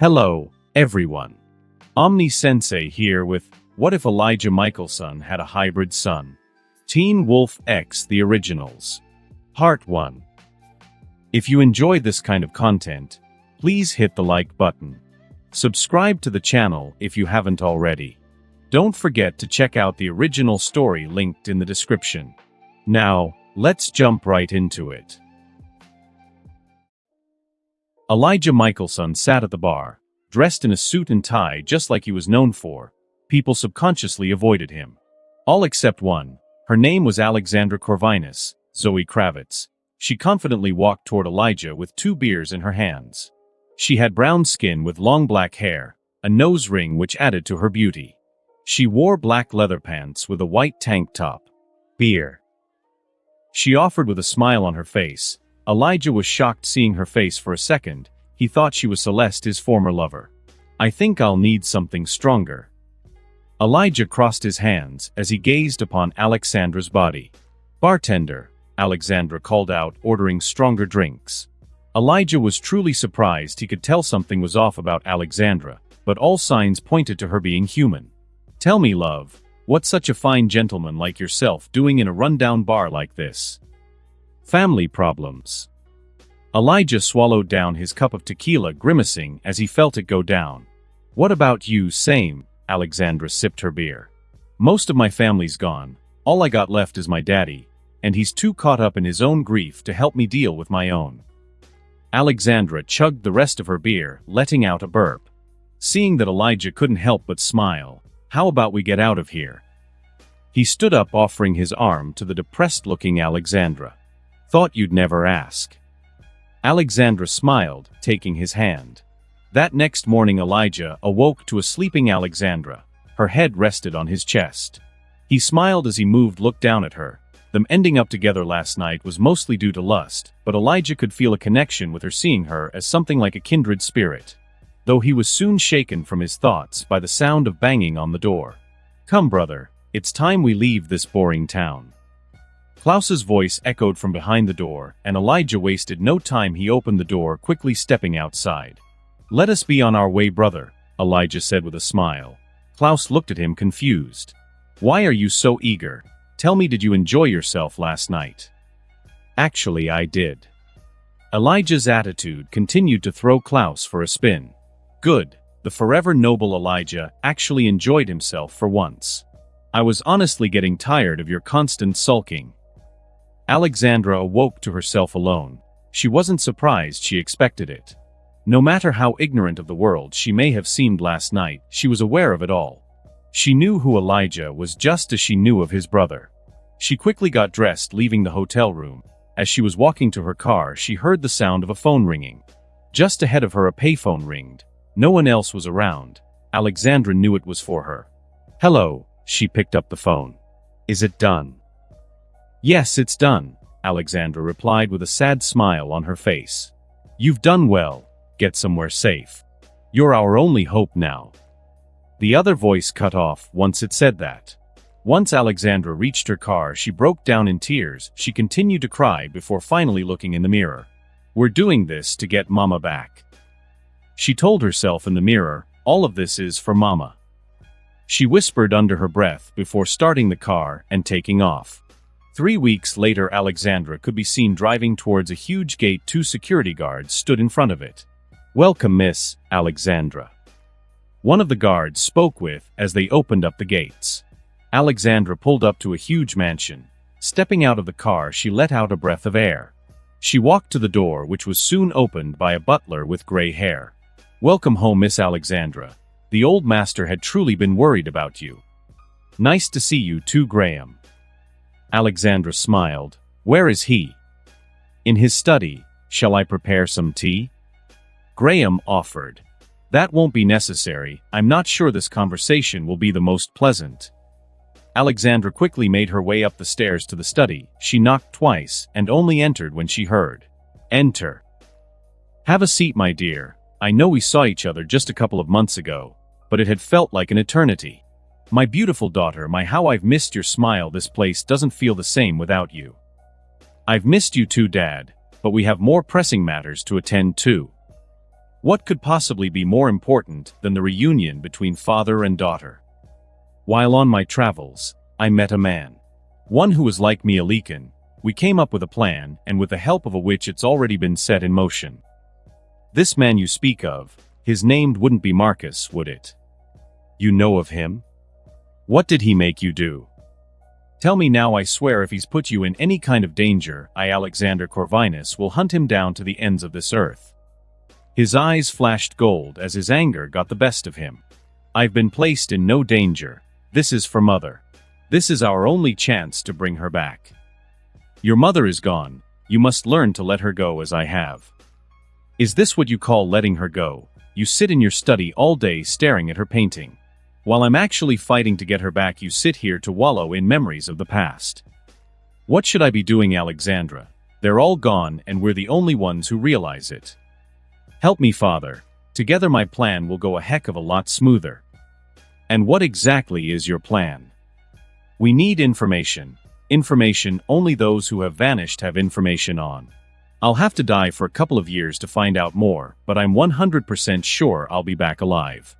Hello, everyone. Omni Sensei here with What if Elijah Mikaelson had a hybrid son? Teen Wolf X The Originals. Part 1. If you enjoy this kind of content, please hit the like button. Subscribe to the channel if you haven't already. Don't forget to check out the original story linked in the description. Now, let's jump right into it. Elijah Mikaelson sat at the bar, dressed in a suit and tie just like he was known for. People subconsciously avoided him. All except one. Her name was Alexandra Corvinus, Zoe Kravitz. She confidently walked toward Elijah with 2 beers in her hands. She had brown skin with long black hair, a nose ring which added to her beauty. She wore black leather pants with a white tank top. Beer. She offered with a smile on her face. Elijah was shocked seeing her face for a second. He thought she was Celeste, his former lover. I think I'll need something stronger. Elijah crossed his hands as he gazed upon Alexandra's body. Bartender, Alexandra called out, ordering stronger drinks. Elijah was truly surprised. He could tell something was off about Alexandra, but all signs pointed to her being human. Tell me, love, what's such a fine gentleman like yourself doing in a rundown bar like this? Family problems. Elijah swallowed down his cup of tequila, grimacing as he felt it go down. What about you? Same. Alexandra sipped her beer. Most of my family's gone. All I got left is my daddy, and he's too caught up in his own grief to help me deal with my own. Alexandra chugged the rest of her beer, letting out a burp. Seeing that Elijah couldn't help but smile, how about we get out of here? He stood up, offering his arm to the depressed-looking Alexandra. Thought you'd never ask. Alexandra smiled, taking his hand. That next morning Elijah awoke to a sleeping Alexandra. Her head rested on his chest. He smiled as he looked down at her. Them ending up together last night was mostly due to lust, but Elijah could feel a connection with her, seeing her as something like a kindred spirit. Though he was soon shaken from his thoughts by the sound of banging on the door. Come, brother, it's time we leave this boring town. Klaus's voice echoed from behind the door, and Elijah wasted no time. He opened the door, quickly stepping outside. Let us be on our way, brother, Elijah said with a smile. Klaus looked at him confused. Why are you so eager? Tell me, did you enjoy yourself last night? Actually, I did. Elijah's attitude continued to throw Klaus for a spin. Good, the forever noble Elijah actually enjoyed himself for once. I was honestly getting tired of your constant sulking. Alexandra awoke to herself alone. She wasn't surprised, she expected it. No matter how ignorant of the world she may have seemed last night, she was aware of it all. She knew who Elijah was just as she knew of his brother. She quickly got dressed, leaving the hotel room. As she was walking to her car, she heard the sound of a phone ringing. Just ahead of her, a payphone ringed. No one else was around. Alexandra knew it was for her. Hello, she picked up the phone. Is it done? Yes, it's done, Alexandra replied with a sad smile on her face. You've done well. Get somewhere safe. You're our only hope now. The other voice cut off once it said that. Once Alexandra reached her car, she broke down in tears. She continued to cry before finally looking in the mirror. We're doing this to get Mama back. She told herself in the mirror, all of this is for Mama. She whispered under her breath before starting the car and taking off. 3 weeks later, Alexandra could be seen driving towards a huge gate. 2 security guards stood in front of it. Welcome, Miss Alexandra. One of the guards spoke with as they opened up the gates. Alexandra pulled up to a huge mansion. Stepping out of the car, she let out a breath of air. She walked to the door, which was soon opened by a butler with gray hair. Welcome home, Miss Alexandra. The old master had truly been worried about you. Nice to see you too, Graham. Alexandra smiled. Where is he? In his study. Shall I prepare some tea? Graham offered. That won't be necessary. I'm not sure this conversation will be the most pleasant. Alexandra quickly made her way up the stairs to the study. She knocked twice and only entered when she heard. Enter. Have a seat, my dear. I know we saw each other just a couple of months ago, but it had felt like an eternity. My beautiful daughter, how I've missed your smile. This place doesn't feel the same without you. I've missed you too, Dad, but we have more pressing matters to attend to. What could possibly be more important than the reunion between father and daughter? While on my travels, I met a man. One who was like me, a Lycan. We came up with a plan, and with the help of a witch it's already been set in motion. This man you speak of, his name wouldn't be Marcus, would it? You know of him? What did he make you do? Tell me now. I swear if he's put you in any kind of danger, I, Alexander Corvinus, will hunt him down to the ends of this earth. His eyes flashed gold as his anger got the best of him. I've been placed in no danger. This is for Mother. This is our only chance to bring her back. Your mother is gone. You must learn to let her go as I have. Is this what you call letting her go? You sit in your study all day staring at her painting. While I'm actually fighting to get her back, you sit here to wallow in memories of the past. What should I be doing, Alexandra? They're all gone and we're the only ones who realize it. Help me, Father. Together my plan will go a heck of a lot smoother. And what exactly is your plan? We need information. Information only those who have vanished have information on. I'll have to die for a couple of years to find out more, but I'm 100% sure I'll be back alive.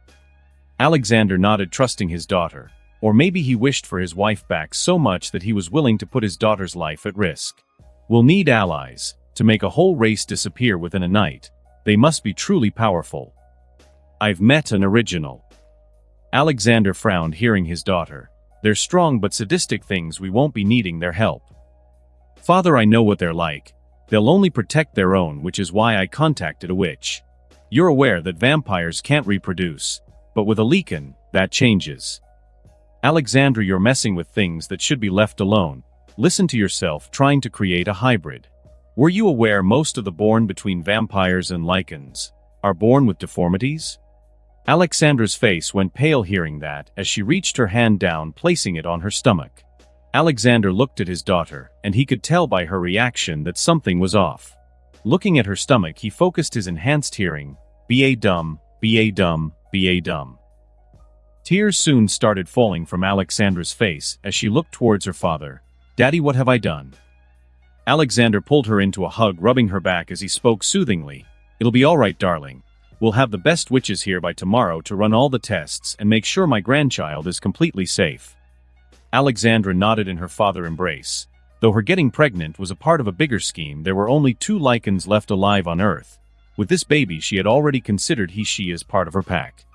Alexander nodded, trusting his daughter. Or maybe he wished for his wife back so much that he was willing to put his daughter's life at risk. We'll need allies. To make a whole race disappear within a night, they must be truly powerful. I've met an original. Alexander frowned, hearing his daughter. They're strong but sadistic things. We won't be needing their help. Father, I know what they're like. They'll only protect their own, which is why I contacted a witch. You're aware that vampires can't reproduce, but with a Lycan, that changes. Alexandra, you're messing with things that should be left alone. Listen to yourself, trying to create a hybrid. Were you aware most of the born between vampires and Lycans are born with deformities? Alexandra's face went pale hearing that, as she reached her hand down, placing it on her stomach. Alexander looked at his daughter, and he could tell by her reaction that something was off. Looking at her stomach, he focused his enhanced hearing. Ba dumb, ba dumb, ba dumb. Tears soon started falling from Alexandra's face as she looked towards her father. Daddy, what have I done? Alexander pulled her into a hug, rubbing her back as he spoke soothingly. It'll be all right, darling. We'll have the best witches here by tomorrow to run all the tests and make sure my grandchild is completely safe. Alexandra nodded in her father's embrace. Though her getting pregnant was a part of a bigger scheme, there were only 2 Lycans left alive on Earth. With this baby, she had already considered she as part of her pack.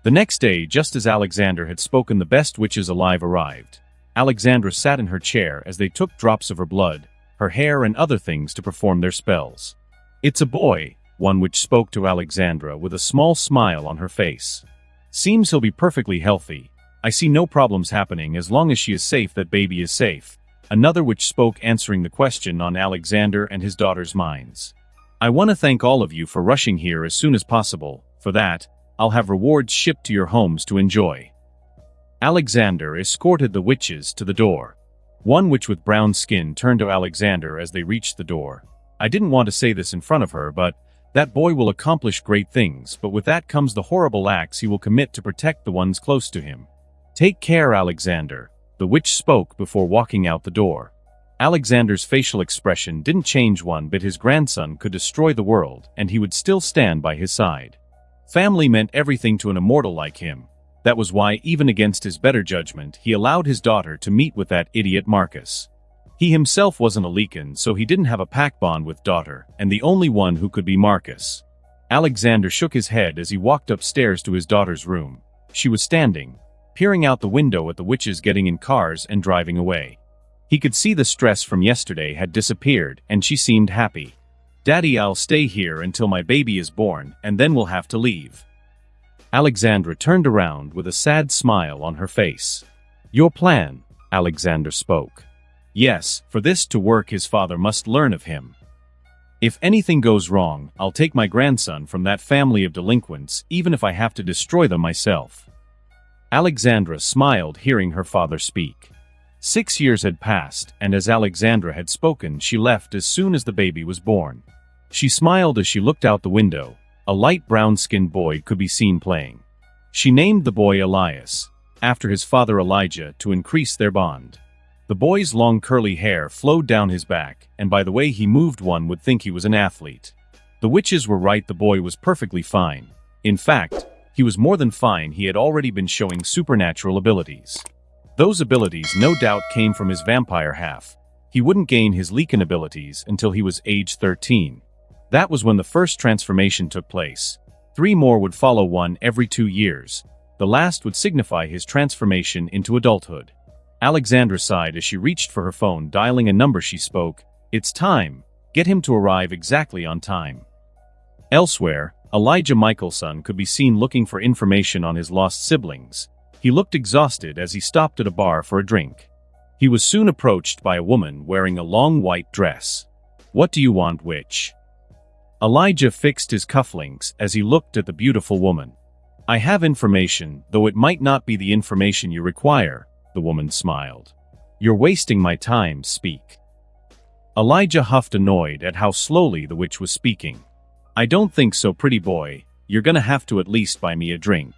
The next day, just as Alexander had spoken, the best witches alive arrived. Alexandra sat in her chair as they took drops of her blood, her hair and other things to perform their spells. It's a boy, one witch spoke to Alexandra with a small smile on her face. Seems he'll be perfectly healthy. I see no problems happening as long as she is safe. That baby is safe. Another witch spoke, answering the question on Alexander and his daughter's minds. I want to thank all of you for rushing here as soon as possible. For that, I'll have rewards shipped to your homes to enjoy. Alexander escorted the witches to the door. One witch with brown skin turned to Alexander as they reached the door. I didn't want to say this in front of her, but that boy will accomplish great things, but with that comes the horrible acts he will commit to protect the ones close to him. Take care, Alexander, the witch spoke before walking out the door. Alexander's facial expression didn't change one bit. His grandson could destroy the world, and he would still stand by his side. Family meant everything to an immortal like him. That was why, even against his better judgment, he allowed his daughter to meet with that idiot Marcus. He himself wasn't a Lycan, so he didn't have a pack bond with daughter, and the only one who could be Marcus. Alexander shook his head as he walked upstairs to his daughter's room. She was standing, peering out the window at the witches getting in cars and driving away. He could see the stress from yesterday had disappeared, and she seemed happy. Daddy, I'll stay here until my baby is born, and then we'll have to leave. Alexandra turned around with a sad smile on her face. Your plan, Alexander spoke. Yes, for this to work his father must learn of him. If anything goes wrong, I'll take my grandson from that family of delinquents, even if I have to destroy them myself. Alexandra smiled hearing her father speak. 6 years had passed, and as Alexandra had spoken, she left as soon as the baby was born. She smiled as she looked out the window. A light brown-skinned boy could be seen playing. She named the boy Elias, after his father Elijah, to increase their bond. The boy's long curly hair flowed down his back, and by the way he moved one would think he was an athlete. The witches were right, the boy was perfectly fine. In fact, he was more than fine, he had already been showing supernatural abilities. Those abilities no doubt came from his vampire half. He wouldn't gain his Lycan abilities until he was age 13. That was when the first transformation took place. 3 more would follow, one every 2 years. The last would signify his transformation into adulthood. Alexandra sighed as she reached for her phone, dialing a number. She spoke. "It's time. Get him to arrive exactly on time." Elsewhere, Elijah Mikaelson could be seen looking for information on his lost siblings. He looked exhausted as he stopped at a bar for a drink. He was soon approached by a woman wearing a long white dress. "What do you want, witch?" Elijah fixed his cufflinks as he looked at the beautiful woman. "I have information, though it might not be the information you require," the woman smiled. "You're wasting my time, speak." Elijah huffed, annoyed at how slowly the witch was speaking. "I don't think so, pretty boy. You're gonna have to at least buy me a drink."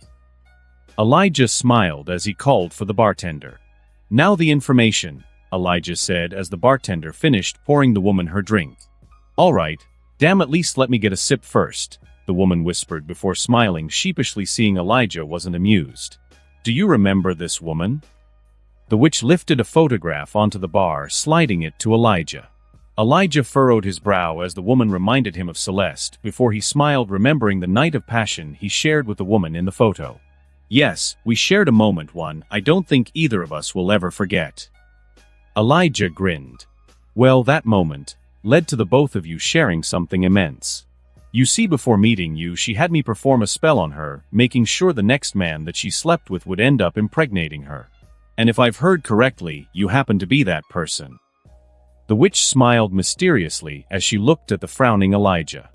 Elijah smiled as he called for the bartender. "Now the information," Elijah said as the bartender finished pouring the woman her drink. "All right, damn, at least let me get a sip first," the woman whispered before smiling sheepishly, seeing Elijah wasn't amused. "Do you remember this woman?" The witch lifted a photograph onto the bar, sliding it to Elijah. Elijah furrowed his brow as the woman reminded him of Celeste, before he smiled, remembering the night of passion he shared with the woman in the photo. "Yes, we shared a moment, one I don't think either of us will ever forget." Elijah grinned. "Well, that moment led to the both of you sharing something immense. You see, before meeting you, she had me perform a spell on her, making sure the next man that she slept with would end up impregnating her. And if I've heard correctly, you happen to be that person." The witch smiled mysteriously as she looked at the frowning Elijah.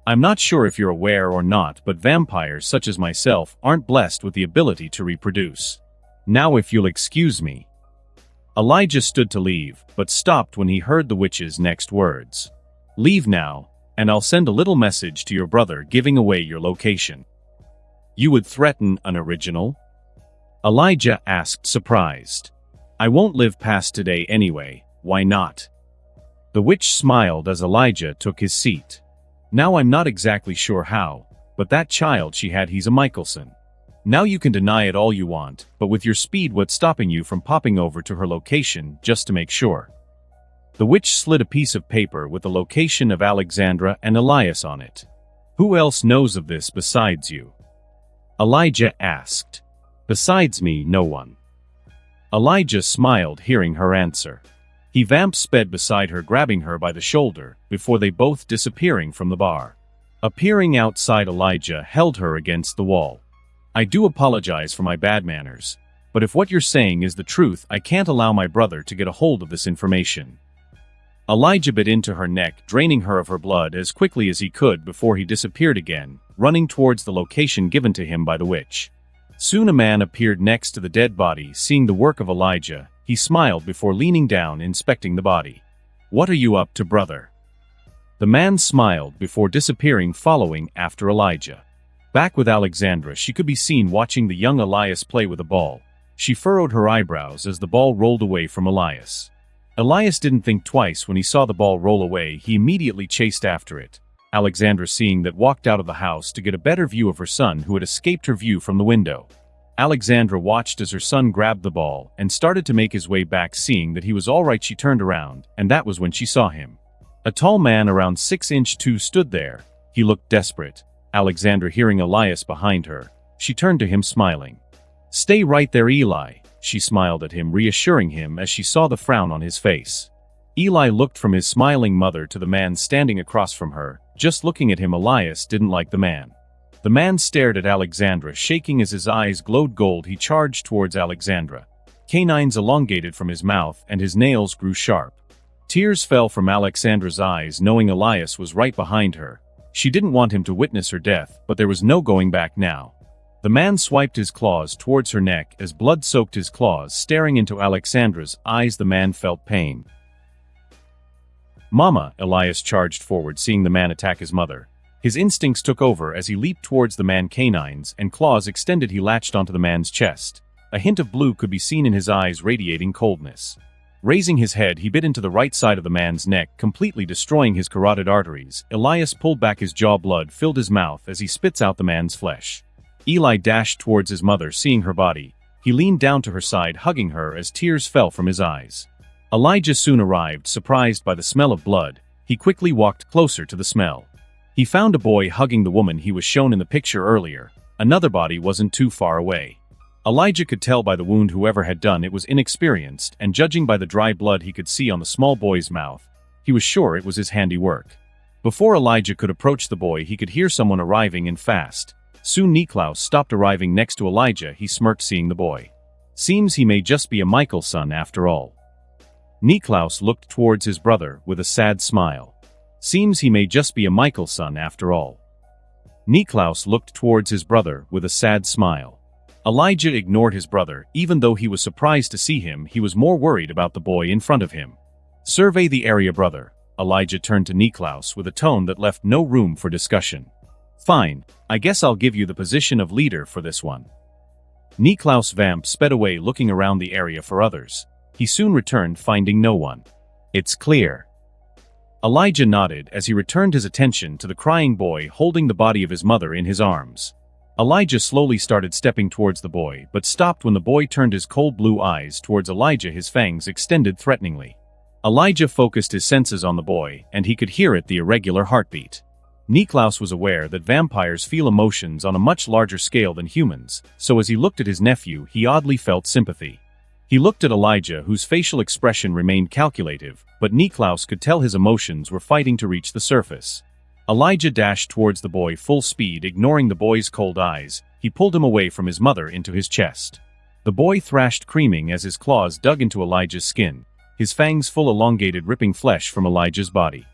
"I'm not sure if you're aware or not, but vampires such as myself aren't blessed with the ability to reproduce. Now if you'll excuse me." Elijah stood to leave, but stopped when he heard the witch's next words. "Leave now, and I'll send a little message to your brother giving away your location." "You would threaten an original?" Elijah asked, surprised. "I won't live past today anyway, why not?" The witch smiled as Elijah took his seat. "Now I'm not exactly sure how, but that child she had, he's a Mikaelson. Now you can deny it all you want, but with your speed, what's stopping you from popping over to her location just to make sure?" The witch slid a piece of paper with the location of Alexandra and Elias on it. "Who else knows of this besides you?" Elijah asked. "Besides me, no one." Elijah smiled, hearing her answer. He sped beside her, grabbing her by the shoulder, before they both disappearing from the bar. Appearing outside, Elijah held her against the wall. "I do apologize for my bad manners, but if what you're saying is the truth, I can't allow my brother to get a hold of this information." Elijah bit into her neck, draining her of her blood as quickly as he could before he disappeared again, running towards the location given to him by the witch. Soon a man appeared next to the dead body. Seeing the work of Elijah, he smiled before leaning down, inspecting the body. "What are you up to, brother?" The man smiled before disappearing, following after Elijah. Back with Alexandra, she could be seen watching the young Elias play with a ball. She furrowed her eyebrows as the ball rolled away from Elias. Elias didn't think twice when he saw the ball roll away. He immediately chased after it. Alexandra, seeing that, walked out of the house to get a better view of her son, who had escaped her view from the window. Alexandra watched as her son grabbed the ball and started to make his way back. Seeing that he was all right, she turned around, and that was when she saw him. A tall man around 6'2" stood there. He looked desperate. Alexandra, hearing Elias behind her, she turned to him, smiling. "Stay right there, Eli," she smiled at him, reassuring him as she saw the frown on his face. Eli looked from his smiling mother to the man standing across from her. Just looking at him, Elias didn't like the man. The man stared at Alexandra, shaking as his eyes glowed gold. He charged towards Alexandra. Canines elongated from his mouth and his nails grew sharp. Tears fell from Alexandra's eyes, knowing Elias was right behind her. She didn't want him to witness her death, but there was no going back now. The man swiped his claws towards her neck as blood soaked his claws. Staring into Alexandra's eyes, the man felt pain. "Mama!" Elias charged forward, seeing the man attack his mother. His instincts took over as he leaped towards the man. Canines and claws extended, he latched onto the man's chest. A hint of blue could be seen in his eyes, radiating coldness. Raising his head, he bit into the right side of the man's neck, completely destroying his carotid arteries. Elias pulled back his jaw, blood filled his mouth as he spits out the man's flesh. Eli dashed towards his mother, seeing her body. He leaned down to her side, hugging her as tears fell from his eyes. Elijah soon arrived, surprised by the smell of blood. He quickly walked closer to the smell. He found a boy hugging the woman he was shown in the picture earlier. Another body wasn't too far away. Elijah could tell by the wound whoever had done it was inexperienced, and judging by the dry blood he could see on the small boy's mouth, he was sure it was his handiwork. Before Elijah could approach the boy, he could hear someone arriving in fast. Soon Niklaus stopped arriving next to Elijah. He smirked, seeing the boy. Seems he may just be a Mikaelson after all. Niklaus looked towards his brother with a sad smile. Seems he may just be a Mikaelson after all. Niklaus looked towards his brother with a sad smile. Elijah ignored his brother. Even though he was surprised to see him, he was more worried about the boy in front of him. Survey the area, brother. Elijah turned to Niklaus with a tone that left no room for discussion. Fine, I guess I'll give you the position of leader for this one. Niklaus Vamp sped away, looking around the area for others. He soon returned, finding no one. It's clear. Elijah nodded as he returned his attention to the crying boy holding the body of his mother in his arms. Elijah slowly started stepping towards the boy, but stopped when the boy turned his cold blue eyes towards Elijah, his fangs extended threateningly. Elijah focused his senses on the boy, and he could hear the irregular heartbeat. Niklaus was aware that vampires feel emotions on a much larger scale than humans, so as he looked at his nephew, he oddly felt sympathy. He looked at Elijah, whose facial expression remained calculative, but Niklaus could tell his emotions were fighting to reach the surface. Elijah dashed towards the boy full speed, ignoring the boy's cold eyes. He pulled him away from his mother into his chest. The boy thrashed, screaming as his claws dug into Elijah's skin, his fangs full, elongated, ripping flesh from Elijah's body.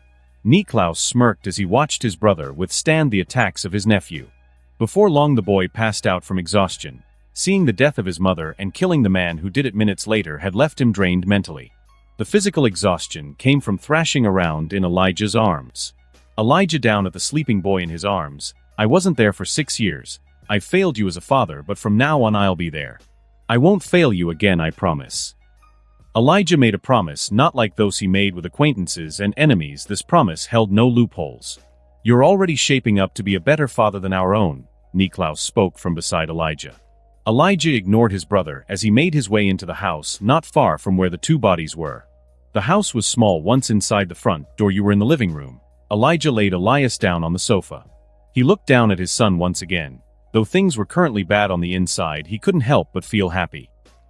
Niklaus smirked as he watched his brother withstand the attacks of his nephew. Before long, the boy passed out from exhaustion. Seeing the death of his mother and killing the man who did it minutes later had left him drained mentally. The physical exhaustion came from thrashing around in Elijah's arms. Elijah down at the sleeping boy in his arms. I wasn't there for 6 years. I failed you as a father, but from now on I'll be there. I won't fail you again, I promise. Elijah made a promise not like those he made with acquaintances and enemies. This promise held no loopholes. You're already shaping up to be a better father than our own, Niklaus spoke from beside Elijah. Elijah ignored his brother as he made his way into the house not far from where the two bodies were. The house was small. Once inside the front door, you were in the living room. Elijah laid Elias down on the sofa. He looked down at his son once again. Though things were currently bad on the inside, he couldn't help but feel happy.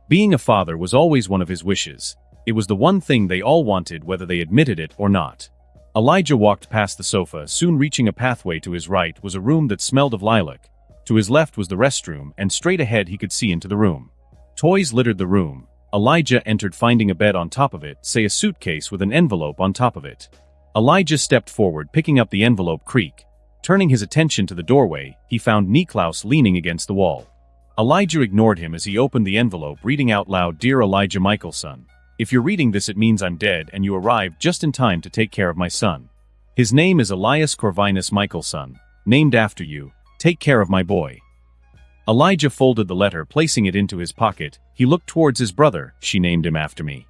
Being a father was always one of his wishes. It was the one thing they all wanted, whether they admitted it or not. Elijah walked past the sofa, soon reaching a pathway. To his right was a room that smelled of lilac. To his left was the restroom, and straight ahead he could see into the room. Toys littered the room. Elijah entered, finding a bed on top of it, a suitcase with an envelope on top of it. Elijah stepped forward, picking up the envelope. Creak. Turning his attention to the doorway, he found Niklaus leaning against the wall. Elijah ignored him as he opened the envelope, reading out loud, Dear Elijah Mikaelson, if you're reading this, it means I'm dead and you arrived just in time to take care of my son. His name is Elias Corvinus Mikaelson, named after you. Take care of my boy. Elijah folded the letter, placing it into his pocket. He looked towards his brother. She named him after me.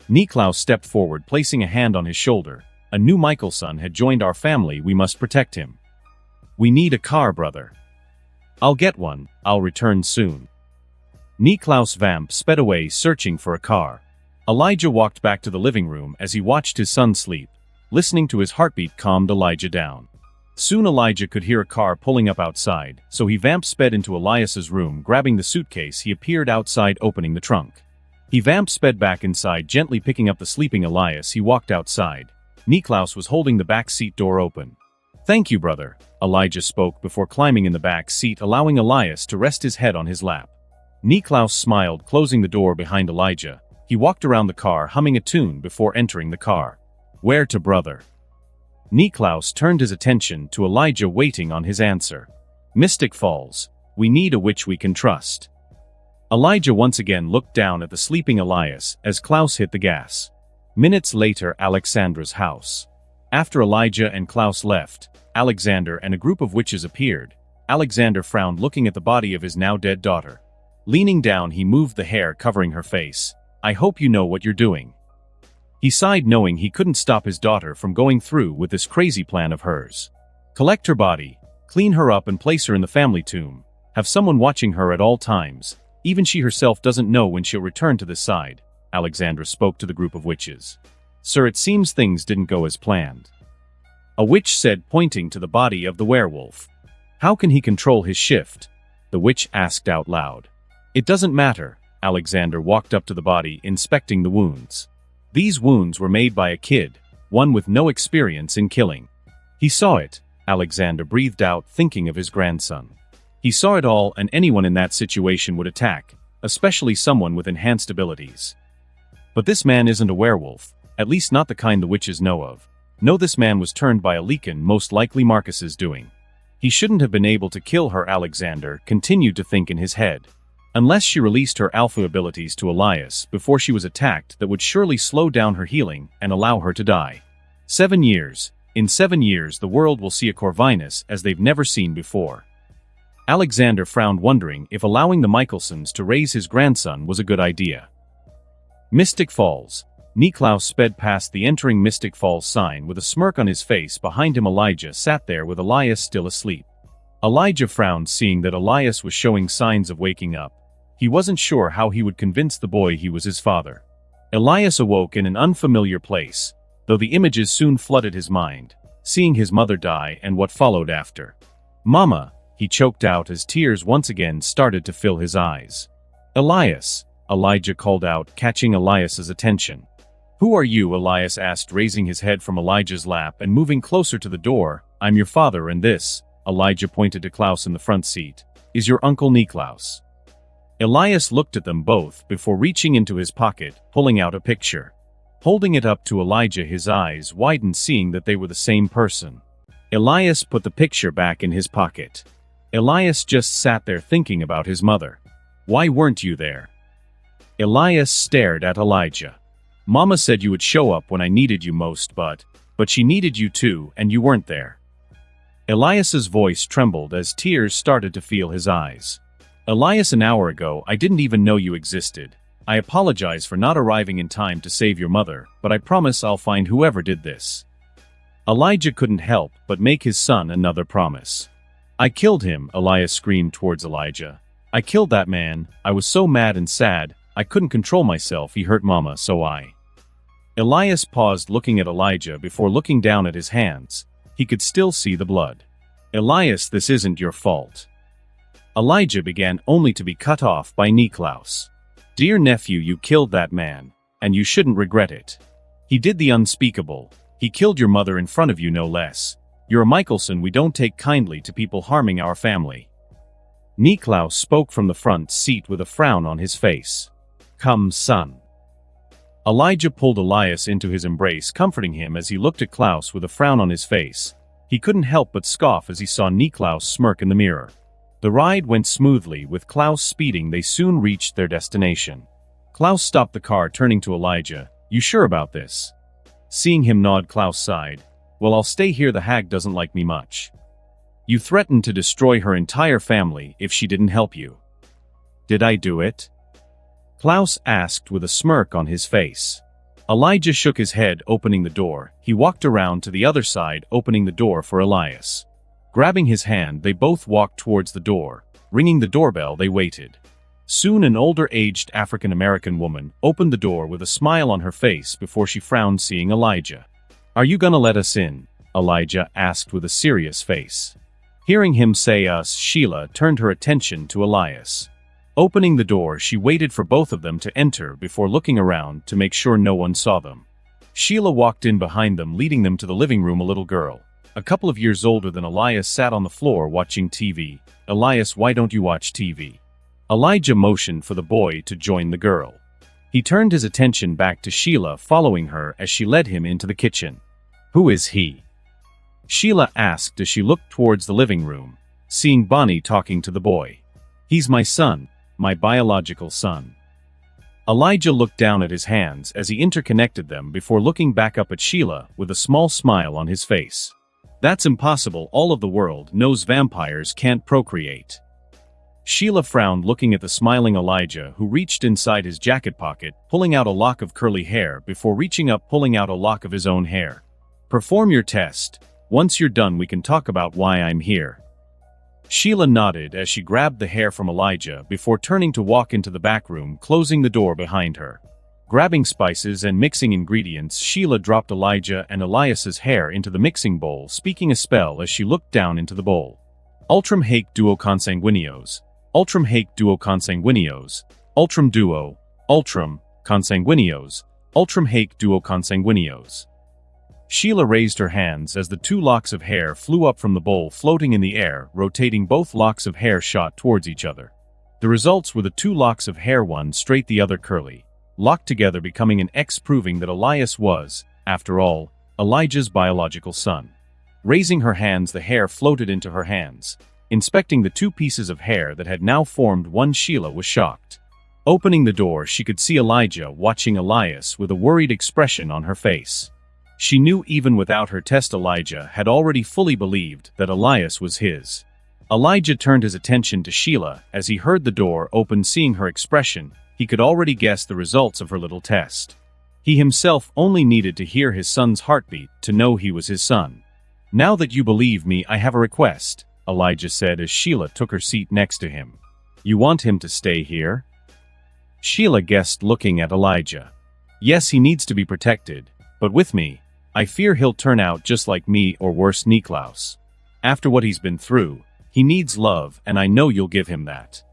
Niklaus stepped forward, placing a hand on his shoulder. A new Mikaelson had joined our family. We must protect him. We need a car, brother. I'll get one. I'll return soon. Niklaus Vamp sped away, searching for a car. Elijah walked back to the living room as he watched his son sleep. Listening to his heartbeat calmed Elijah down. Soon Elijah could hear a car pulling up outside, so he Vamp sped into Elias's room. Grabbing the suitcase, he appeared outside, opening the trunk. He Vamp sped back inside, gently picking up the sleeping Elias. He walked outside. Niklaus was holding the back seat door open. Thank you, brother, Elijah spoke before climbing in the back seat, allowing Elias to rest his head on his lap. Niklaus smiled, closing the door behind Elijah. He walked around the car, humming a tune before entering the car. Where to, brother? Niklaus turned his attention to Elijah, waiting on his answer. Mystic Falls. We need a witch we can trust. Elijah once again looked down at the sleeping Elias as Klaus hit the gas. Minutes later, Alexandra's house. After Elijah and Klaus left, Alexander and a group of witches appeared. Alexander frowned, looking at the body of his now dead daughter. Leaning down, he moved the hair covering her face. I hope you know what you're doing. He sighed knowing he couldn't stop his daughter from going through with this crazy plan of hers. Collect her body, clean her up and place her in the family tomb. Have someone watching her at all times. Even she herself doesn't know when she'll return to this side. Alexandra spoke to the group of witches. Sir, it seems things didn't go as planned. A witch said, pointing to the body of the werewolf. How can he control his shift? The witch asked out loud. It doesn't matter. Alexander walked up to the body, inspecting the wounds. These wounds were made by a kid, one with no experience in killing. He saw it. Alexander breathed out, thinking of his grandson. He saw it all, and anyone in that situation would attack, especially someone with enhanced abilities. But this man isn't a werewolf, at least not the kind the witches know of. No, this man was turned by a Lycan, most likely Marcus's doing. He shouldn't have been able to kill her. Alexander continued to think in his head. Unless she released her alpha abilities to Elias before she was attacked, that would surely slow down her healing and allow her to die. 7 years. In 7 years the world will see a Corvinus as they've never seen before. Alexander frowned, wondering if allowing the Mikaelsons to raise his grandson was a good idea. Mystic Falls. Niklaus sped past the entering Mystic Falls sign with a smirk on his face. Behind him Elijah sat there with Elias still asleep. Elijah frowned, seeing that Elias was showing signs of waking up. He wasn't sure how he would convince the boy he was his father. Elias awoke in an unfamiliar place, though the images soon flooded his mind, seeing his mother die and what followed after. "Mama," he choked out as tears once again started to fill his eyes. "Elias," Elijah called out, catching Elias's attention. "Who are you?" Elias asked, raising his head from Elijah's lap and moving closer to the door. "I'm your father, and this," Elijah pointed to Klaus in the front seat, "is your uncle Niklaus." Elias looked at them both before reaching into his pocket, pulling out a picture. Holding it up to Elijah, his eyes widened, seeing that they were the same person. Elias put the picture back in his pocket. Elias just sat there thinking about his mother. "Why weren't you there?" Elias stared at Elijah. "Mama said you would show up when I needed you most, but she needed you too, and you weren't there." Elias's voice trembled as tears started to fill his eyes. "Elias, an hour ago I didn't even know you existed. I apologize for not arriving in time to save your mother, but I promise I'll find whoever did this." Elijah couldn't help but make his son another promise. "I killed him," Elias screamed towards Elijah. "I killed that man. I was so mad and sad, I couldn't control myself. He hurt Mama, so I..." Elias paused, looking at Elijah before looking down at his hands. He could still see the blood. "Elias, this isn't your fault." Elijah began, only to be cut off by Niklaus. "Dear nephew, you killed that man, and you shouldn't regret it. He did the unspeakable. He killed your mother in front of you, no less. You're a Mikaelson. We don't take kindly to people harming our family." Niklaus spoke from the front seat with a frown on his face. "Come, son." Elijah pulled Elias into his embrace, comforting him as he looked at Klaus with a frown on his face. He couldn't help but scoff as he saw Niklaus smirk in the mirror. The ride went smoothly, with Klaus speeding. They soon reached their destination. Klaus stopped the car, turning to Elijah. "You sure about this?" Seeing him nod, Klaus sighed. "Well, I'll stay here. The hag doesn't like me much. You threatened to destroy her entire family if she didn't help you." "Did I do it?" Klaus asked with a smirk on his face. Elijah shook his head, opening the door. He walked around to the other side, opening the door for Elias. Grabbing his hand, they both walked towards the door. Ringing the doorbell, they waited. Soon an older-aged African-American woman opened the door with a smile on her face before she frowned, seeing Elijah. "Are you gonna let us in?" Elijah asked with a serious face. Hearing him say us, Sheila turned her attention to Elias. Opening the door, she waited for both of them to enter before looking around to make sure no one saw them. Sheila walked in behind them, leading them to the living room. A little girl, a couple of years older than Elias, sat on the floor watching TV. "Elias, why don't you watch TV?" Elijah motioned for the boy to join the girl. He turned his attention back to Sheila, following her as she led him into the kitchen. "Who is he?" Sheila asked as she looked towards the living room, seeing Bonnie talking to the boy. "He's my son, my biological son." Elijah looked down at his hands as he interconnected them before looking back up at Sheila with a small smile on his face. "That's impossible. All of the world knows vampires can't procreate." Sheila frowned, looking at the smiling Elijah, who reached inside his jacket pocket, pulling out a lock of curly hair before reaching up, pulling out a lock of his own hair. "Perform your test. Once you're done, we can talk about why I'm here." Sheila nodded as she grabbed the hair from Elijah before turning to walk into the back room, closing the door behind her. Grabbing spices and mixing ingredients, Sheila dropped Elijah and Elias's hair into the mixing bowl, speaking a spell as she looked down into the bowl. "Ultram haec duo consanguineos. Ultram haec duo consanguineos. Ultram duo. Ultram consanguineos. Ultram haec duo consanguineos." Sheila raised her hands as the 2 locks of hair flew up from the bowl, floating in the air, rotating. Both locks of hair shot towards each other. The results were the 2 locks of hair, one straight, the other curly, locked together, becoming an X, proving that Elias was, after all, Elijah's biological son. Raising her hands, the hair floated into her hands. Inspecting the 2 pieces of hair that had now formed one, Sheila was shocked. Opening the door, she could see Elijah watching Elias with a worried expression on her face. She knew even without her test Elijah had already fully believed that Elias was his. Elijah turned his attention to Sheila as he heard the door open. Seeing her expression, he could already guess the results of her little test. He himself only needed to hear his son's heartbeat to know he was his son. "Now that you believe me, I have a request," Elijah said as Sheila took her seat next to him. "You want him to stay here?" Sheila guessed, looking at Elijah. "Yes, he needs to be protected, but with me, I fear he'll turn out just like me, or worse, Niklaus. After what he's been through, he needs love, and I know you'll give him that."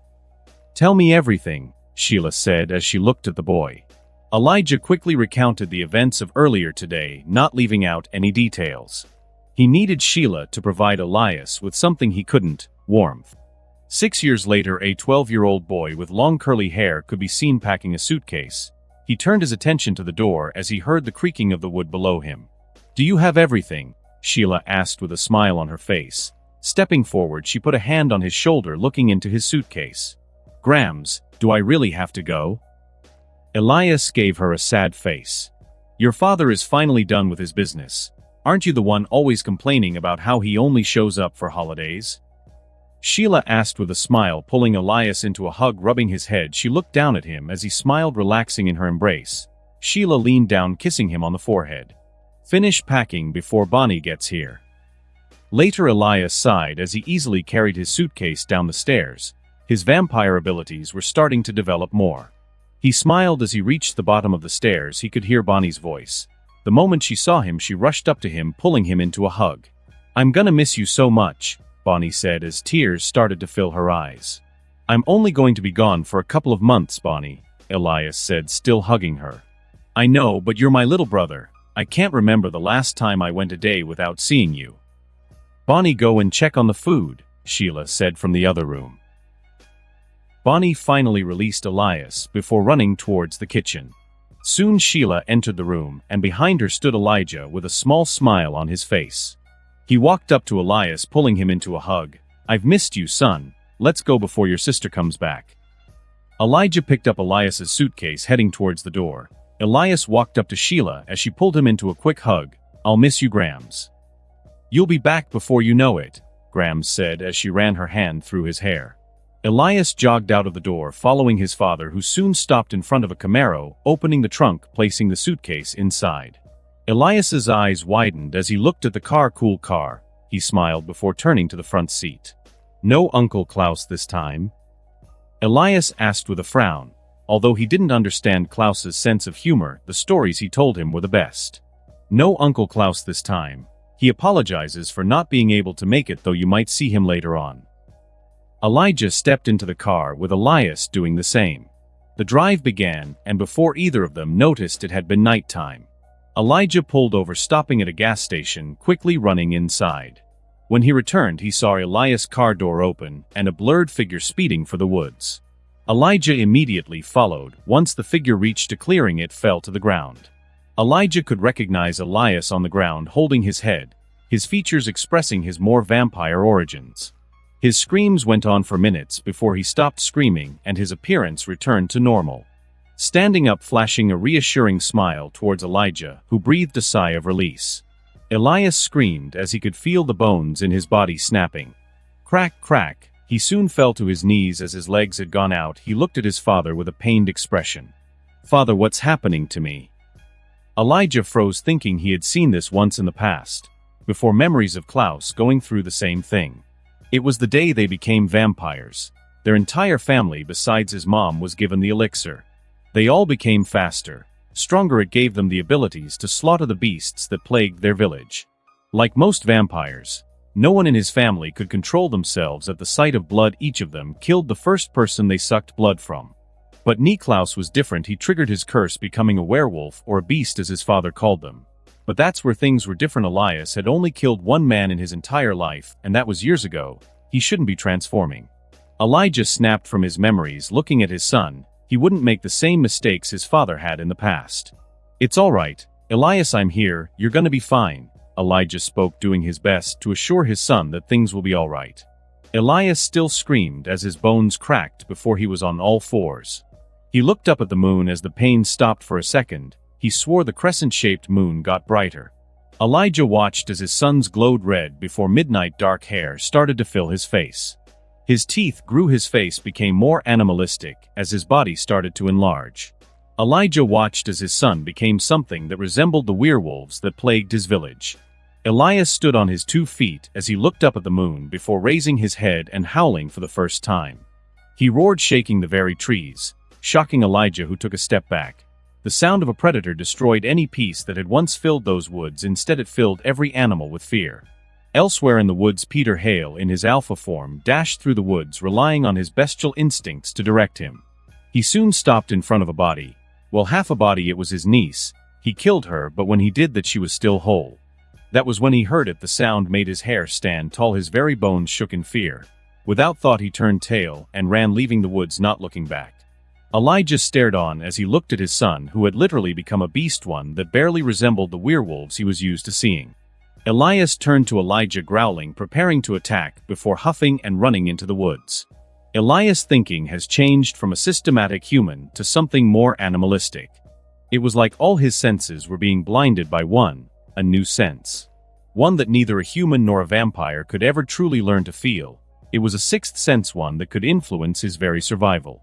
"Tell me everything," Sheila said as she looked at the boy. Elijah quickly recounted the events of earlier today, not leaving out any details. He needed Sheila to provide Elias with something he couldn't: warmth. 6 years later, a 12-year-old boy with long curly hair could be seen packing a suitcase. He turned his attention to the door as he heard the creaking of the wood below him. "Do you have everything?" Sheila asked with a smile on her face. Stepping forward, she put a hand on his shoulder, looking into his suitcase. "Grams, do I really have to go?" Elias gave her a sad face. "Your father is finally done with his business. Aren't you the one always complaining about how he only shows up for holidays?" Sheila asked with a smile, pulling Elias into a hug. Rubbing his head, she looked down at him as he smiled, relaxing in her embrace. Sheila leaned down, kissing him on the forehead. "Finish packing before Bonnie gets here." Later, Elias sighed as he easily carried his suitcase down the stairs. His vampire abilities were starting to develop more. He smiled as he reached the bottom of the stairs. He could hear Bonnie's voice. The moment she saw him, she rushed up to him, pulling him into a hug. "I'm gonna miss you so much," Bonnie said as tears started to fill her eyes. "I'm only going to be gone for a couple of months, Bonnie," Elias said, still hugging her. "I know, but you're my little brother. I can't remember the last time I went a day without seeing you." "Bonnie, go and check on the food," Sheila said from the other room. Bonnie finally released Elias before running towards the kitchen. Soon Sheila entered the room, and behind her stood Elijah with a small smile on his face. He walked up to Elias, pulling him into a hug. "I've missed you, son. Let's go before your sister comes back." Elijah picked up Elias's suitcase, heading towards the door. Elias walked up to Sheila as she pulled him into a quick hug. "I'll miss you, Grams." "You'll be back before you know it," Grams said as she ran her hand through his hair. Elias jogged out of the door, following his father, who soon stopped in front of a Camaro, opening the trunk, placing the suitcase inside. Elias's eyes widened as he looked at the car. "Cool car," he smiled before turning to the front seat. "No Uncle Klaus this time?" Elias asked with a frown. Although he didn't understand Klaus's sense of humor, the stories he told him were the best. "No Uncle Klaus this time. He apologizes for not being able to make it, though you might see him later on." Elijah stepped into the car, with Elias doing the same. The drive began, and before either of them noticed, it had been nighttime. Elijah pulled over, stopping at a gas station, quickly running inside. When he returned, he saw Elias' car door open and a blurred figure speeding for the woods. Elijah immediately followed. Once the figure reached a clearing, it fell to the ground. Elijah could recognize Elias on the ground, holding his head, his features expressing his more vampire origins. His screams went on for minutes before he stopped screaming and his appearance returned to normal. Standing up, flashing a reassuring smile towards Elijah, who breathed a sigh of release. Elias screamed as he could feel the bones in his body snapping. Crack, crack, He soon fell to his knees as his legs had gone out. He looked at his father with a pained expression. "Father, what's happening to me?" Elijah froze, thinking he had seen this once in the past, before memories of Klaus going through the same thing. It was the day they became vampires. Their entire family, besides his mom, was given the elixir. They all became faster, stronger. It gave them the abilities to slaughter the beasts that plagued their village. Like most vampires, no one in his family could control themselves at the sight of blood. Each of them killed the first person they sucked blood from. But Niklaus was different. He triggered his curse, becoming a werewolf, or a beast as his father called them. But that's where things were different. Elias had only killed one man in his entire life, and that was years ago. He shouldn't be transforming. Elijah snapped from his memories, looking at his son. He wouldn't make the same mistakes his father had in the past. "It's all right, Elias, I'm here. You're gonna be fine," Elijah spoke, doing his best to assure his son that things will be all right. Elias still screamed as his bones cracked before he was on all fours. He looked up at the moon as the pain stopped for a second. He swore the crescent-shaped moon got brighter. Elijah watched as his sons glowed red before midnight. Dark hair started to fill his face. His teeth grew. His face became more animalistic as his body started to enlarge. Elijah watched as his son became something that resembled the werewolves that plagued his village. Elias stood on his 2 feet as he looked up at the moon before raising his head and howling for the first time. He roared, shaking the very trees, shocking Elijah, who took a step back. The sound of a predator destroyed any peace that had once filled those woods. Instead, it filled every animal with fear. Elsewhere in the woods, Peter Hale, in his alpha form, dashed through the woods, relying on his bestial instincts to direct him. He soon stopped in front of a body. Well, half a body. It was his niece. He killed her, but when he did that, she was still whole. That was when he heard it. The sound made his hair stand tall. His very bones shook in fear. Without thought, he turned tail and ran, leaving the woods, not looking back. Elijah stared on as he looked at his son, who had literally become a beast, one that barely resembled the werewolves he was used to seeing. Elias turned to Elijah, growling, preparing to attack, before huffing and running into the woods. Elias' thinking has changed from a systematic human to something more animalistic. It was like all his senses were being blinded by a new sense. One that neither a human nor a vampire could ever truly learn to feel. It was a sixth sense, one that could influence his very survival.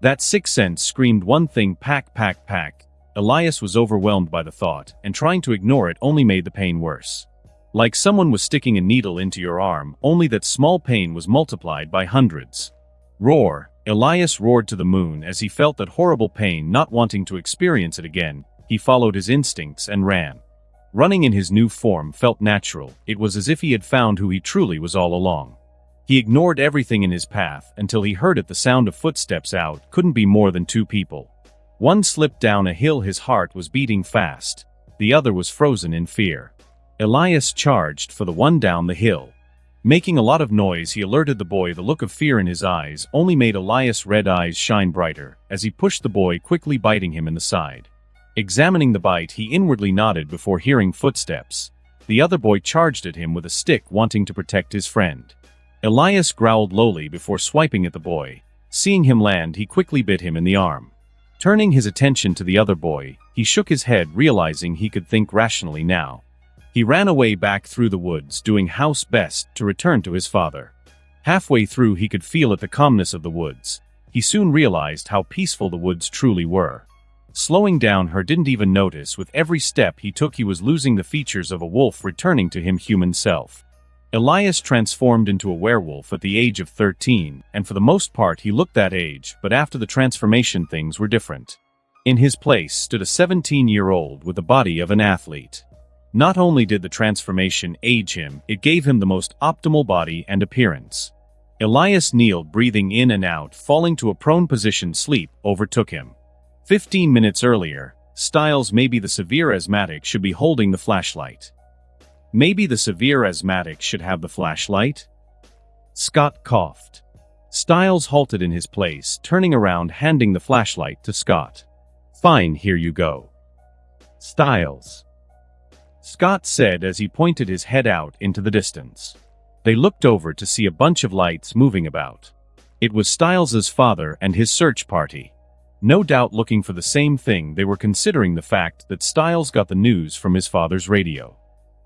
That sixth sense screamed one thing: pack, pack, pack. Elias was overwhelmed by the thought, and trying to ignore it only made the pain worse. Like someone was sticking a needle into your arm, only that small pain was multiplied by hundreds. Roar! Elias roared to the moon as he felt that horrible pain. Not wanting to experience it again, he followed his instincts and ran. Running in his new form felt natural. It was as if he had found who he truly was all along. He ignored everything in his path until he heard it, the sound of footsteps out. Couldn't be more than 2 people. One slipped down a hill. His heart was beating fast. The other was frozen in fear. Elias charged for the one down the hill. Making a lot of noise, he alerted the boy. The look of fear in his eyes only made Elias' red eyes shine brighter as he pushed the boy, quickly biting him in the side. Examining the bite, he inwardly nodded before hearing footsteps. The other boy charged at him with a stick, wanting to protect his friend. Elias growled lowly before swiping at the boy. Seeing him land, he quickly bit him in the arm. Turning his attention to the other boy, he shook his head, realizing he could think rationally now. He ran away back through the woods, doing house best to return to his father. Halfway through, he could feel it, the calmness of the woods. He soon realized how peaceful the woods truly were. Slowing down, he didn't even notice. With every step he took, he was losing the features of a wolf, returning to him human self. Elias transformed into a werewolf at the age of 13, and for the most part he looked that age, but after the transformation things were different. In his place stood a 17-year-old with the body of an athlete. Not only did the transformation age him, it gave him the most optimal body and appearance. Elias kneeled, breathing in and out, falling to a prone position. Sleep overtook him. 15 minutes earlier, Styles, maybe the severe asthmatic, should be holding the flashlight. Maybe the severe asthmatic should have the flashlight? Scott coughed. Styles halted in his place, turning around, handing the flashlight to Scott. "Fine, here you go." "Styles," Scott said as he pointed his head out into the distance. They looked over to see a bunch of lights moving about. It was Styles's father and his search party. No doubt looking for the same thing. They were considering the fact that Styles got the news from his father's radio.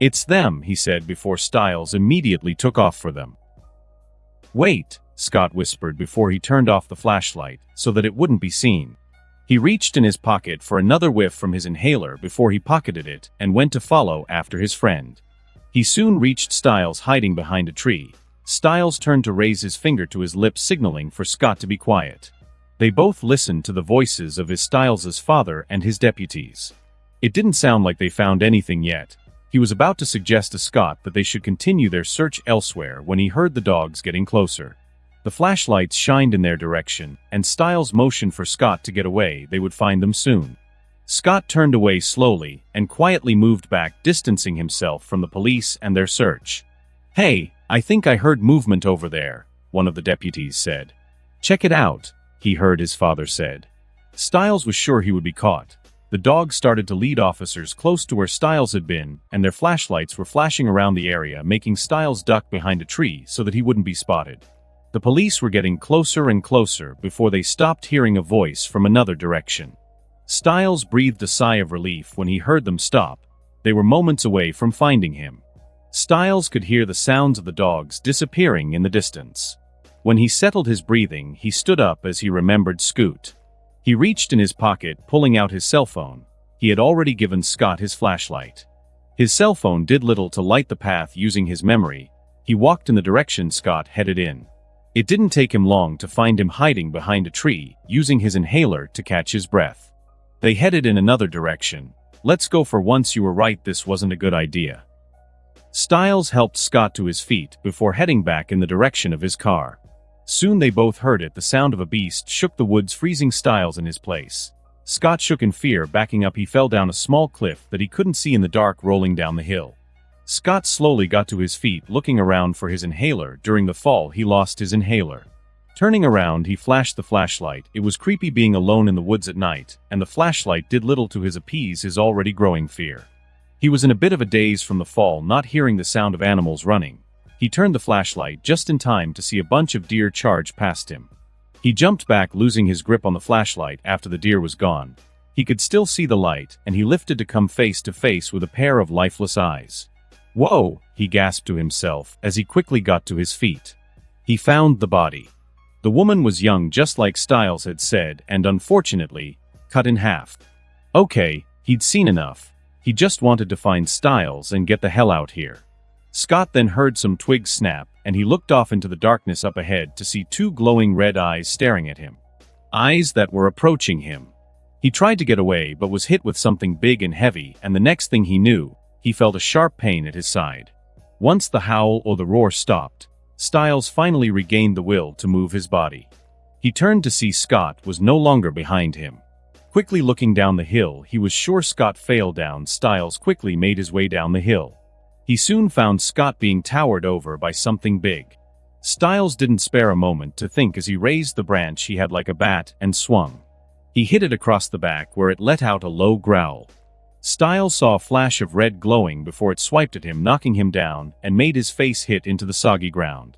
"It's them," he said before Styles immediately took off for them. "Wait," Scott whispered before he turned off the flashlight so that it wouldn't be seen. He reached in his pocket for another whiff from his inhaler before he pocketed it and went to follow after his friend. He soon reached Stiles hiding behind a tree. Stiles turned to raise his finger to his lips, signaling for Scott to be quiet. They both listened to the voices of Stiles's father and his deputies. It didn't sound like they found anything yet. He was about to suggest to Scott that they should continue their search elsewhere when he heard the dogs getting closer. The flashlights shined in their direction, and Stiles motioned for Scott to get away. They would find them soon. Scott turned away slowly and quietly moved back, distancing himself from the police and their search. "Hey, I think I heard movement over there," one of the deputies said. "Check it out," he heard his father said. Stiles was sure he would be caught. The dogs started to lead officers close to where Stiles had been, and their flashlights were flashing around the area, making Stiles duck behind a tree so that he wouldn't be spotted. The police were getting closer and closer before they stopped hearing a voice from another direction. Stiles breathed a sigh of relief when he heard them stop. They were moments away from finding him. Stiles could hear the sounds of the dogs disappearing in the distance. When he settled his breathing, he stood up as he remembered Scoot. He reached in his pocket, pulling out his cell phone. He had already given Scott his flashlight. His cell phone did little to light the path using his memory. He walked in the direction Scott headed in. It didn't take him long to find him hiding behind a tree, using his inhaler to catch his breath. They headed in another direction. "Let's go, for once you were right, this wasn't a good idea." Stiles helped Scott to his feet before heading back in the direction of his car. Soon they both heard it. The sound of a beast shook the woods, freezing Stiles in his place. Scott shook in fear. Backing up, he fell down a small cliff that he couldn't see in the dark rolling down the hill. Scott slowly got to his feet, looking around for his inhaler. During the fall, he lost his inhaler. Turning around, he flashed the flashlight. It was creepy being alone in the woods at night, and the flashlight did little to appease his already growing fear. He was in a bit of a daze from the fall, not hearing the sound of animals running. He turned the flashlight just in time to see a bunch of deer charge past him. He jumped back, losing his grip on the flashlight after the deer was gone. He could still see the light, and he lifted to come face to face with a pair of lifeless eyes. "Whoa!" he gasped to himself as he quickly got to his feet. He found the body. The woman was young, just like Stiles had said, and unfortunately, cut in half. Okay, he'd seen enough. He just wanted to find Stiles and get the hell out here. Scott then heard some twigs snap, and he looked off into the darkness up ahead to see two glowing red eyes staring at him. Eyes that were approaching him. He tried to get away but was hit with something big and heavy, and the next thing he knew, he felt a sharp pain at his side. Once the howl or the roar stopped, Stiles finally regained the will to move his body. He turned to see Scott was no longer behind him. Quickly looking down the hill, he was sure Scott failed down. Stiles quickly made his way down the hill. He soon found Scott being towered over by something big. Stiles didn't spare a moment to think as he raised the branch he had like a bat and swung. He hit it across the back where it let out a low growl. Stiles saw a flash of red glowing before it swiped at him, knocking him down and made his face hit into the soggy ground.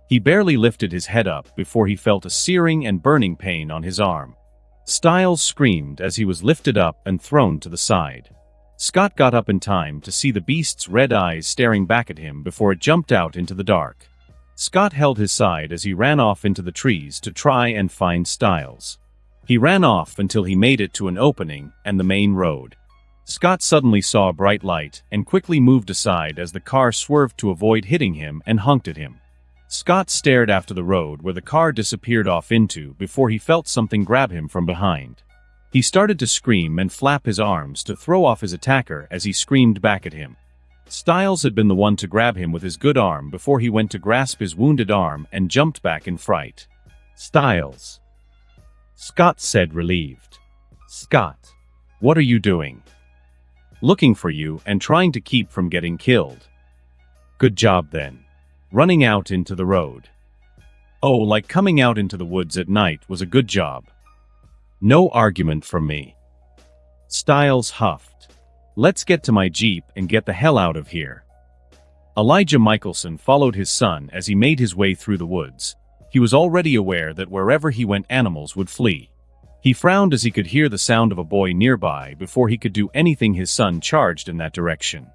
He barely lifted his head up before he felt a searing and burning pain on his arm. Stiles screamed as he was lifted up and thrown to the side. Scott got up in time to see the beast's red eyes staring back at him before it jumped out into the dark. Scott held his side as he ran off into the trees to try and find Stiles. He ran off until he made it to an opening and the main road. Scott suddenly saw a bright light and quickly moved aside as the car swerved to avoid hitting him and honked at him. Scott stared after the road where the car disappeared off into before he felt something grab him from behind. He started to scream and flap his arms to throw off his attacker as he screamed back at him. Stiles had been the one to grab him with his good arm before he went to grasp his wounded arm and jumped back in fright. "Stiles," Scott said, relieved. "Scott, what are you doing?" "Looking for you and trying to keep from getting killed." "Good job then. Running out into the road." "Oh, like coming out into the woods at night was a good job." "No argument from me." Stiles huffed. "Let's get to my Jeep and get the hell out of here." Elijah Mikaelson followed his son as he made his way through the woods. He was already aware that wherever he went, animals would flee. He frowned as he could hear the sound of a boy nearby. Before he could do anything, his son charged in that direction.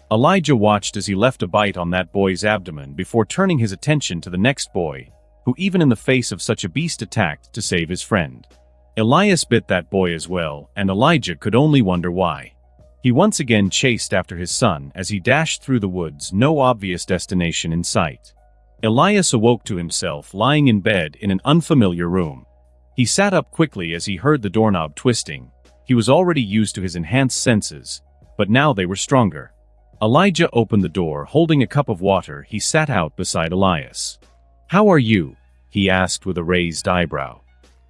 Elijah watched as he left a bite on that boy's abdomen before turning his attention to the next boy, who even in the face of such a beast attacked to save his friend. Elias bit that boy as well, and Elijah could only wonder why. He once again chased after his son as he dashed through the woods, no obvious destination in sight. Elias awoke to himself lying in bed in an unfamiliar room. He sat up quickly as he heard the doorknob twisting. He was already used to his enhanced senses, but now they were stronger. Elijah opened the door holding a cup of water. He sat out beside Elias. "How are you?" he asked with a raised eyebrow.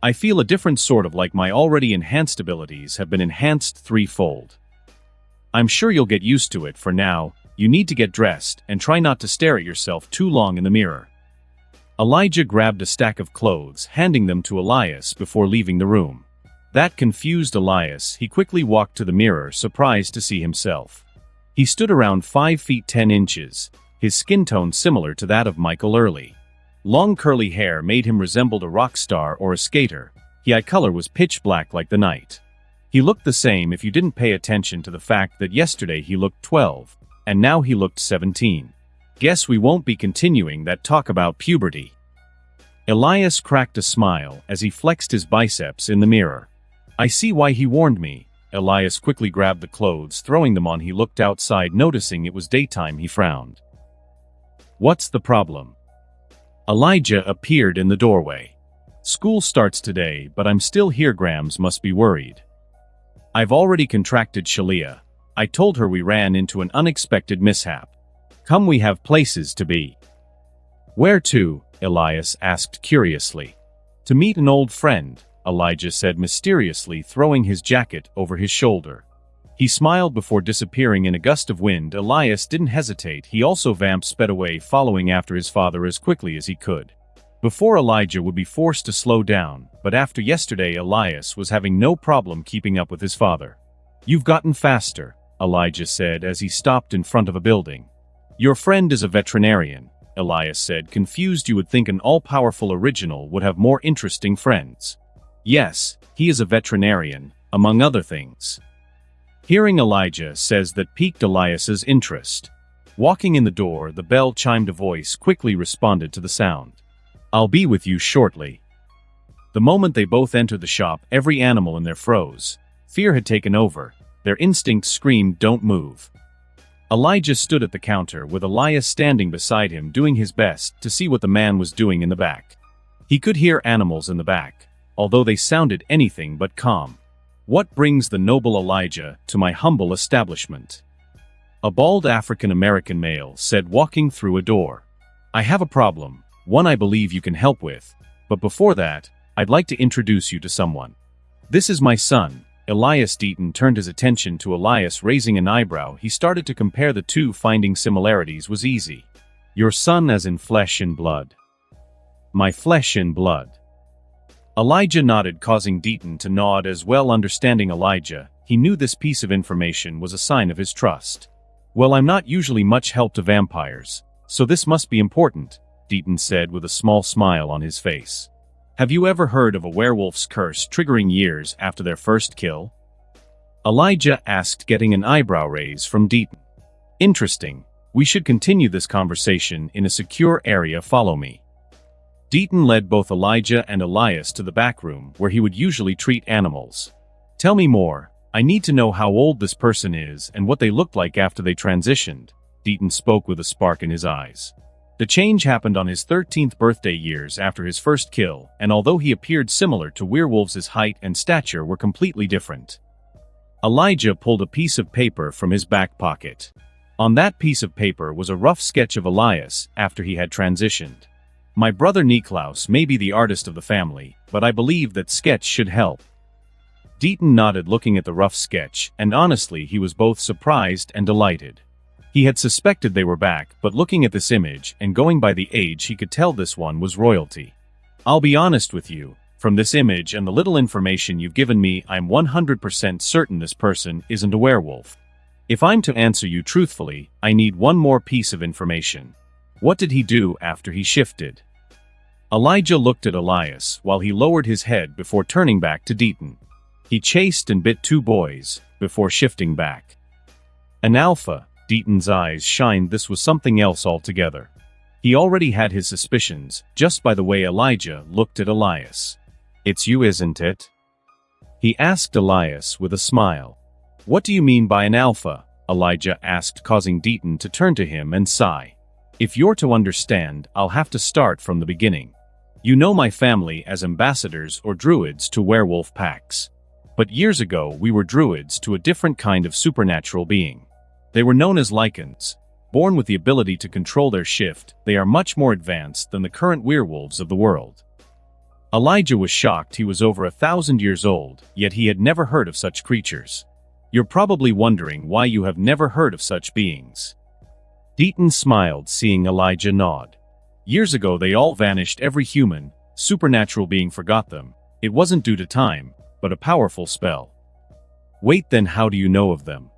"I feel a different sort of like my already enhanced abilities have been enhanced threefold. I'm sure you'll get used to it. For now, you need to get dressed and try not to stare at yourself too long in the mirror." Elijah grabbed a stack of clothes, handing them to Elias before leaving the room. That confused Elias. He quickly walked to the mirror, surprised to see himself. He stood around 5 feet 10 inches, his skin tone similar to that of Michael Early. Long curly hair made him resemble a rock star or a skater. His eye color was pitch black like the night. He looked the same if you didn't pay attention to the fact that yesterday he looked 12, and now he looked 17. Guess we won't be continuing that talk about puberty. Elias cracked a smile as he flexed his biceps in the mirror. "I see why he warned me." Elias quickly grabbed the clothes, throwing them on. He looked outside, noticing it was daytime. He frowned. "What's the problem?" Elijah appeared in the doorway. "School starts today, but I'm still here. Grams must be worried. I've already contracted Shalia. I told her we ran into an unexpected mishap. Come, we have places to be." "Where to?" Elias asked curiously. "To meet an old friend," Elijah said mysteriously, throwing his jacket over his shoulder. He smiled before disappearing in a gust of wind. Elias didn't hesitate. He also sped away, following after his father as quickly as he could. Before Elijah would be forced to slow down, but after yesterday Elias was having no problem keeping up with his father. "You've gotten faster," Elijah said as he stopped in front of a building. "Your friend is a veterinarian," Elias said, confused. "You would think an all-powerful original would have more interesting friends." "Yes, he is a veterinarian, among other things." Hearing Elijah says that piqued Elias's interest. Walking in the door, the bell chimed. A voice quickly responded to the sound. "I'll be with you shortly." The moment they both entered the shop, every animal in there froze. Fear had taken over. Their instincts screamed, "Don't move." Elijah stood at the counter with Elias standing beside him, doing his best to see what the man was doing in the back. He could hear animals in the back, although they sounded anything but calm. "What brings the noble Elijah to my humble establishment?" A bald African-American male said, walking through a door. "I have a problem, one I believe you can help with, but before that, I'd like to introduce you to someone. This is my son, Elias." Deaton turned his attention to Elias, raising an eyebrow. He started to compare the two. Finding similarities was easy. "Your son as in flesh and blood?" "My flesh and blood." Elijah nodded, causing Deaton to nod as well. Understanding Elijah, he knew this piece of information was a sign of his trust. "Well, I'm not usually much help to vampires, so this must be important," Deaton said with a small smile on his face. "Have you ever heard of a werewolf's curse triggering years after their first kill?" Elijah asked, getting an eyebrow raise from Deaton. "Interesting. We should continue this conversation in a secure area. Follow me." Deaton led both Elijah and Elias to the back room where he would usually treat animals. "Tell me more. I need to know how old this person is and what they looked like after they transitioned," Deaton spoke with a spark in his eyes. The change happened on his 13th birthday, years after his first kill, and although he appeared similar to werewolves, his height and stature were completely different. Elijah pulled a piece of paper from his back pocket. On that piece of paper was a rough sketch of Elias after he had transitioned. "My brother Niklaus may be the artist of the family, but I believe that sketch should help." Deaton nodded, looking at the rough sketch, and honestly he was both surprised and delighted. He had suspected they were back, but looking at this image, and going by the age, he could tell this one was royalty. "I'll be honest with you, from this image and the little information you've given me, I'm 100% certain this person isn't a werewolf. If I'm to answer you truthfully, I need one more piece of information. What did he do after he shifted?" Elijah looked at Elias while he lowered his head before turning back to Deaton. "He chased and bit 2 boys, before shifting back." "An alpha," Deaton's eyes shined. This was something else altogether. He already had his suspicions, just by the way Elijah looked at Elias. "It's you, isn't it?" he asked Elias with a smile. "What do you mean by an alpha?" Elijah asked, causing Deaton to turn to him and sigh. "If you're to understand, I'll have to start from the beginning. You know my family as ambassadors or druids to werewolf packs. But years ago we were druids to a different kind of supernatural being. They were known as Lycans. Born with the ability to control their shift, they are much more advanced than the current werewolves of the world." Elijah was shocked. He was over 1,000 years old, yet he had never heard of such creatures. "You're probably wondering why you have never heard of such beings." Deaton smiled, seeing Elijah nod. "Years ago they all vanished. Every human, supernatural being forgot them. It wasn't due to time, but a powerful spell." "Wait, then how do you know of them?"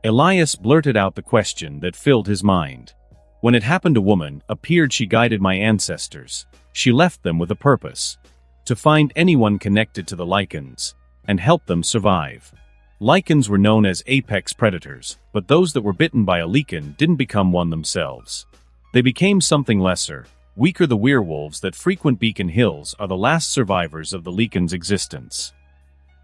Elias blurted out the question that filled his mind. "When it happened, a woman appeared. She guided my ancestors. She left them with a purpose. To find anyone connected to the Lycans, and help them survive. Lycans were known as apex predators, but those that were bitten by a Lycan didn't become one themselves. They became something lesser, weaker. The werewolves that frequent Beacon Hills are the last survivors of the Lycan's existence.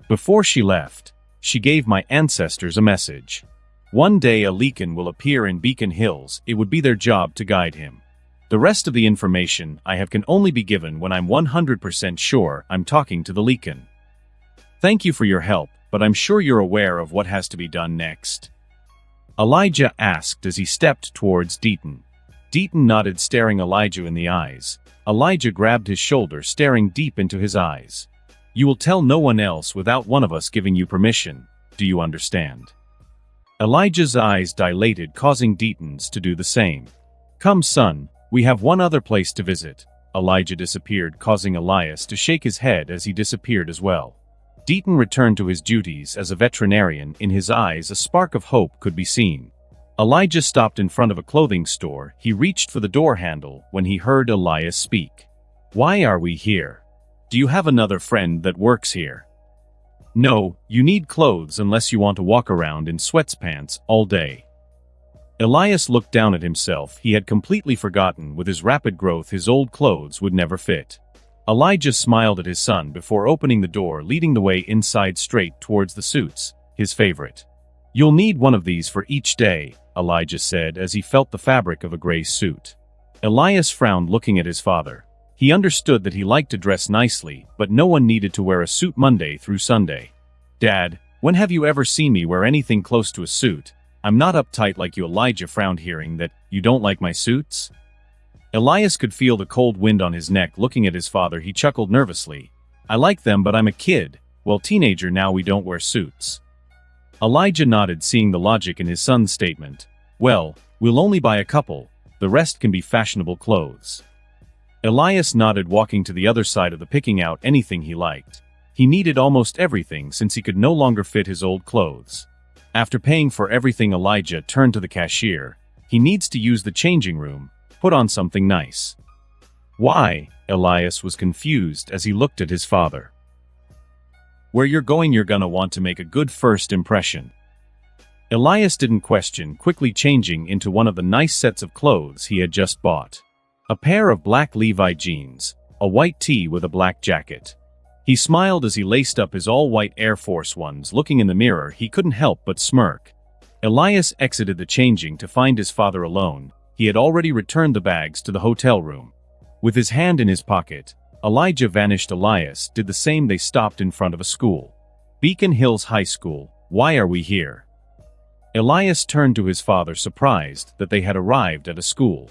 Before she left, she gave my ancestors a message. One day a Lycan will appear in Beacon Hills. It would be their job to guide him. The rest of the information I have can only be given when I'm 100% sure I'm talking to the Lycan. Thank you for your help, but I'm sure you're aware of what has to be done next?" Elijah asked as he stepped towards Deaton. Deaton nodded, staring Elijah in the eyes. Elijah grabbed his shoulder, staring deep into his eyes. "You will tell no one else without one of us giving you permission. Do you understand?" Elijah's eyes dilated, causing Deaton's to do the same. "Come, son, we have one other place to visit." Elijah disappeared, causing Elias to shake his head as he disappeared as well. Deaton returned to his duties as a veterinarian. In his eyes, a spark of hope could be seen. Elijah stopped in front of a clothing store. He reached for the door handle when he heard Elias speak. "Why are we here? Do you have another friend that works here?" "No, you need clothes unless you want to walk around in sweatpants all day." Elias looked down at himself. He had completely forgotten with his rapid growth his old clothes would never fit. Elijah smiled at his son before opening the door, leading the way inside straight towards the suits, his favorite. "You'll need one of these for each day," Elijah said as he felt the fabric of a gray suit. Elias frowned, looking at his father. He understood that he liked to dress nicely, but no one needed to wear a suit Monday through Sunday. "Dad, when have you ever seen me wear anything close to a suit? I'm not uptight like you." Elijah frowned, hearing that. "You don't like my suits?" Elias could feel the cold wind on his neck. Looking at his father, he chuckled nervously. "I like them, but I'm a kid. Well, teenager now, we don't wear suits." Elijah nodded, seeing the logic in his son's statement. "Well, we'll only buy a couple. The rest can be fashionable clothes." Elias nodded, walking to the other side of the, picking out anything he liked. He needed almost everything since he could no longer fit his old clothes. After paying for everything, Elijah turned to the cashier. He needs to use the changing room. Put on something nice. "Why?" Elias was confused as he looked at his father. "Where you're going, you're gonna want to make a good first impression." Elias didn't question, quickly changing into one of the nice sets of clothes he had just bought. A pair of black Levi jeans, a white tee with a black jacket. He smiled as he laced up his all-white Air Force Ones. Looking in the mirror, he couldn't help but smirk. Elias exited the changing to find his father alone. He had already returned the bags to the hotel room. With his hand in his pocket, Elijah vanished. Elias did the same. They stopped in front of a school. "Beacon Hills High School. Why are we here?" Elias turned to his father, surprised that they had arrived at a school.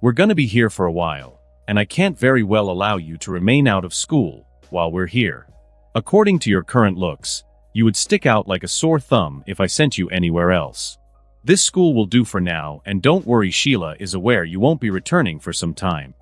"We're gonna be here for a while, and I can't very well allow you to remain out of school while we're here. According to your current looks, you would stick out like a sore thumb if I sent you anywhere else. This school will do for now, and don't worry, Sheila is aware you won't be returning for some time."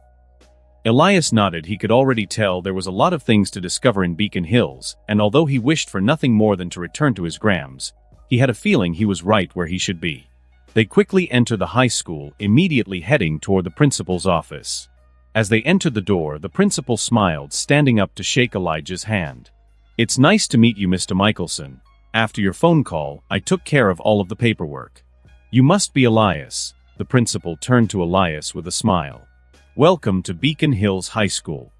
Elias nodded. He could already tell there was a lot of things to discover in Beacon Hills, and although he wished for nothing more than to return to his Grams, he had a feeling he was right where he should be. They quickly entered the high school, immediately heading toward the principal's office. As they entered the door, the principal smiled, standing up to shake Elijah's hand. "It's nice to meet you, Mr. Mikaelson. After your phone call, I took care of all of the paperwork. You must be Elias." The principal turned to Elias with a smile. "Welcome to Beacon Hills High School."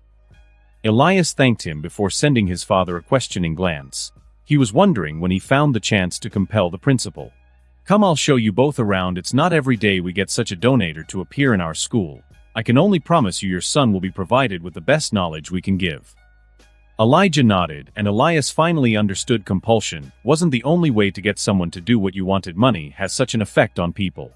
Elias thanked him before sending his father a questioning glance. He was wondering when he found the chance to compel the principal. "Come, I'll show you both around. It's not every day we get such a donator to appear in our school. I can only promise you your son will be provided with the best knowledge we can give." Elijah nodded, and Elias finally understood compulsion wasn't the only way to get someone to do what you wanted. Money has such an effect on people.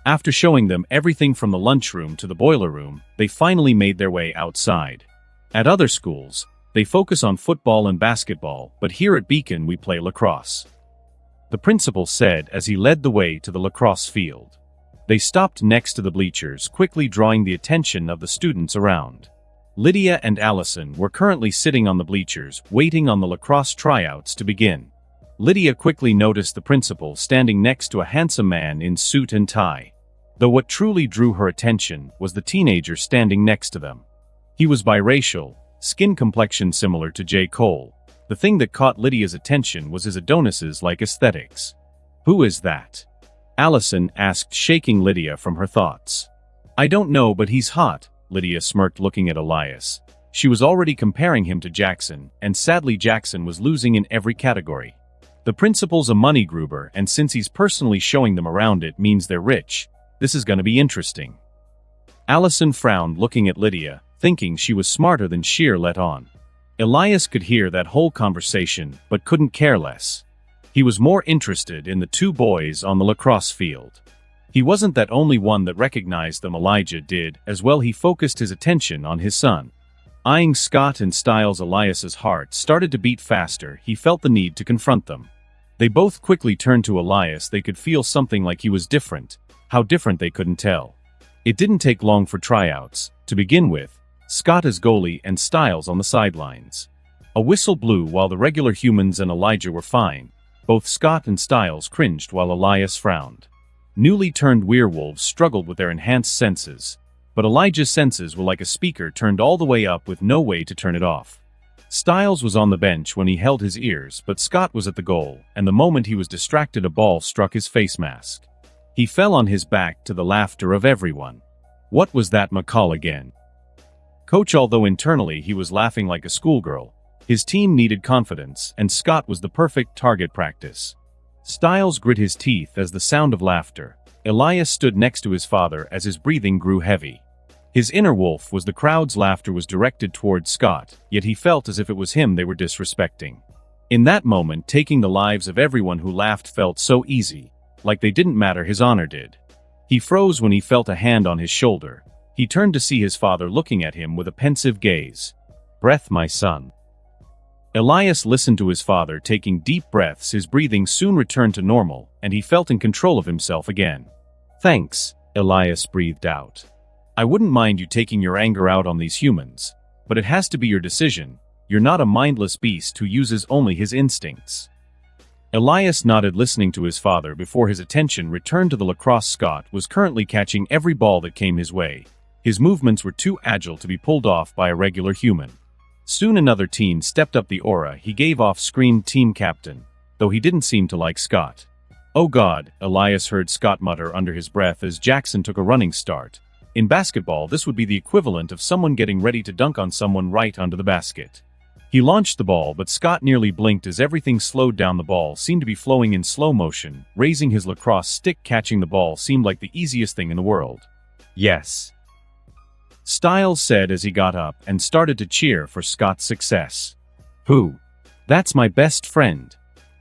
After showing them everything from the lunchroom to the boiler room, they finally made their way outside. At other schools, they focus on football and basketball, but here at Beacon we play lacrosse, the principal said as he led the way to the lacrosse field. They stopped next to the bleachers, quickly drawing the attention of the students around. Lydia and Allison were currently sitting on the bleachers, waiting on the lacrosse tryouts to begin. Lydia quickly noticed the principal standing next to a handsome man in suit and tie. Though what truly drew her attention was the teenager standing next to them. He was biracial, skin complexion similar to J. Cole. The thing that caught Lydia's attention was his Adonis's-like aesthetics. "Who is that?" Allison asked, shaking Lydia from her thoughts. "I don't know, but he's hot," Lydia smirked, looking at Elias. She was already comparing him to Jackson, and sadly Jackson was losing in every category. The principal's a money gruber, and since he's personally showing them around, it means they're rich. This is gonna be interesting. Allison frowned, looking at Lydia, thinking she was smarter than sheer let on. Elias could hear that whole conversation, but couldn't care less. He was more interested in the two boys on the lacrosse field. He wasn't that only one that recognized them. Elijah did as well. He focused his attention on his son. Eyeing Scott and Styles, Elias's heart started to beat faster. He felt the need to confront them. They both quickly turned to Elias. They could feel something, like he was different. How different they couldn't tell. It didn't take long for tryouts. To begin with, Scott as goalie and Styles on the sidelines. A whistle blew while the regular humans and Elijah were fine. Both Scott and Styles cringed while Elias frowned. Newly turned werewolves struggled with their enhanced senses. But Elijah's senses were like a speaker turned all the way up with no way to turn it off. Styles was on the bench when he held his ears, but Scott was at the goal, and the moment he was distracted, a ball struck his face mask. He fell on his back to the laughter of everyone. What was that, McCall again? Coach, although internally he was laughing like a schoolgirl. His team needed confidence, and Scott was the perfect target practice. Styles grit his teeth as the sound of laughter. Elias stood next to his father as his breathing grew heavy. His inner wolf was the crowd's laughter was directed towards Scott, yet he felt as if it was him they were disrespecting. In that moment, taking the lives of everyone who laughed felt so easy, like they didn't matter. His honor did. He froze when he felt a hand on his shoulder. He turned to see his father looking at him with a pensive gaze. "Breath, my son." Elias listened to his father taking deep breaths. His breathing soon returned to normal, and he felt in control of himself again. "Thanks," Elias breathed out. "I wouldn't mind you taking your anger out on these humans, but it has to be your decision. You're not a mindless beast who uses only his instincts." Elias nodded, listening to his father before his attention returned to the lacrosse. Scott was currently catching every ball that came his way. His movements were too agile to be pulled off by a regular human. Soon another teen stepped up. The aura he gave off screamed team captain, though he didn't seem to like Scott. "Oh God," Elias heard Scott mutter under his breath as Jackson took a running start. In basketball, this would be the equivalent of someone getting ready to dunk on someone right under the basket. He launched the ball, but Scott nearly blinked as everything slowed down. The ball seemed to be flowing in slow motion. Raising his lacrosse stick, catching the ball seemed like the easiest thing in the world. "Yes," Styles said as he got up and started to cheer for Scott's success. "Who? That's my best friend,"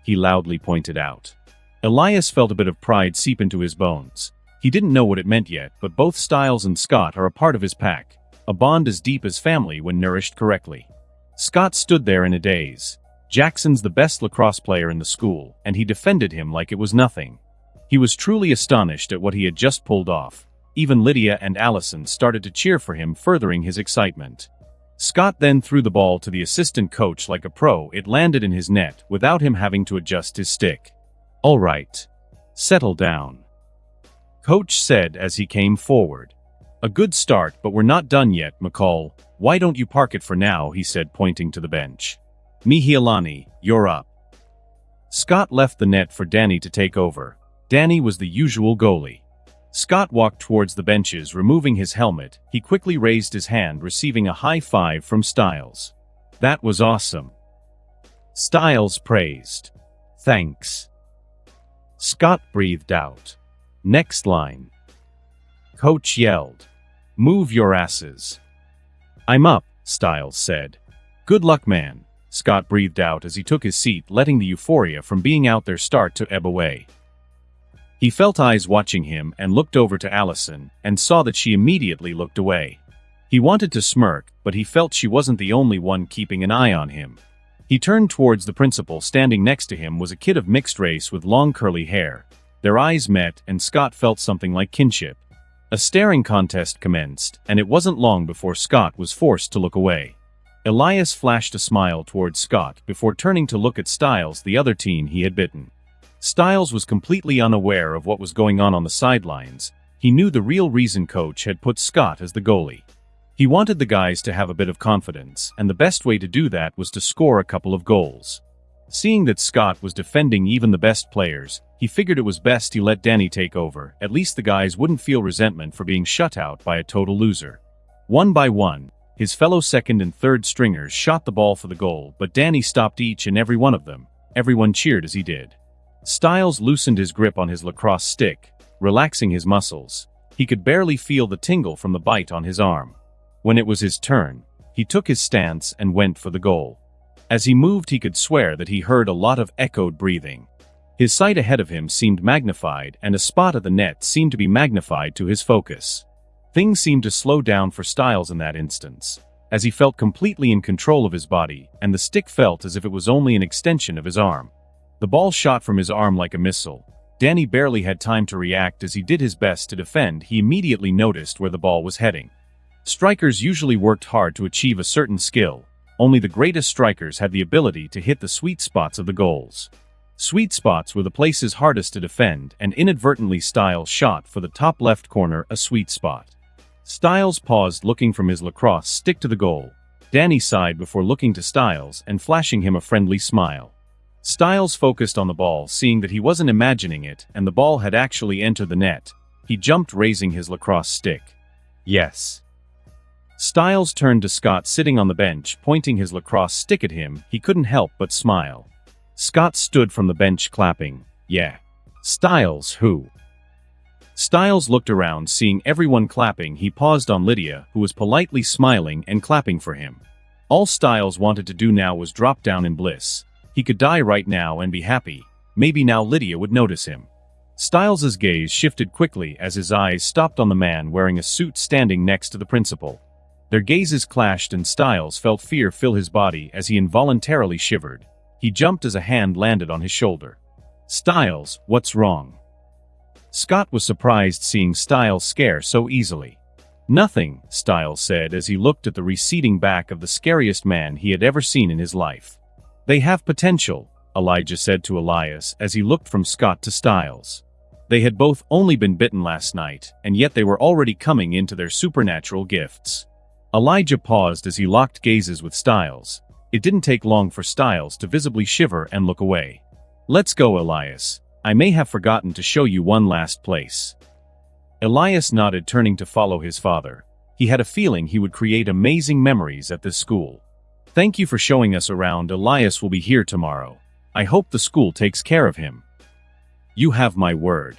he loudly pointed out. Elias felt a bit of pride seep into his bones. He didn't know what it meant yet, but both Styles and Scott are a part of his pack, a bond as deep as family when nourished correctly. Scott stood there in a daze. Jackson's the best lacrosse player in the school, and he defended him like it was nothing. He was truly astonished at what he had just pulled off. Even Lydia and Allison started to cheer for him, furthering his excitement. Scott then threw the ball to the assistant coach like a pro. It landed in his net without him having to adjust his stick. "All right. Settle down," Coach said as he came forward. "A good start, but we're not done yet, McCall. Why don't you park it for now?" he said, pointing to the bench. "Mikaelson, you're up." Scott left the net for Danny to take over. Danny was the usual goalie. Scott walked towards the benches, removing his helmet. He quickly raised his hand, receiving a high five from Styles. That was awesome. Styles praised. Thanks. Scott breathed out. Next line. Coach yelled. Move your asses. I'm up, Styles said. Good luck, man. Scott breathed out as he took his seat, letting the euphoria from being out there start to ebb away. He felt eyes watching him and looked over to Allison, and saw that she immediately looked away. He wanted to smirk, but he felt she wasn't the only one keeping an eye on him. He turned towards the principal. Standing next to him was a kid of mixed race with long curly hair. Their eyes met, and Scott felt something like kinship. A staring contest commenced, and it wasn't long before Scott was forced to look away. Elias flashed a smile towards Scott before turning to look at Styles, the other teen he had bitten. Styles was completely unaware of what was going on the sidelines. He knew the real reason coach had put Scott as the goalie. He wanted the guys to have a bit of confidence, and the best way to do that was to score a couple of goals. Seeing that Scott was defending even the best players, he figured it was best he let Danny take over. At least the guys wouldn't feel resentment for being shut out by a total loser. One by one, his fellow second and third stringers shot the ball for the goal, but Danny stopped each and every one of them. Everyone cheered as he did. Styles loosened his grip on his lacrosse stick, relaxing his muscles. He could barely feel the tingle from the bite on his arm. When it was his turn, he took his stance and went for the goal. As he moved, he could swear that he heard a lot of echoed breathing. His sight ahead of him seemed magnified, and a spot of the net seemed to be magnified to his focus. Things seemed to slow down for Styles in that instance, as he felt completely in control of his body, and the stick felt as if it was only an extension of his arm. The ball shot from his arm like a missile. Danny barely had time to react. As he did his best to defend, he immediately noticed where the ball was heading. Strikers usually worked hard to achieve a certain skill. Only the greatest strikers had the ability to hit the sweet spots of the goals. Sweet spots were the places hardest to defend, and inadvertently Styles shot for the top left corner, a sweet spot. Styles paused, looking from his lacrosse stick to the goal. Danny sighed before looking to Styles and flashing him a friendly smile. Styles focused on the ball, seeing that he wasn't imagining it, and the ball had actually entered the net. He jumped, raising his lacrosse stick. Yes. Styles turned to Scott sitting on the bench, pointing his lacrosse stick at him. He couldn't help but smile. Scott stood from the bench clapping. Yeah. Styles, who? Styles looked around, seeing everyone clapping. He paused on Lydia, who was politely smiling and clapping for him. All Styles wanted to do now was drop down in bliss. He could die right now and be happy. Maybe now Lydia would notice him. Styles's gaze shifted quickly as his eyes stopped on the man wearing a suit standing next to the principal. Their gazes clashed, and Styles felt fear fill his body as he involuntarily shivered. He jumped as a hand landed on his shoulder. Styles, what's wrong? Scott was surprised seeing Styles scare so easily. Nothing, Styles said as he looked at the receding back of the scariest man he had ever seen in his life. They have potential, Elijah said to Elias as he looked from Scott to Styles. They had both only been bitten last night, and yet they were already coming into their supernatural gifts. Elijah paused as he locked gazes with Styles. It didn't take long for Styles to visibly shiver and look away. Let's go, Elias. I may have forgotten to show you one last place. Elias nodded, turning to follow his father. He had a feeling he would create amazing memories at this school. Thank you for showing us around. Elias will be here tomorrow. I hope the school takes care of him. You have my word.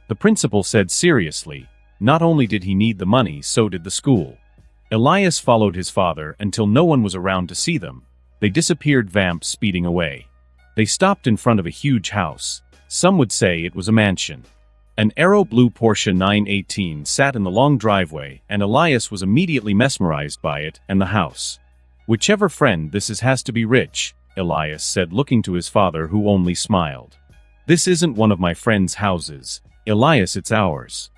The principal said seriously. Not only did he need the money, so did the school. Elias followed his father until no one was around to see them. They disappeared, vamp speeding away. They stopped in front of a huge house. Some would say it was a mansion. An arrow blue Porsche 918 sat in the long driveway, and Elias was immediately mesmerized by it and the house. Whichever friend this is has to be rich, Elias said, looking to his father, who only smiled. This isn't one of my friend's houses. Elias, it's ours.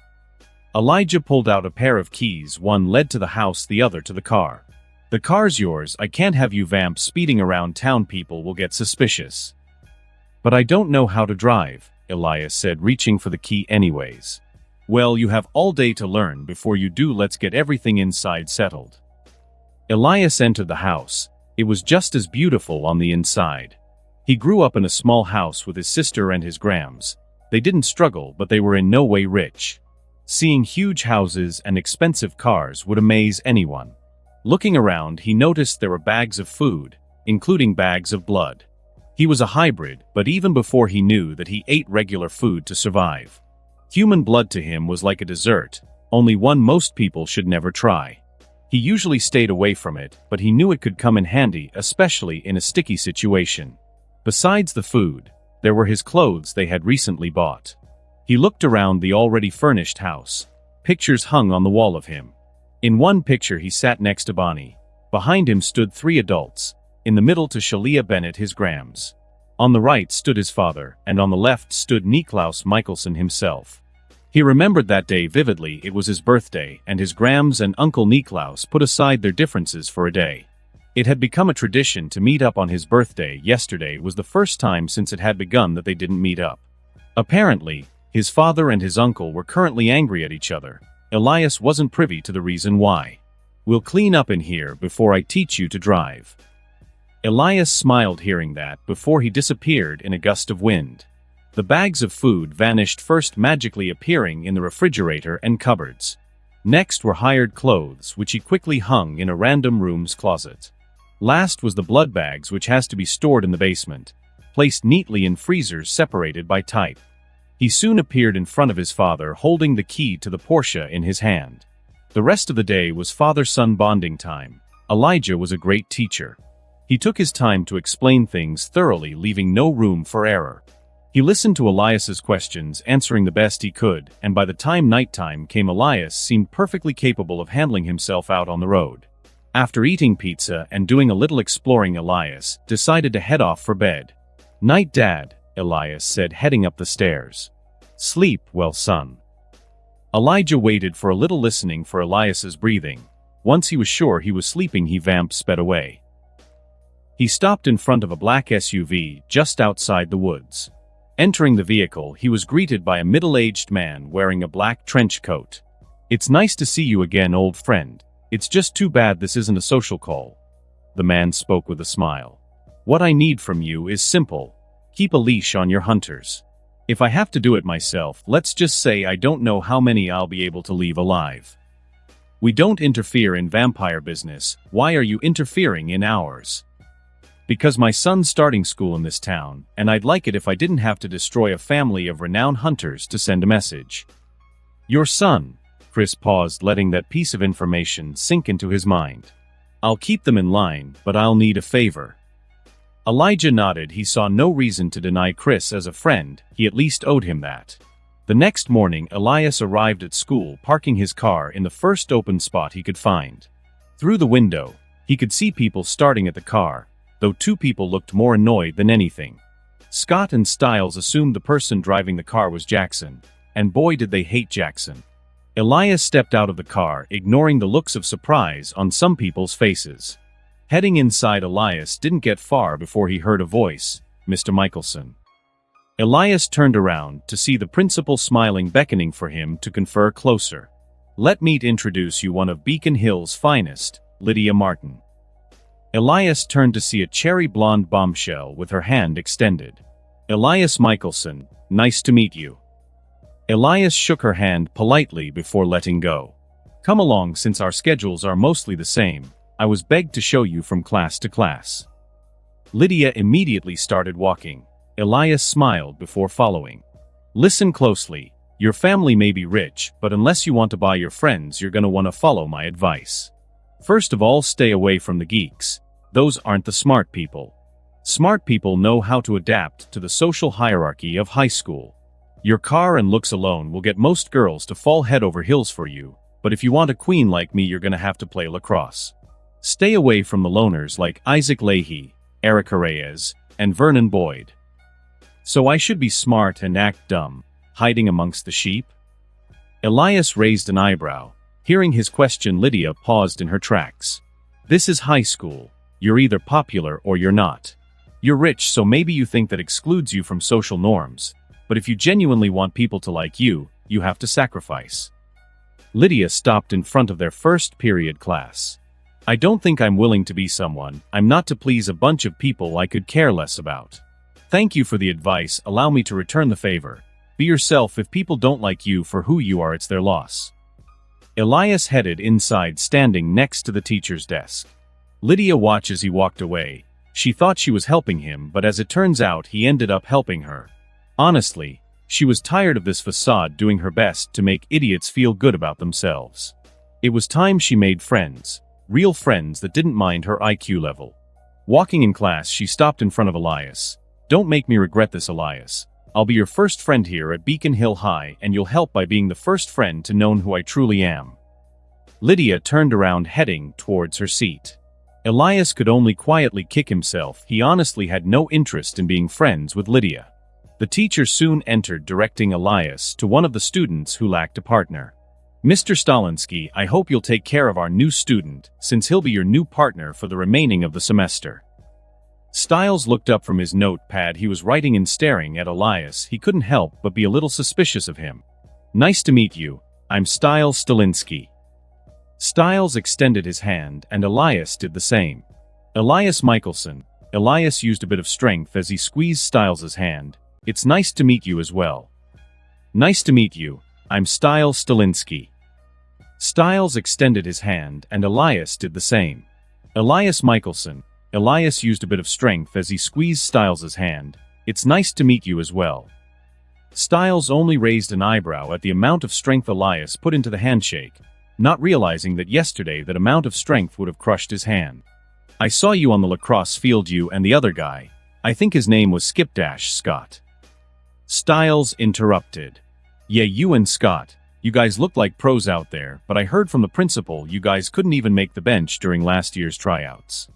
Elijah pulled out a pair of keys. One led to the house, the other to the car. The car's yours. I can't have you vamp speeding around town. People will get suspicious. But I don't know how to drive, Elias said, reaching for the key anyways. Well, you have all day to learn. Before you do, let's get everything inside settled. Elias entered the house. It was just as beautiful on the inside. He grew up in a small house with his sister and his grams. They didn't struggle, but they were in no way rich. Seeing huge houses and expensive cars would amaze anyone. Looking around, he noticed there were bags of food, including bags of blood. He was a hybrid, but even before he knew that he ate regular food to survive. Human blood to him was like a dessert, only one most people should never try. He usually stayed away from it, but he knew it could come in handy, especially in a sticky situation. Besides the food, there were his clothes they had recently bought. He looked around the already furnished house. Pictures hung on the wall of him. In one picture he sat next to Bonnie. Behind him stood 3 adults. In the middle to Shalia Bennett his grams. On the right stood his father, and on the left stood Mikaelson himself. He remembered that day vividly. It was his birthday, and his grams and Uncle Niklaus put aside their differences for a day. It had become a tradition to meet up on his birthday. Yesterday was the first time since it had begun that they didn't meet up. Apparently, his father and his uncle were currently angry at each other. Elias wasn't privy to the reason why. "We'll clean up in here before I teach you to drive." Elias smiled hearing that before he disappeared in a gust of wind. The bags of food vanished first, magically appearing in the refrigerator and cupboards. Next were hired clothes, which he quickly hung in a random room's closet. Last was the blood bags, which has to be stored in the basement, placed neatly in freezers separated by type. He soon appeared in front of his father, holding the key to the Porsche in his hand. The rest of the day was father-son bonding time. Elijah was a great teacher. He took his time to explain things thoroughly, leaving no room for error. He listened to Elias's questions, answering the best he could, and by the time nighttime came, Elias seemed perfectly capable of handling himself out on the road. After eating pizza and doing a little exploring, Elias decided to head off for bed. "Night, Dad," Elias said, heading up the stairs. "Sleep well, son." Elijah waited for a little, listening for Elias's breathing. Once he was sure he was sleeping, he sped away. He stopped in front of a black SUV just outside the woods. Entering the vehicle, he was greeted by a middle-aged man wearing a black trench coat. "It's nice to see you again, old friend. It's just too bad this isn't a social call." The man spoke with a smile. "What I need from you is simple. Keep a leash on your hunters. If I have to do it myself, let's just say I don't know how many I'll be able to leave alive. We don't interfere in vampire business. Why are you interfering in ours?" "Because my son's starting school in this town, and I'd like it if I didn't have to destroy a family of renowned hunters to send a message." "Your son?" Chris paused, letting that piece of information sink into his mind. "I'll keep them in line, but I'll need a favor." Elijah nodded. He saw no reason to deny Chris as a friend. He at least owed him that. The next morning, Elias arrived at school, parking his car in the first open spot he could find. Through the window, he could see people starting at the car, though 2 people looked more annoyed than anything. Scott and Stiles assumed the person driving the car was Jackson, and boy did they hate Jackson. Elias stepped out of the car, ignoring the looks of surprise on some people's faces. Heading inside, Elias didn't get far before he heard a voice, "Mr. Mikaelson." Elias turned around to see the principal smiling, beckoning for him to confer closer. "Let me introduce you one of Beacon Hill's finest, Lydia Martin." Elias turned to see a cherry blonde bombshell with her hand extended. "Elias Mikaelson, nice to meet you." Elias shook her hand politely before letting go. "Come along, since our schedules are mostly the same. I was begged to show you from class to class." Lydia immediately started walking. Elias smiled before following. "Listen closely. Your family may be rich, but unless you want to buy your friends, you're gonna want to follow my advice. First of all, stay away from the geeks. Those aren't the smart people. Smart people know how to adapt to the social hierarchy of high school. Your car and looks alone will get most girls to fall head over heels for you, but if you want a queen like me, you're gonna have to play lacrosse. Stay away from the loners like Isaac Leahy, Erica Reyes, and Vernon Boyd. So I should be smart and act dumb, hiding amongst the sheep?" Elias raised an eyebrow. Hearing his question, Lydia paused in her tracks. "This is high school. You're either popular or you're not. You're rich, so maybe you think that excludes you from social norms, but if you genuinely want people to like you, you have to sacrifice." Lydia stopped in front of their first period class. "I don't think I'm willing to be someone I'm not to please a bunch of people I could care less about. Thank you for the advice. Allow me to return the favor." Be yourself. If people don't like you for who you are, it's their loss. Elias headed inside, standing next to the teacher's desk. Lydia watched as he walked away. She thought she was helping him, but as it turns out, he ended up helping her. Honestly, she was tired of this facade, doing her best to make idiots feel good about themselves. It was time she made friends. Real friends that didn't mind her IQ level. Walking in class, she stopped in front of Elias. "Don't make me regret this, Elias. I'll be your first friend here at Beacon Hill High, and you'll help by being the first friend to know who I truly am." Lydia turned around, heading towards her seat. Elias could only quietly kick himself. He honestly had no interest in being friends with Lydia. The teacher soon entered, directing Elias to one of the students who lacked a partner. "Mr. Stalinsky, I hope you'll take care of our new student, since he'll be your new partner for the remaining of the semester." Stiles looked up from his notepad he was writing and staring at Elias. He couldn't help but be a little suspicious of him. "Nice to meet you. I'm Stiles Stalinsky." Stiles extended his hand, and Elias did the same. "Elias Mikaelson." Elias used a bit of strength as he squeezed Stiles' hand. "It's nice to meet you as well." "Nice to meet you. I'm Stiles Stalinsky." Stiles extended his hand, and Elias did the same. "Elias Mikaelson." Elias used a bit of strength as he squeezed Stiles' hand. "It's nice to meet you as well." Stiles only raised an eyebrow at the amount of strength Elias put into the handshake, not realizing that yesterday that amount of strength would have crushed his hand. "I saw you on the lacrosse field, you and the other guy. I think his name was Scott." Stiles interrupted. "Yeah, you and Scott. You guys looked like pros out there, but I heard from the principal you guys couldn't even make the bench during last year's tryouts."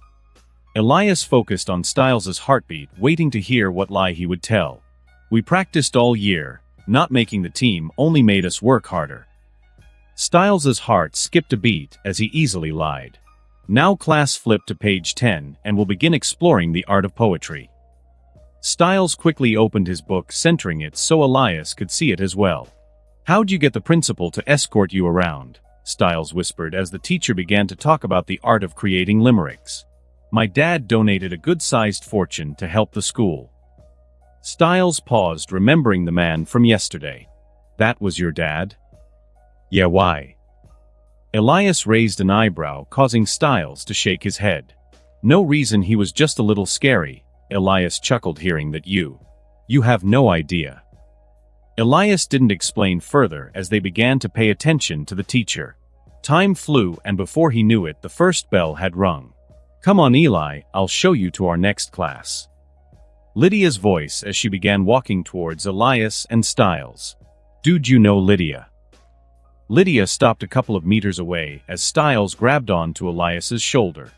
Elias focused on Stiles' heartbeat, waiting to hear what lie he would tell. "We practiced all year. Not making the team only made us work harder." Stiles' heart skipped a beat as he easily lied. Now class flipped to page 10 and will begin exploring the art of poetry. Stiles quickly opened his book, centering it so Elias could see it as well. "How'd you get the principal to escort you around?" Stiles whispered as the teacher began to talk about the art of creating limericks. "My dad donated a good-sized fortune to help the school." Stiles paused, remembering the man from yesterday. "That was your dad?" "Yeah, why?" Elias raised an eyebrow, causing Stiles to shake his head. "No reason, he was just a little scary." Elias chuckled, hearing that you have no idea. Elias didn't explain further as they began to pay attention to the teacher. Time flew, and before he knew it, the first bell had rung. "Come on, Eli, I'll show you to our next class." Lydia's voice as she began walking towards Elias and Stiles. "Dude, you know Lydia?" Lydia stopped a couple of meters away as Stiles grabbed onto Elias's shoulder.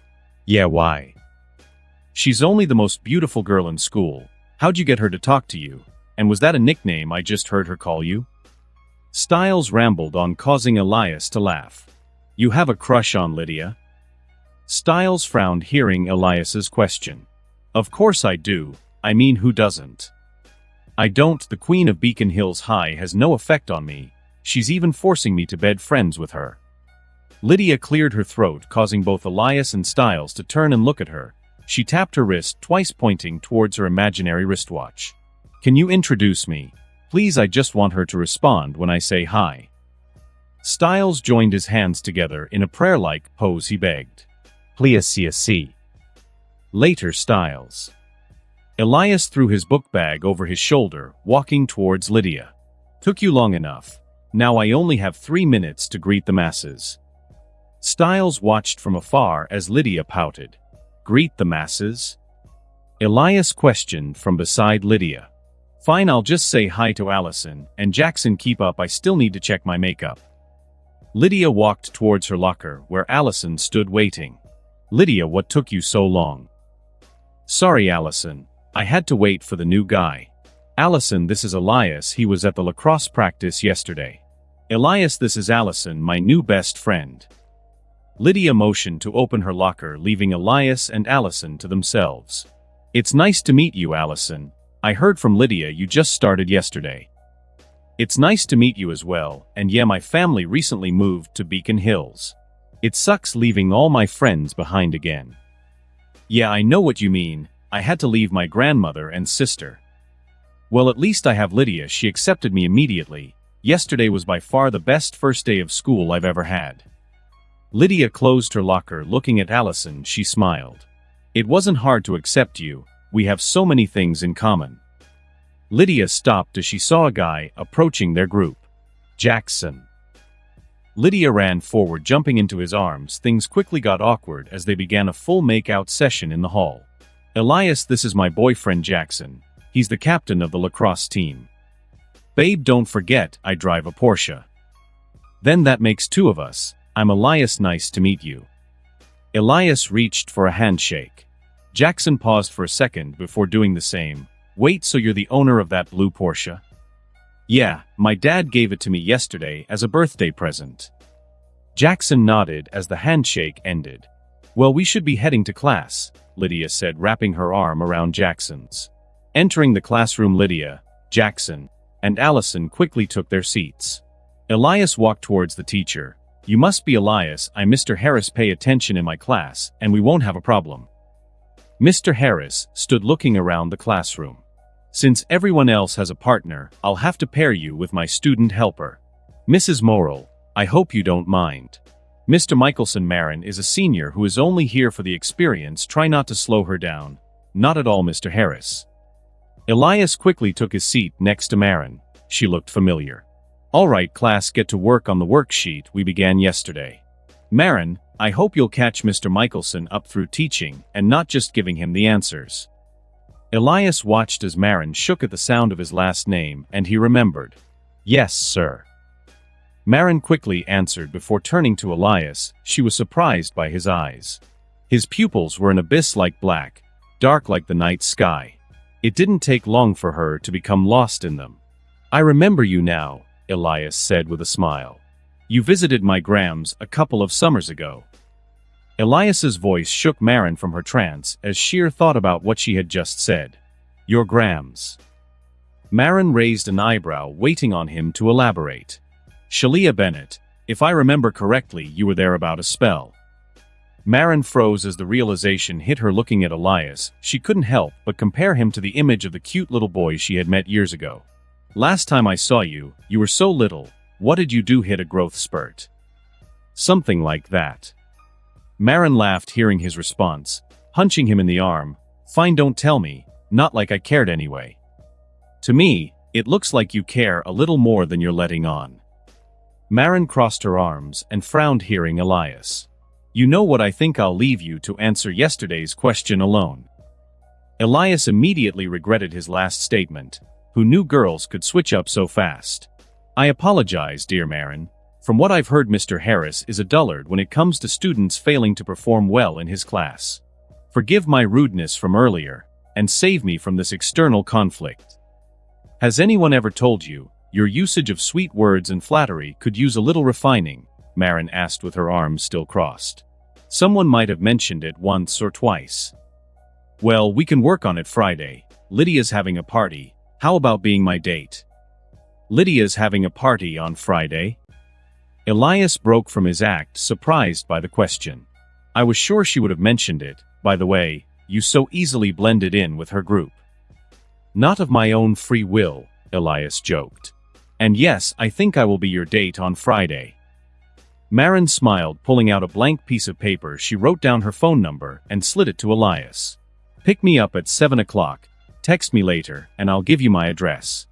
"Yeah, why?" "She's only the most beautiful girl in school. How'd you get her to talk to you? And was that a nickname I just heard her call you?" Stiles rambled on, causing Elias to laugh. "You have a crush on Lydia?" Stiles frowned, hearing Elias's question. "Of course I do. I mean, who doesn't?" "I don't. The Queen of Beacon Hills High has no effect on me. She's even forcing me to bed friends with her." Lydia cleared her throat, causing both Elias and Stiles to turn and look at her. She tapped her wrist twice, pointing towards her imaginary wristwatch. "Can you introduce me? Please, I just want her to respond when I say hi." Stiles joined his hands together in a prayer-like pose. He begged. "Please see." Later, Stiles. Elias threw his book bag over his shoulder, walking towards Lydia. "Took you long enough. Now I only have 3 minutes to greet the masses." Stiles watched from afar as Lydia pouted. "Greet the masses?" Elias questioned from beside Lydia. "Fine, I'll just say hi to Allison, and Jackson. Keep up, I still need to check my makeup." Lydia walked towards her locker, where Allison stood waiting. "Lydia, what took you so long?" "Sorry, Allison. I had to wait for the new guy." "Allison, this is Elias. He was at the lacrosse practice yesterday." "Elias, this is Allison, my new best friend." Lydia motioned to open her locker, leaving Elias and Allison to themselves. "It's nice to meet you, Allison. I heard from Lydia you just started yesterday." "It's nice to meet you as well, and yeah, my family recently moved to Beacon Hills. It sucks leaving all my friends behind again." "Yeah, I know what you mean. I had to leave my grandmother and sister." Well, at least I have Lydia. She accepted me immediately. Yesterday was by far the best first day of school I've ever had. Lydia closed her locker. Looking at Allison, she smiled. It wasn't hard to accept you. We have so many things in common. Lydia stopped as she saw a guy approaching their group. Jackson. Lydia ran forward, jumping into his arms. Things quickly got awkward as they began a full make-out session in the hall. Elias, this is my boyfriend Jackson. He's the captain of the lacrosse team. Babe, don't forget, I drive a Porsche. Then that makes two of us. I'm Elias, nice to meet you. Elias reached for a handshake. Jackson paused for a second before doing the same. Wait, so you're the owner of that blue Porsche? Yeah, my dad gave it to me yesterday as a birthday present. Jackson nodded as the handshake ended. Well, we should be heading to class, Lydia said, wrapping her arm around Jackson's. Entering the classroom, Lydia, Jackson, and Allison quickly took their seats. Elias walked towards the teacher. You must be Elias. I'm Mr. Harris. Pay attention in my class, and we won't have a problem. Mr. Harris stood looking around the classroom. Since everyone else has a partner, I'll have to pair you with my student helper. Mrs. Morrill, I hope you don't mind. Mr. Mikaelson, Marin is a senior who is only here for the experience. Try not to slow her down. Not at all, Mr. Harris. Elias quickly took his seat next to Marin. She looked familiar. All right, class, get to work on the worksheet we began yesterday. Marin, I hope you'll catch Mr. Mikaelson up through teaching and not just giving him the answers. Elias watched as Marin shook at the sound of his last name, and he remembered. Yes, sir. Marin quickly answered before turning to Elias. She was surprised by his eyes. His pupils were an abyss-like black, dark like the night sky. It didn't take long for her to become lost in them. I remember you now, Elias said with a smile. You visited my Grams a couple of summers ago. Elias's voice shook Marin from her trance as Sheer thought about what she had just said. Your Grams. Marin raised an eyebrow, waiting on him to elaborate. Shalia Bennett, if I remember correctly, you were there about a spell. Marin froze as the realization hit her. Looking at Elias, she couldn't help but compare him to the image of the cute little boy she had met years ago. Last time I saw you, you were so little. What did you do? Hit a growth spurt? Something like that. Marin laughed, hearing his response, hunching him in the arm. Fine, don't tell me. Not like I cared anyway. To me, it looks like you care a little more than you're letting on. Marin crossed her arms and frowned, hearing Elias. You know what, I think I'll leave you to answer yesterday's question alone. Elias immediately regretted his last statement. Who knew girls could switch up so fast? I apologize, dear Marin. From what I've heard, Mr. Harris is a dullard when it comes to students failing to perform well in his class. Forgive my rudeness from earlier, and save me from this external conflict. Has anyone ever told you, your usage of sweet words and flattery could use a little refining? Marin asked with her arms still crossed. Someone might have mentioned it once or twice. Well, we can work on it Friday. Lydia's having a party. How about being my date? Lydia's having a party on Friday? Elias broke from his act, surprised by the question. I was sure she would have mentioned it. By the way, you so easily blended in with her group. Not of my own free will, Elias joked. And yes, I think I will be your date on Friday. Marin smiled, pulling out a blank piece of paper. She wrote down her phone number and slid it to Elias. Pick me up at 7 o'clock. Text me later, and I'll give you my address.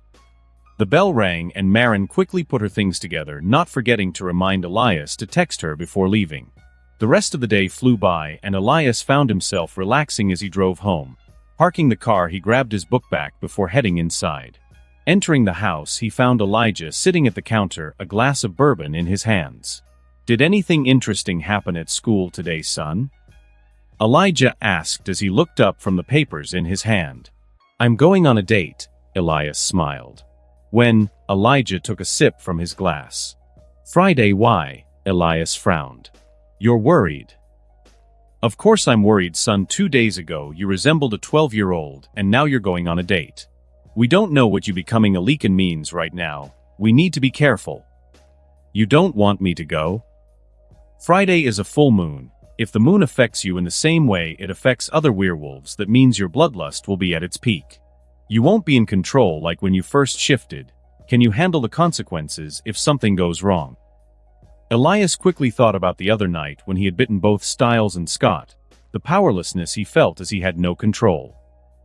The bell rang, and Marin quickly put her things together, not forgetting to remind Elias to text her before leaving. The rest of the day flew by, and Elias found himself relaxing as he drove home. Parking the car, he grabbed his book back before heading inside. Entering the house, he found Elijah sitting at the counter, a glass of bourbon in his hands. Did anything interesting happen at school today, son? Elijah asked as he looked up from the papers in his hand. I'm going on a date, Elias smiled. When Elijah took a sip from his glass. Friday, why? Elias frowned. You're worried. Of course I'm worried, son. 2 days ago you resembled a 12-year-old, and now you're going on a date. We don't know what you becoming a Lycan means right now. We need to be careful. You don't want me to go? Friday is a full moon. If the moon affects you in the same way it affects other werewolves, that means your bloodlust will be at its peak. You won't be in control like when you first shifted. Can you handle the consequences if something goes wrong? Elias quickly thought about the other night when he had bitten both Styles and Scott, the powerlessness he felt as he had no control.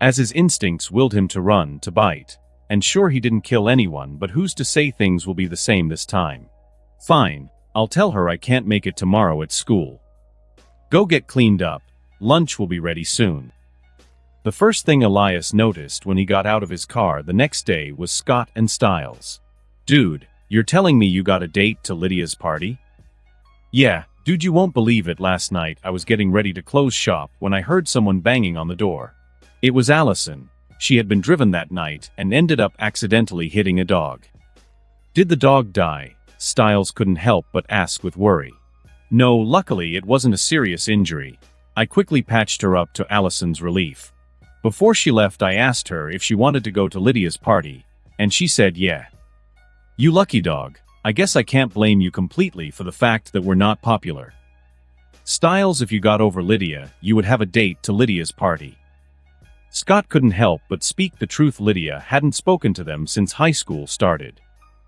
As his instincts willed him to run, to bite. And sure, he didn't kill anyone, but who's to say things will be the same this time? Fine, I'll tell her I can't make it tomorrow at school. Go get cleaned up. Lunch will be ready soon. The first thing Elias noticed when he got out of his car the next day was Scott and Styles. Dude, you're telling me you got a date to Lydia's party? Yeah, dude, you won't believe it. Last night I was getting ready to close shop when I heard someone banging on the door. It was Allison. She had been driven that night and ended up accidentally hitting a dog. Did the dog die? Styles couldn't help but ask with worry. No, luckily it wasn't a serious injury. I quickly patched her up to Allison's relief. Before she left, I asked her if she wanted to go to Lydia's party, and she said yeah. You lucky dog. I guess I can't blame you completely for the fact that we're not popular. Styles, if you got over Lydia, you would have a date to Lydia's party. Scott couldn't help but speak the truth. Lydia hadn't spoken to them since high school started.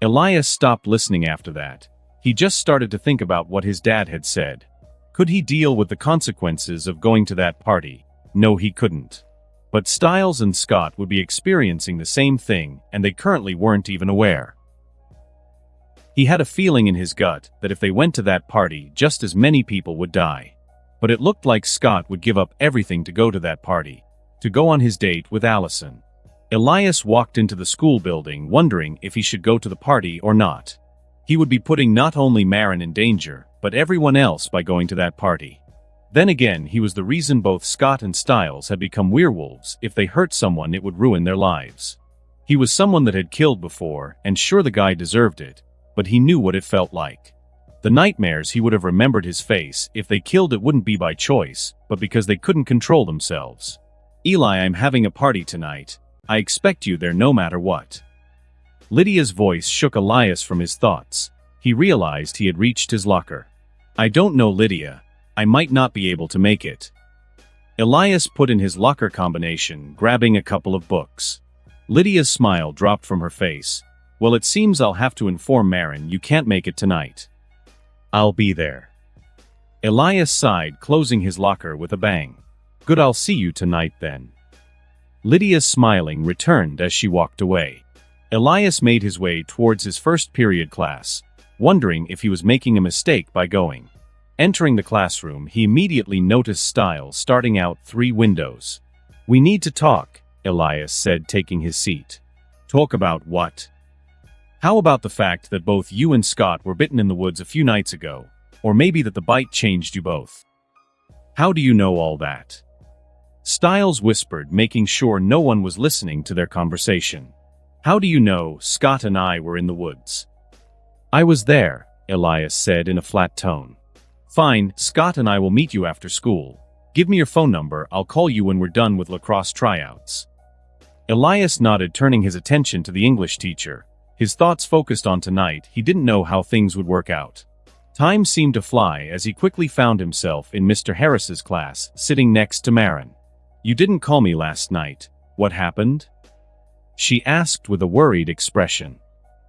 Elias stopped listening after that. He just started to think about what his dad had said. Could he deal with the consequences of going to that party? No, he couldn't. But Styles and Scott would be experiencing the same thing, and they currently weren't even aware. He had a feeling in his gut that if they went to that party, just as many people would die. But it looked like Scott would give up everything to go to that party, to go on his date with Allison. Elias walked into the school building wondering if he should go to the party or not. He would be putting not only Maren in danger, but everyone else by going to that party. Then again, he was the reason both Scott and Styles had become werewolves. If they hurt someone, it would ruin their lives. He was someone that had killed before, and sure, the guy deserved it, but he knew what it felt like. The nightmares, he would have remembered his face. If they killed, it wouldn't be by choice, but because they couldn't control themselves. Eli, I'm having a party tonight. I expect you there no matter what. Lydia's voice shook Elias from his thoughts. He realized he had reached his locker. I don't know, Lydia. I might not be able to make it. Elias put in his locker combination, grabbing a couple of books. Lydia's smile dropped from her face. Well, it seems I'll have to inform Maren you can't make it tonight. I'll be there. Elias sighed, closing his locker with a bang. Good, I'll see you tonight then. Lydia's smiling returned as she walked away. Elias made his way towards his first period class, wondering if he was making a mistake by going. Entering the classroom, he immediately noticed Styles starting out 3 windows. We need to talk, Elias said, taking his seat. Talk about what? How about the fact that both you and Scott were bitten in the woods a few nights ago, or maybe that the bite changed you both? How do you know all that? Styles whispered, making sure no one was listening to their conversation. How do you know Scott and I were in the woods? I was there, Elias said in a flat tone. Fine, Scott and I will meet you after school. Give me your phone number, I'll call you when we're done with lacrosse tryouts. Elias nodded, turning his attention to the English teacher. His thoughts focused on tonight. He didn't know how things would work out. Time seemed to fly as he quickly found himself in Mr. Harris's class, sitting next to Maren. You didn't call me last night. What happened? She asked with a worried expression.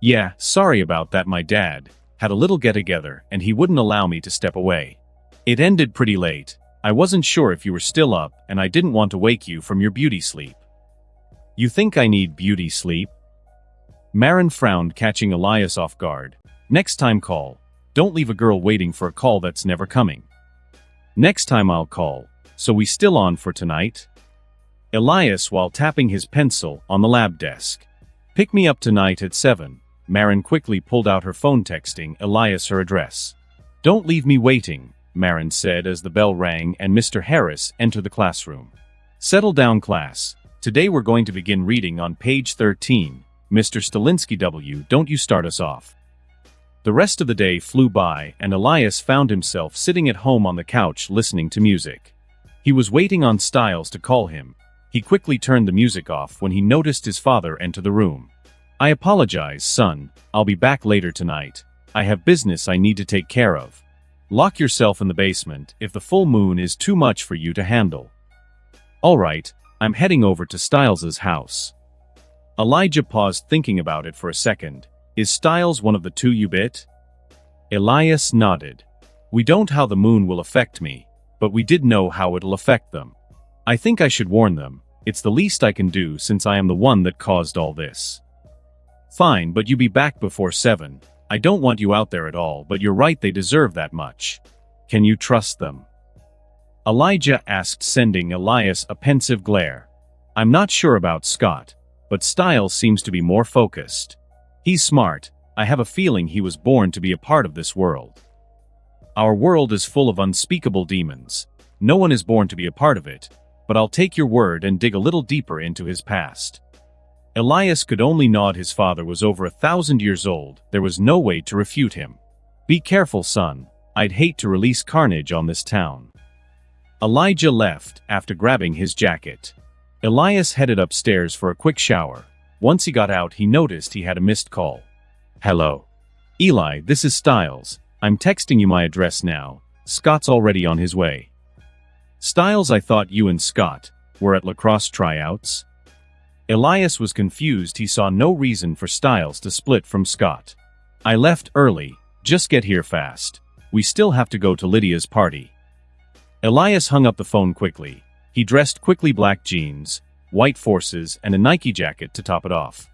Yeah, sorry about that. My dad had a little get-together and he wouldn't allow me to step away. It ended pretty late. I wasn't sure if you were still up and I didn't want to wake you from your beauty sleep. You think I need beauty sleep? Maren frowned, catching Elias off guard. Next time call. Don't leave a girl waiting for a call that's never coming. Next time I'll call. So we still on for tonight? Elias, while tapping his pencil on the lab desk. Pick me up tonight at 7. Maren quickly pulled out her phone, texting Elias her address. Don't leave me waiting, Maren said as the bell rang and Mr. Harris entered the classroom. Settle down, class. Today we're going to begin reading on page 13. Mr. Stalinsky, don't you start us off. The rest of the day flew by and Elias found himself sitting at home on the couch listening to music. He was waiting on Styles to call him. He quickly turned the music off when he noticed his father enter the room. I apologize, son. I'll be back later tonight. I have business I need to take care of. Lock yourself in the basement if the full moon is too much for you to handle. All right, I'm heading over to Styles's house. Elijah paused thinking about it for a second. Is Styles one of the two you bit? Elias nodded. We don't know how the moon will affect me, but we did know how it'll affect them. I think I should warn them. It's the least I can do since I am the one that caused all this. Fine, but you be back before 7. I don't want you out there at all, but you're right, they deserve that much. Can you trust them? Elijah asked, sending Elias a pensive glare. I'm not sure about Scott, but Styles seems to be more focused. He's smart. I have a feeling he was born to be a part of this world. Our world is full of unspeakable demons. No one is born to be a part of it, but I'll take your word and dig a little deeper into his past. Elias could only nod. His father was over 1,000 years old. There was no way to refute him. Be careful, son. I'd hate to release carnage on this town. Elijah left after grabbing his jacket. Elias headed upstairs for a quick shower. Once he got out, he noticed he had a missed call. Hello. Eli, this is Styles. I'm texting you my address now. Scott's already on his way. Styles, I thought you and Scott were at lacrosse tryouts. Elias was confused. He saw no reason for Styles to split from Scott. I left early. Just get here fast. We still have to go to Lydia's party. Elias hung up the phone quickly. He dressed quickly, black jeans, white forces, and a Nike jacket to top it off,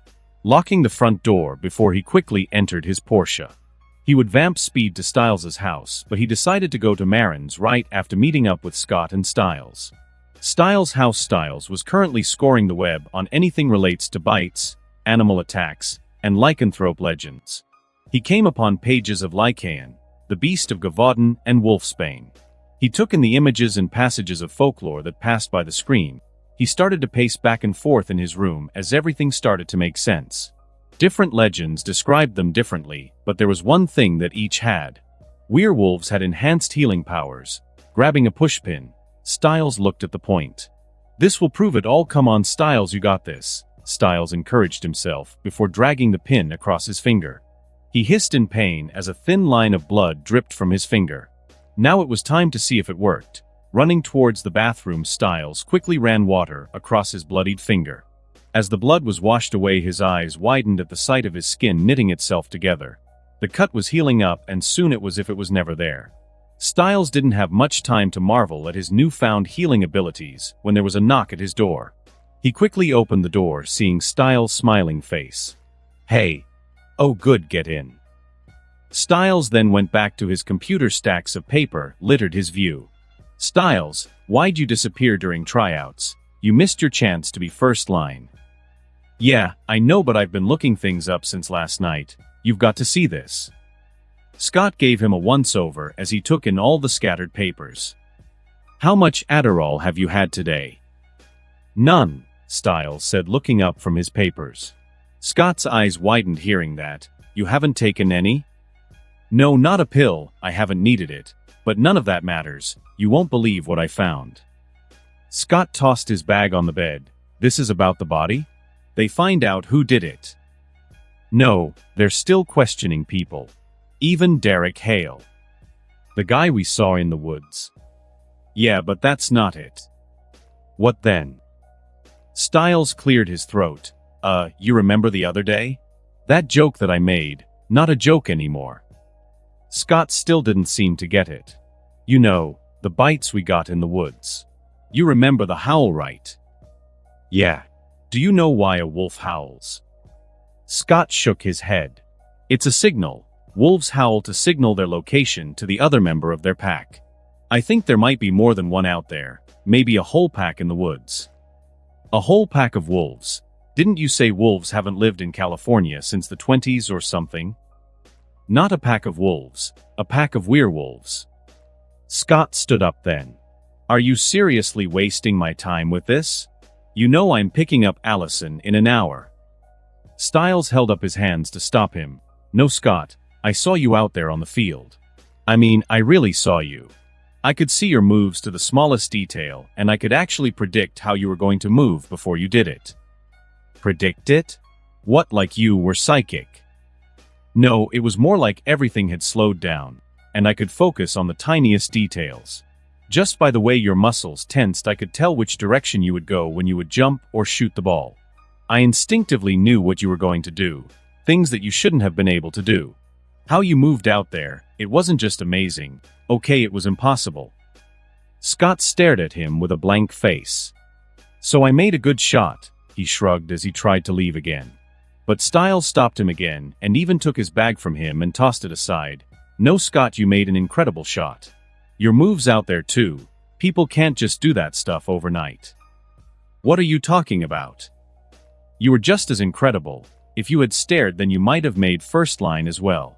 locking the front door before he quickly entered his Porsche. He would vamp speed to Styles' house, but he decided to go to Marin's right after meeting up with Scott and Styles. Styles' house. Styles was currently scoring the web on anything relates to bites, animal attacks, and lycanthrope legends. He came upon pages of Lycan, the beast of Gavaudan, and Wolfsbane. He took in the images and passages of folklore that passed by the screen. He started to pace back and forth in his room as everything started to make sense. Different legends described them differently, but there was one thing that each had. Werewolves had enhanced healing powers. Grabbing a pushpin, Styles looked at the point. This will prove it all. Come on, Styles, you got this, Styles encouraged himself before dragging the pin across his finger. He hissed in pain as a thin line of blood dripped from his finger. Now it was time to see if it worked. Running towards the bathroom, Styles quickly ran water across his bloodied finger. As the blood was washed away, his eyes widened at the sight of his skin knitting itself together. The cut was healing up, and soon it was as if it was never there. Styles didn't have much time to marvel at his newfound healing abilities when there was a knock at his door. He quickly opened the door, seeing Styles' smiling face. Hey. Oh good, get in. Styles then went back to his computer. Stacks of paper littered his view. Styles, why'd you disappear during tryouts? You missed your chance to be first line. Yeah, I know, but I've been looking things up since last night. You've got to see this. Scott gave him a once-over as he took in all the scattered papers. How much Adderall have you had today? None, Styles said, looking up from his papers. Scott's eyes widened hearing that. You haven't taken any? No, not a pill. I haven't needed it. But none of that matters. You won't believe what I found. Scott tossed his bag on the bed. This is about the body? They find out who did it. No, they're still questioning people. Even Derek Hale. The guy we saw in the woods. Yeah, but that's not it. What then? Styles cleared his throat. You remember the other day? That joke that I made, not a joke anymore. Scott still didn't seem to get it. You know, the bites we got in the woods. You remember the howl, right? Yeah. Do you know why a wolf howls? Scott shook his head. It's a signal. Wolves howl to signal their location to the other member of their pack. I think there might be more than one out there, maybe a whole pack in the woods. A whole pack of wolves. Didn't you say wolves haven't lived in California since the 20s or something? Not a pack of wolves, a pack of werewolves. Scott stood up then. Are you seriously wasting my time with this? You know I'm picking up Allison in an hour. Styles held up his hands to stop him. No, Scott, I saw you out there on the field. I mean, I really saw you. I could see your moves to the smallest detail, and I could actually predict how you were going to move before you did it. Predict it? What, like you were psychic? No, it was more like everything had slowed down, and I could focus on the tiniest details. Just by the way your muscles tensed, I could tell which direction you would go when you would jump or shoot the ball. I instinctively knew what you were going to do, things that you shouldn't have been able to do. How you moved out there, it wasn't just amazing, okay, it was impossible. Scott stared at him with a blank face. So I made a good shot, he shrugged as he tried to leave again. But Styles stopped him again and even took his bag from him and tossed it aside. No, Scott, you made an incredible shot. Your move's out there too. People can't just do that stuff overnight. What are you talking about? You were just as incredible. If you had stared, then you might have made first line as well.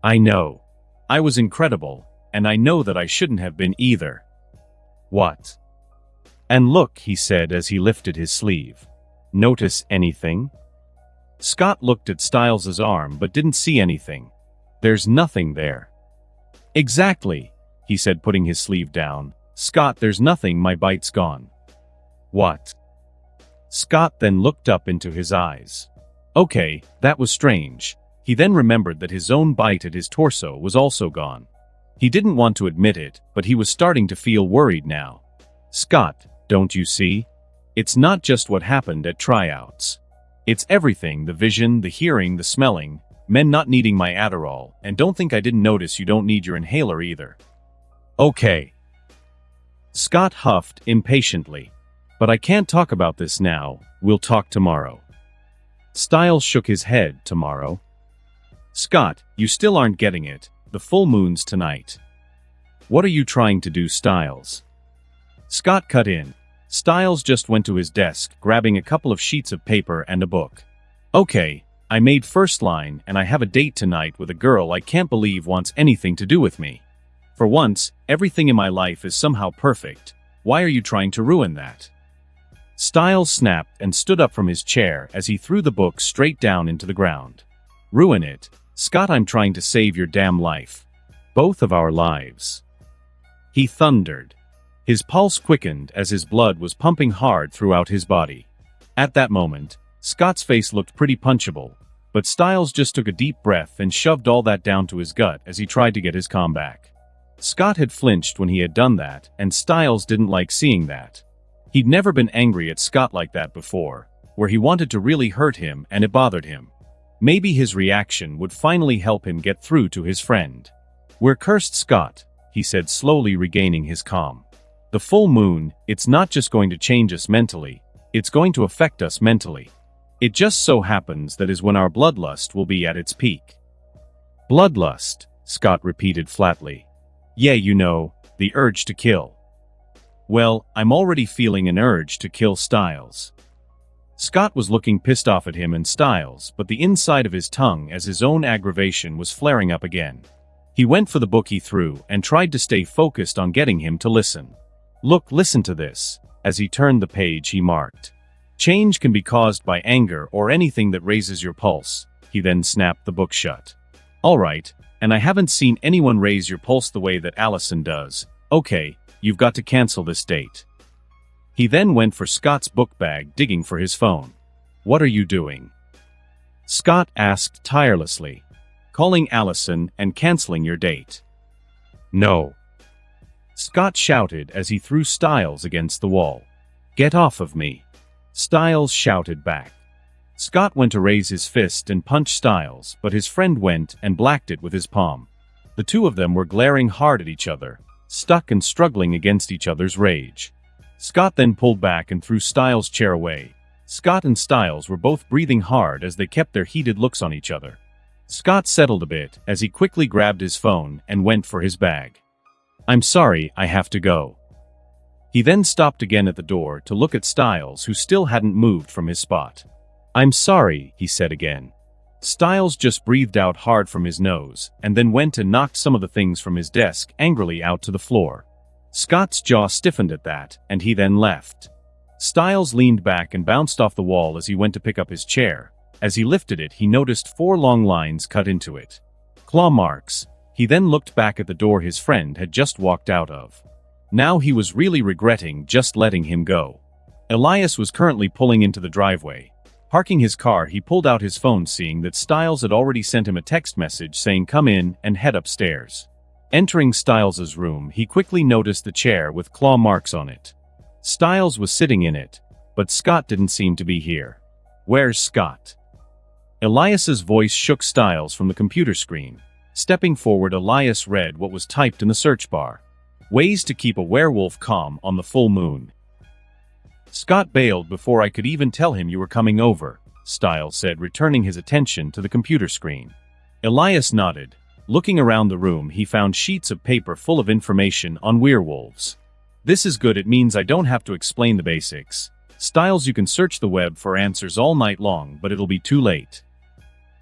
I know. I was incredible, and I know that I shouldn't have been either. What? And look, he said as he lifted his sleeve. Notice anything? Scott looked at Styles's arm but didn't see anything. There's nothing there. Exactly, he said, putting his sleeve down. Scott, there's nothing, my bite's gone. What? Scott then looked up into his eyes. Okay, that was strange. He then remembered that his own bite at his torso was also gone. He didn't want to admit it, but he was starting to feel worried now. Scott, don't you see? It's not just what happened at tryouts. It's everything, the vision, the hearing, the smelling, men not needing my Adderall, and don't think I didn't notice you don't need your inhaler either. Okay. Scott huffed impatiently. But I can't talk about this now, we'll talk tomorrow. Styles shook his head. Tomorrow? Scott, you still aren't getting it, the full moon's tonight. What are you trying to do, Styles? Scott cut in. Styles just went to his desk, grabbing a couple of sheets of paper and a book. Okay, I made first line and I have a date tonight with a girl I can't believe wants anything to do with me. For once, everything in my life is somehow perfect. Why are you trying to ruin that? Styles snapped and stood up from his chair as he threw the book straight down into the ground. Ruin it? Scott, I'm trying to save your damn life. Both of our lives. He thundered. His pulse quickened as his blood was pumping hard throughout his body. At that moment, Scott's face looked pretty punchable, but Styles just took a deep breath and shoved all that down to his gut as he tried to get his calm back. Scott had flinched when he had done that, and Styles didn't like seeing that. He'd never been angry at Scott like that before, where he wanted to really hurt him and it bothered him. Maybe his reaction would finally help him get through to his friend. We're cursed, Scott, he said, slowly regaining his calm. The full moon, it's not just going to change us mentally, it's going to affect us mentally. It just so happens that is when our bloodlust will be at its peak. Bloodlust, Scott repeated flatly. Yeah, you know, the urge to kill. Well, I'm already feeling an urge to kill Styles. Scott was looking pissed off at him and Styles, but the inside of his tongue as his own aggravation was flaring up again. He went for the book he threw and tried to stay focused on getting him to listen. Look, listen to this. As he turned the page, he marked. Change can be caused by anger or anything that raises your pulse. He then snapped the book shut. All right, and I haven't seen anyone raise your pulse the way that Allison does. Okay, you've got to cancel this date. He then went for Scott's book bag, digging for his phone. What are you doing? Scott asked tirelessly. Calling Allison and canceling your date. No. Scott shouted as he threw Styles against the wall. Get off of me. Styles shouted back. Scott went to raise his fist and punch Styles, but his friend went and blacked it with his palm. The two of them were glaring hard at each other, stuck and struggling against each other's rage. Scott then pulled back and threw Styles' chair away. Scott and Styles were both breathing hard as they kept their heated looks on each other. Scott settled a bit as he quickly grabbed his phone and went for his bag. I'm sorry, I have to go. He then stopped again at the door to look at Styles, who still hadn't moved from his spot. I'm sorry, he said again. Styles just breathed out hard from his nose, and then went and knocked some of the things from his desk angrily out to the floor. Scott's jaw stiffened at that, and he then left. Styles leaned back and bounced off the wall as he went to pick up his chair. As he lifted it, he noticed 4 long lines cut into it. Claw marks. He then looked back at the door his friend had just walked out of. Now he was really regretting just letting him go. Elias was currently pulling into the driveway. Parking his car, he pulled out his phone, seeing that Styles had already sent him a text message saying come in and head upstairs. Entering Styles's room, he quickly noticed the chair with claw marks on it. Styles was sitting in it, but Scott didn't seem to be here. Where's Scott? Elias's voice shook Styles from the computer screen. Stepping forward, Elias read what was typed in the search bar. Ways to keep a werewolf calm on the full moon. Scott bailed before I could even tell him you were coming over, Styles said, returning his attention to the computer screen. Elias nodded. Looking around the room, he found sheets of paper full of information on werewolves. This is good, it means I don't have to explain the basics. Styles, you can search the web for answers all night long, but it'll be too late.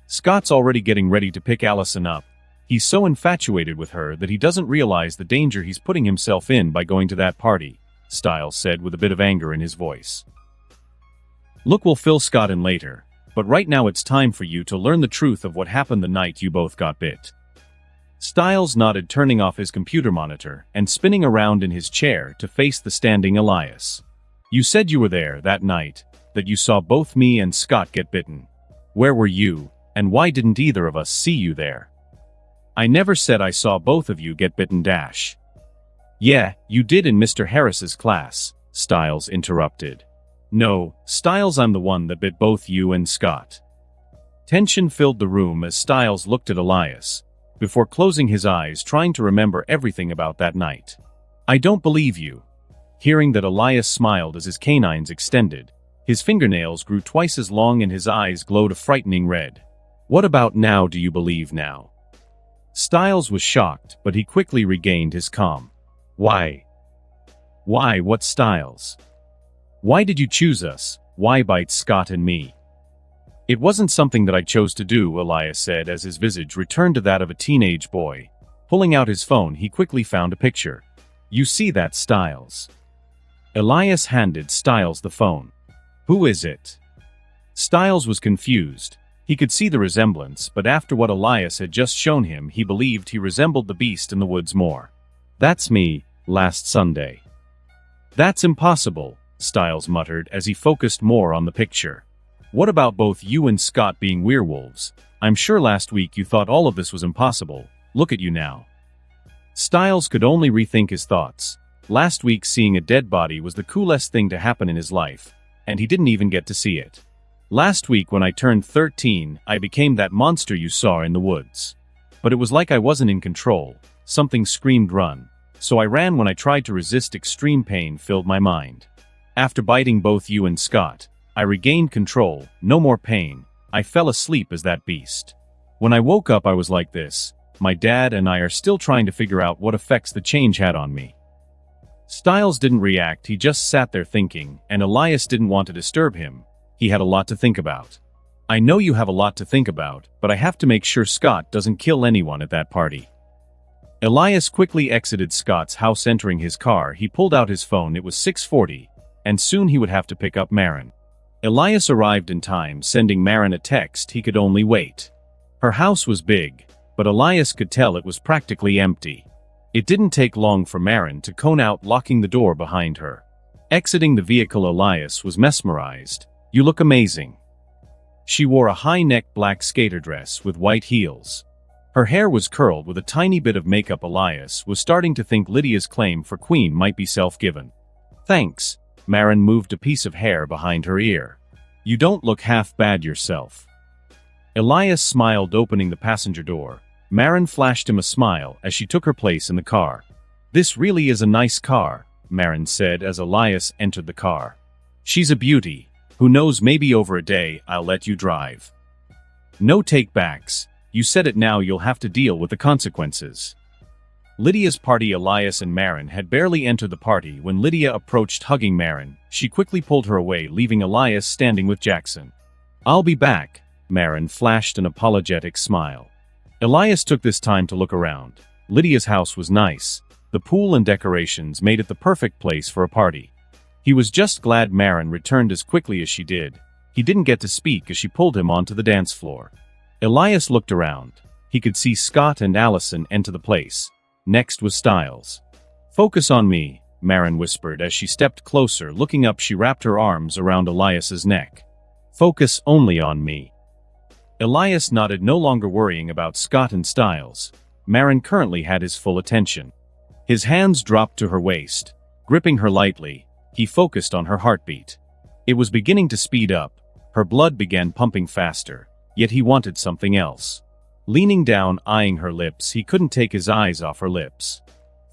Scott's already getting ready to pick Allison up. He's so infatuated with her that he doesn't realize the danger he's putting himself in by going to that party, Styles said with a bit of anger in his voice. Look, we'll fill Scott in later, but right now it's time for you to learn the truth of what happened the night you both got bit. Styles nodded, turning off his computer monitor and spinning around in his chair to face the standing Elias. You said you were there that night, that you saw both me and Scott get bitten. Where were you, and why didn't either of us see you there? I never said I saw both of you get bitten. Yeah, you did in Mr. Harris's class, Styles interrupted. No, Styles, I'm the one that bit both you and Scott. Tension filled the room as Styles looked at Elias, before closing his eyes, trying to remember everything about that night. I don't believe you. Hearing that, Elias smiled as his canines extended. His fingernails grew twice as long and his eyes glowed a frightening red. What about now? Do you believe now? Styles was shocked, but he quickly regained his calm. Why? Why? What, Styles? Why did you choose us? Why bite Scott and me? It wasn't something that I chose to do, Elias said as his visage returned to that of a teenage boy. Pulling out his phone, he quickly found a picture. You see that, Styles? Elias handed Styles the phone. Who is it? Styles was confused. He could see the resemblance, but after what Elias had just shown him, he believed he resembled the beast in the woods more. That's me, last Sunday. That's impossible, Styles muttered as he focused more on the picture. What about both you and Scott being werewolves? I'm sure last week you thought all of this was impossible. Look at you now. Styles could only rethink his thoughts. Last week, seeing a dead body was the coolest thing to happen in his life, and he didn't even get to see it. Last week when I turned 13, I became that monster you saw in the woods. But it was like I wasn't in control. Something screamed run. So I ran. When I tried to resist, extreme pain filled my mind. After biting both you and Scott, I regained control, no more pain. I fell asleep as that beast. When I woke up, I was like this. My dad and I are still trying to figure out what effects the change had on me. Styles didn't react, he just sat there thinking, and Elias didn't want to disturb him. He had a lot to think about. I know you have a lot to think about, but I have to make sure Scott doesn't kill anyone at that party. Elias quickly exited Scott's house. Entering his car, he pulled out his phone. It was 6:40, and soon he would have to pick up Maren. Elias arrived in time, sending Maren a text. He could only wait. Her house was big, but Elias could tell it was practically empty. It didn't take long for Maren to cone out, locking the door behind her. Exiting the vehicle, Elias was mesmerized. You look amazing. She wore a high-neck black skater dress with white heels. Her hair was curled with a tiny bit of makeup. Elias was starting to think Lydia's claim for queen might be self-given. Thanks. Maren moved a piece of hair behind her ear. You don't look half bad yourself. Elias smiled, opening the passenger door. Maren flashed him a smile as she took her place in the car. This really is a nice car, Maren said as Elias entered the car. She's a beauty. Who knows, maybe over a day I'll let you drive. No take-backs. You said it, now you'll have to deal with the consequences. Lydia's party. Elias and Maren had barely entered the party when Lydia approached, hugging Maren. She quickly pulled her away, leaving Elias standing with Jackson. I'll be back. Maren flashed an apologetic smile. Elias took this time to look around. Lydia's house was nice. The pool and decorations made it the perfect place for a party. He was just glad Maren returned as quickly as she did. He didn't get to speak as she pulled him onto the dance floor. Elias looked around. He could see Scott and Allison enter the place. Next was Styles. Focus on me, Maren whispered as she stepped closer. Looking up, she wrapped her arms around Elias's neck. Focus only on me. Elias nodded, no longer worrying about Scott and Styles. Maren currently had his full attention. His hands dropped to her waist. Gripping her lightly, he focused on her heartbeat. It was beginning to speed up. Her blood began pumping faster, yet he wanted something else. Leaning down, eyeing her lips, he couldn't take his eyes off her lips.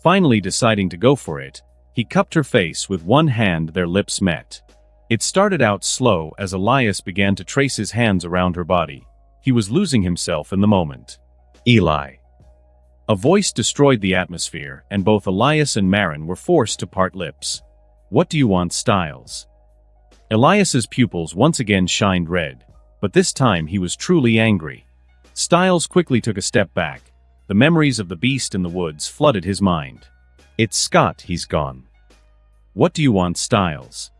Finally deciding to go for it, he cupped her face with one hand. Their lips met. It started out slow as Elias began to trace his hands around her body. He was losing himself in the moment. Eli. A voice destroyed the atmosphere, and both Elias and Maren were forced to part lips. What do you want, Styles? Elias's pupils once again shined red, but this time he was truly angry. Styles quickly took a step back. The memories of the beast in the woods flooded his mind. It's Scott, he's gone. What do you want, Styles?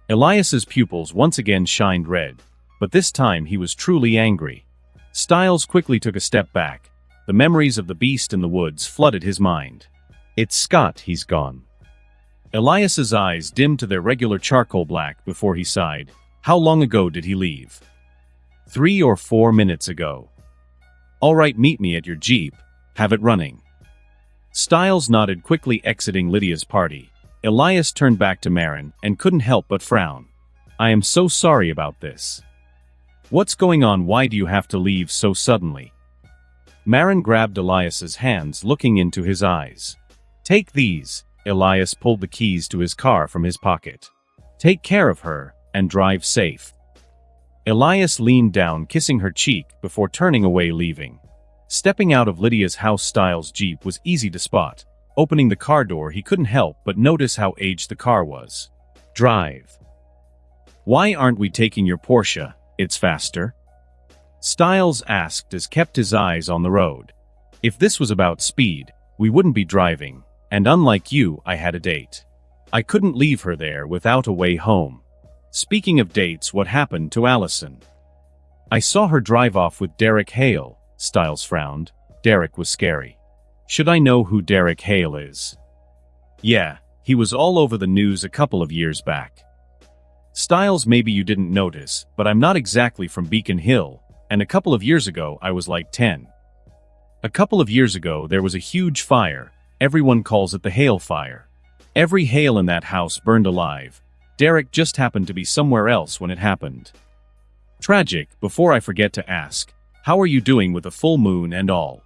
Elias's pupils once again shined red, but this time he was truly angry. Styles quickly took a step back. The memories of the beast in the woods flooded his mind. It's Scott, he's gone. Elias's eyes dimmed to their regular charcoal black before he sighed. How long ago did he leave? 3 or 4 minutes ago. All right, meet me at your Jeep. Have it running. Styles nodded, quickly exiting Lydia's party. Elias turned back to Maren and couldn't help but frown. I am so sorry about this. What's going on? Why do you have to leave so suddenly? Maren grabbed Elias's hands, looking into his eyes. Take these. Elias pulled the keys to his car from his pocket. Take care of her, and drive safe. Elias leaned down, kissing her cheek before turning away, leaving. Stepping out of Lydia's house, Styles' Jeep was easy to spot. Opening the car door, he couldn't help but notice how aged the car was. Drive. Why aren't we taking your Porsche? It's faster. Styles asked as kept his eyes on the road. If this was about speed, we wouldn't be driving, and unlike you, I had a date. I couldn't leave her there without a way home. Speaking of dates, what happened to Allison? I saw her drive off with Derek Hale. Styles frowned. Derek was scary. Should I know who Derek Hale is? Yeah, he was all over the news a couple of years back. Styles, maybe you didn't notice, but I'm not exactly from Beacon Hill, and a couple of years ago I was like 10. A couple of years ago there was a huge fire. Everyone calls it the Hale Fire. Every Hale in that house burned alive. Derek just happened to be somewhere else when it happened. Tragic. Before I forget to ask, how are you doing with a full moon and all?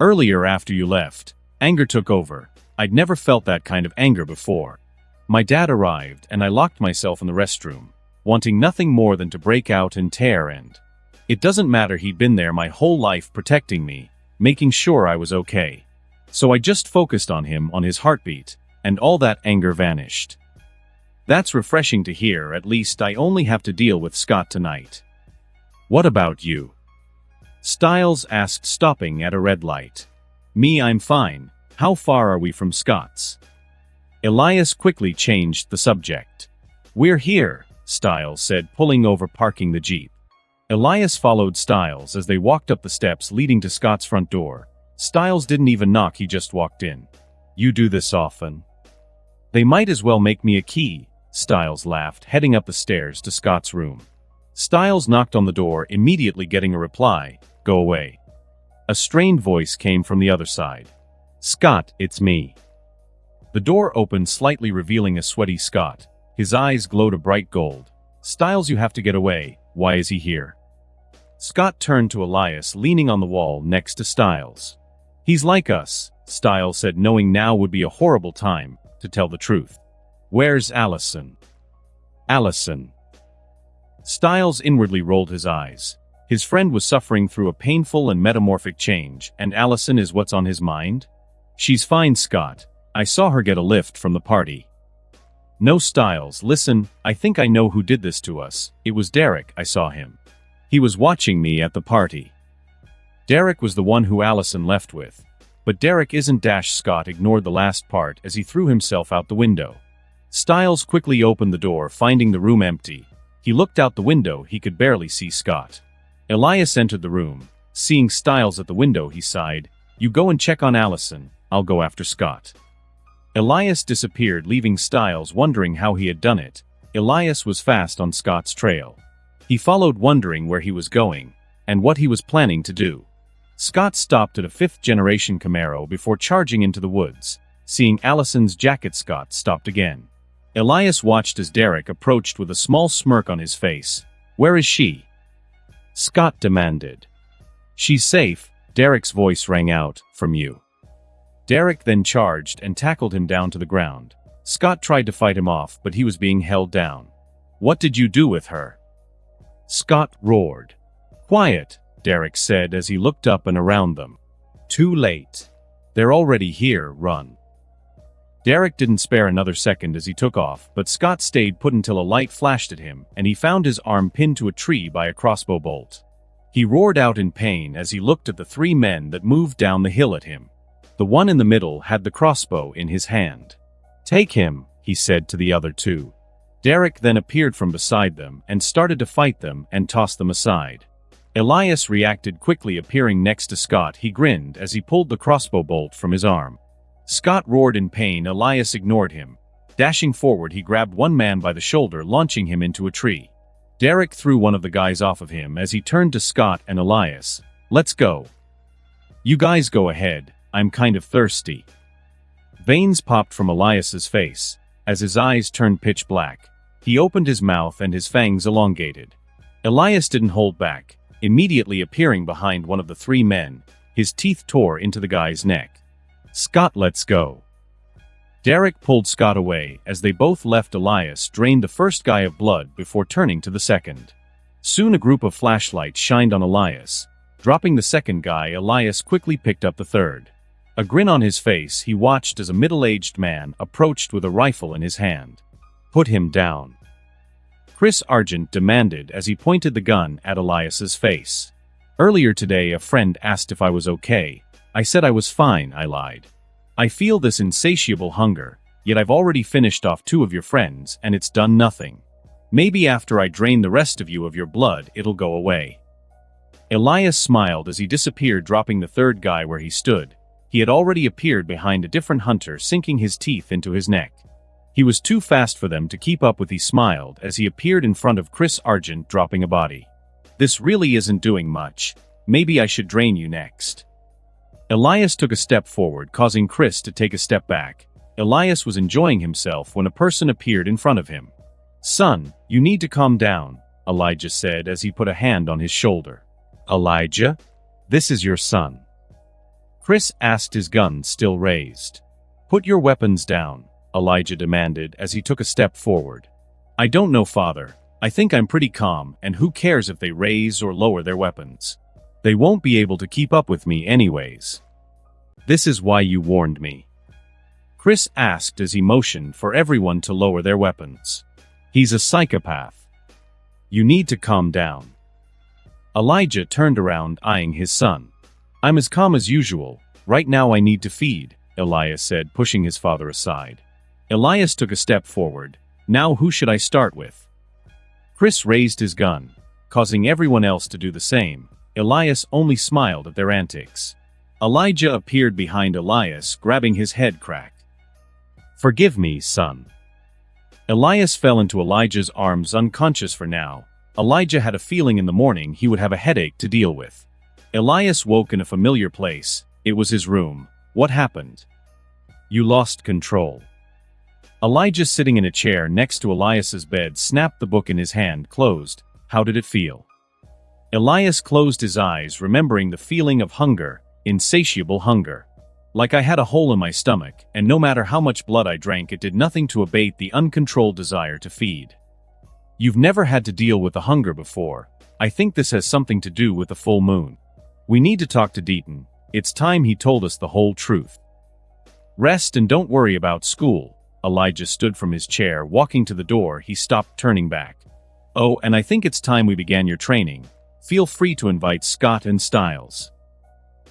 Earlier, after you left, anger took over. I'd never felt that kind of anger before. My dad arrived and I locked myself in the restroom, wanting nothing more than to break out and tear, and it doesn't matter, he'd been there my whole life protecting me, making sure I was okay. So I just focused on him, on his heartbeat, and all that anger vanished. That's refreshing to hear. At least I only have to deal with Scott tonight. What about you? Styles asked, stopping at a red light. Me, I'm fine. How far are we from Scott's? Elias quickly changed the subject. We're here, Styles said, pulling over, parking the Jeep. Elias followed Styles as they walked up the steps leading to Scott's front door. Styles didn't even knock, he just walked in. You do this often? They might as well make me a key, Styles laughed, heading up the stairs to Scott's room. Styles knocked on the door, immediately getting a reply. Go away. A strained voice came from the other side. Scott, it's me. The door opened slightly, revealing a sweaty Scott. His eyes glowed a bright gold. Styles, you have to get away. Why is he here? Scott turned to Elias, leaning on the wall next to Styles. He's like us, Styles said, knowing now would be a horrible time to tell the truth. Where's Allison? Allison. Styles inwardly rolled his eyes. His friend was suffering through a painful and metamorphic change, and Allison is what's on his mind? She's fine, Scott. I saw her get a lift from the party. No, Styles, listen, I think I know who did this to us. It was Derek, I saw him. He was watching me at the party. Derek was the one who Allison left with. But Derek isn't. Scott ignored the last part as he threw himself out the window. Styles quickly opened the door, finding the room empty. He looked out the window, he could barely see Scott. Elias entered the room. Seeing Styles at the window, he sighed. You go and check on Allison, I'll go after Scott. Elias disappeared, leaving Styles wondering how he had done it. Elias was fast on Scott's trail. He followed, wondering where he was going, and what he was planning to do. Scott stopped at a 5th-generation Camaro before charging into the woods. Seeing Allison's jacket, Scott stopped again. Elias watched as Derek approached with a small smirk on his face. Where is she? Scott demanded. She's safe, Derek's voice rang out, from you. Derek then charged and tackled him down to the ground. Scott tried to fight him off, but he was being held down. What did you do with her? Scott roared. Quiet, Derek said as he looked up and around them. Too late. They're already here, run. Derek didn't spare another second as he took off, but Scott stayed put until a light flashed at him, and he found his arm pinned to a tree by a crossbow bolt. He roared out in pain as he looked at the three men that moved down the hill at him. The one in the middle had the crossbow in his hand. Take him, he said to the other two. Derek then appeared from beside them and started to fight them and toss them aside. Elias reacted quickly, appearing next to Scott. He grinned as he pulled the crossbow bolt from his arm. Scott roared in pain. Elias ignored him. Dashing forward, he grabbed one man by the shoulder, launching him into a tree. Derek threw one of the guys off of him as he turned to Scott and Elias. Let's go. You guys go ahead, I'm kind of thirsty. Veins popped from Elias's face. As his eyes turned pitch black, he opened his mouth and his fangs elongated. Elias didn't hold back, immediately appearing behind one of the three men. His teeth tore into the guy's neck. Scott, let's go. Derek pulled Scott away as they both left. Elias drained the first guy of blood before turning to the second. Soon a group of flashlights shined on Elias. Dropping the second guy, Elias quickly picked up the third. A grin on his face, he watched as a middle-aged man approached with a rifle in his hand. Put him down, Chris Argent demanded as he pointed the gun at Elias's face. Earlier today a friend asked if I was okay. I said I was fine, I lied. I feel this insatiable hunger, yet I've already finished off 2 of your friends and it's done nothing. Maybe after I drain the rest of you of your blood it'll go away. Elias smiled as he disappeared, dropping the third guy where he stood. He had already appeared behind a different hunter, sinking his teeth into his neck. He was too fast for them to keep up with. He smiled as he appeared in front of Chris Argent, dropping a body. This really isn't doing much. Maybe I should drain you next. Elias took a step forward, causing Chris to take a step back. Elias was enjoying himself when a person appeared in front of him. Son, you need to calm down, Elijah said as he put a hand on his shoulder. Elijah? This is your son. Chris asked, his gun still raised. Put your weapons down, Elijah demanded as he took a step forward. I don't know, father. I think I'm pretty calm, and who cares if they raise or lower their weapons? They won't be able to keep up with me anyways. This is why you warned me, Chris asked as he motioned for everyone to lower their weapons. He's a psychopath. You need to calm down. Elijah turned around, eyeing his son. I'm as calm as usual. Right now I need to feed, Elias said, pushing his father aside. Elias took a step forward. Now who should I start with? Chris raised his gun, causing everyone else to do the same. Elias only smiled at their antics. Elijah appeared behind Elias, grabbing his head crack. Forgive me, son. Elias fell into Elijah's arms, unconscious for now. Elijah had a feeling in the morning he would have a headache to deal with. Elias woke in a familiar place. It was his room. What happened? You lost control. Elijah, sitting in a chair next to Elias's bed, snapped the book in his hand closed. How did it feel? Elias closed his eyes, remembering the feeling of hunger, insatiable hunger. Like I had a hole in my stomach, and no matter how much blood I drank, it did nothing to abate the uncontrolled desire to feed. You've never had to deal with the hunger before. I think this has something to do with the full moon. We need to talk to Deaton. It's time he told us the whole truth. Rest and don't worry about school. Elijah stood from his chair, walking to the door. He stopped, turning back. Oh, and I think it's time we began your training. Feel free to invite Scott and Styles.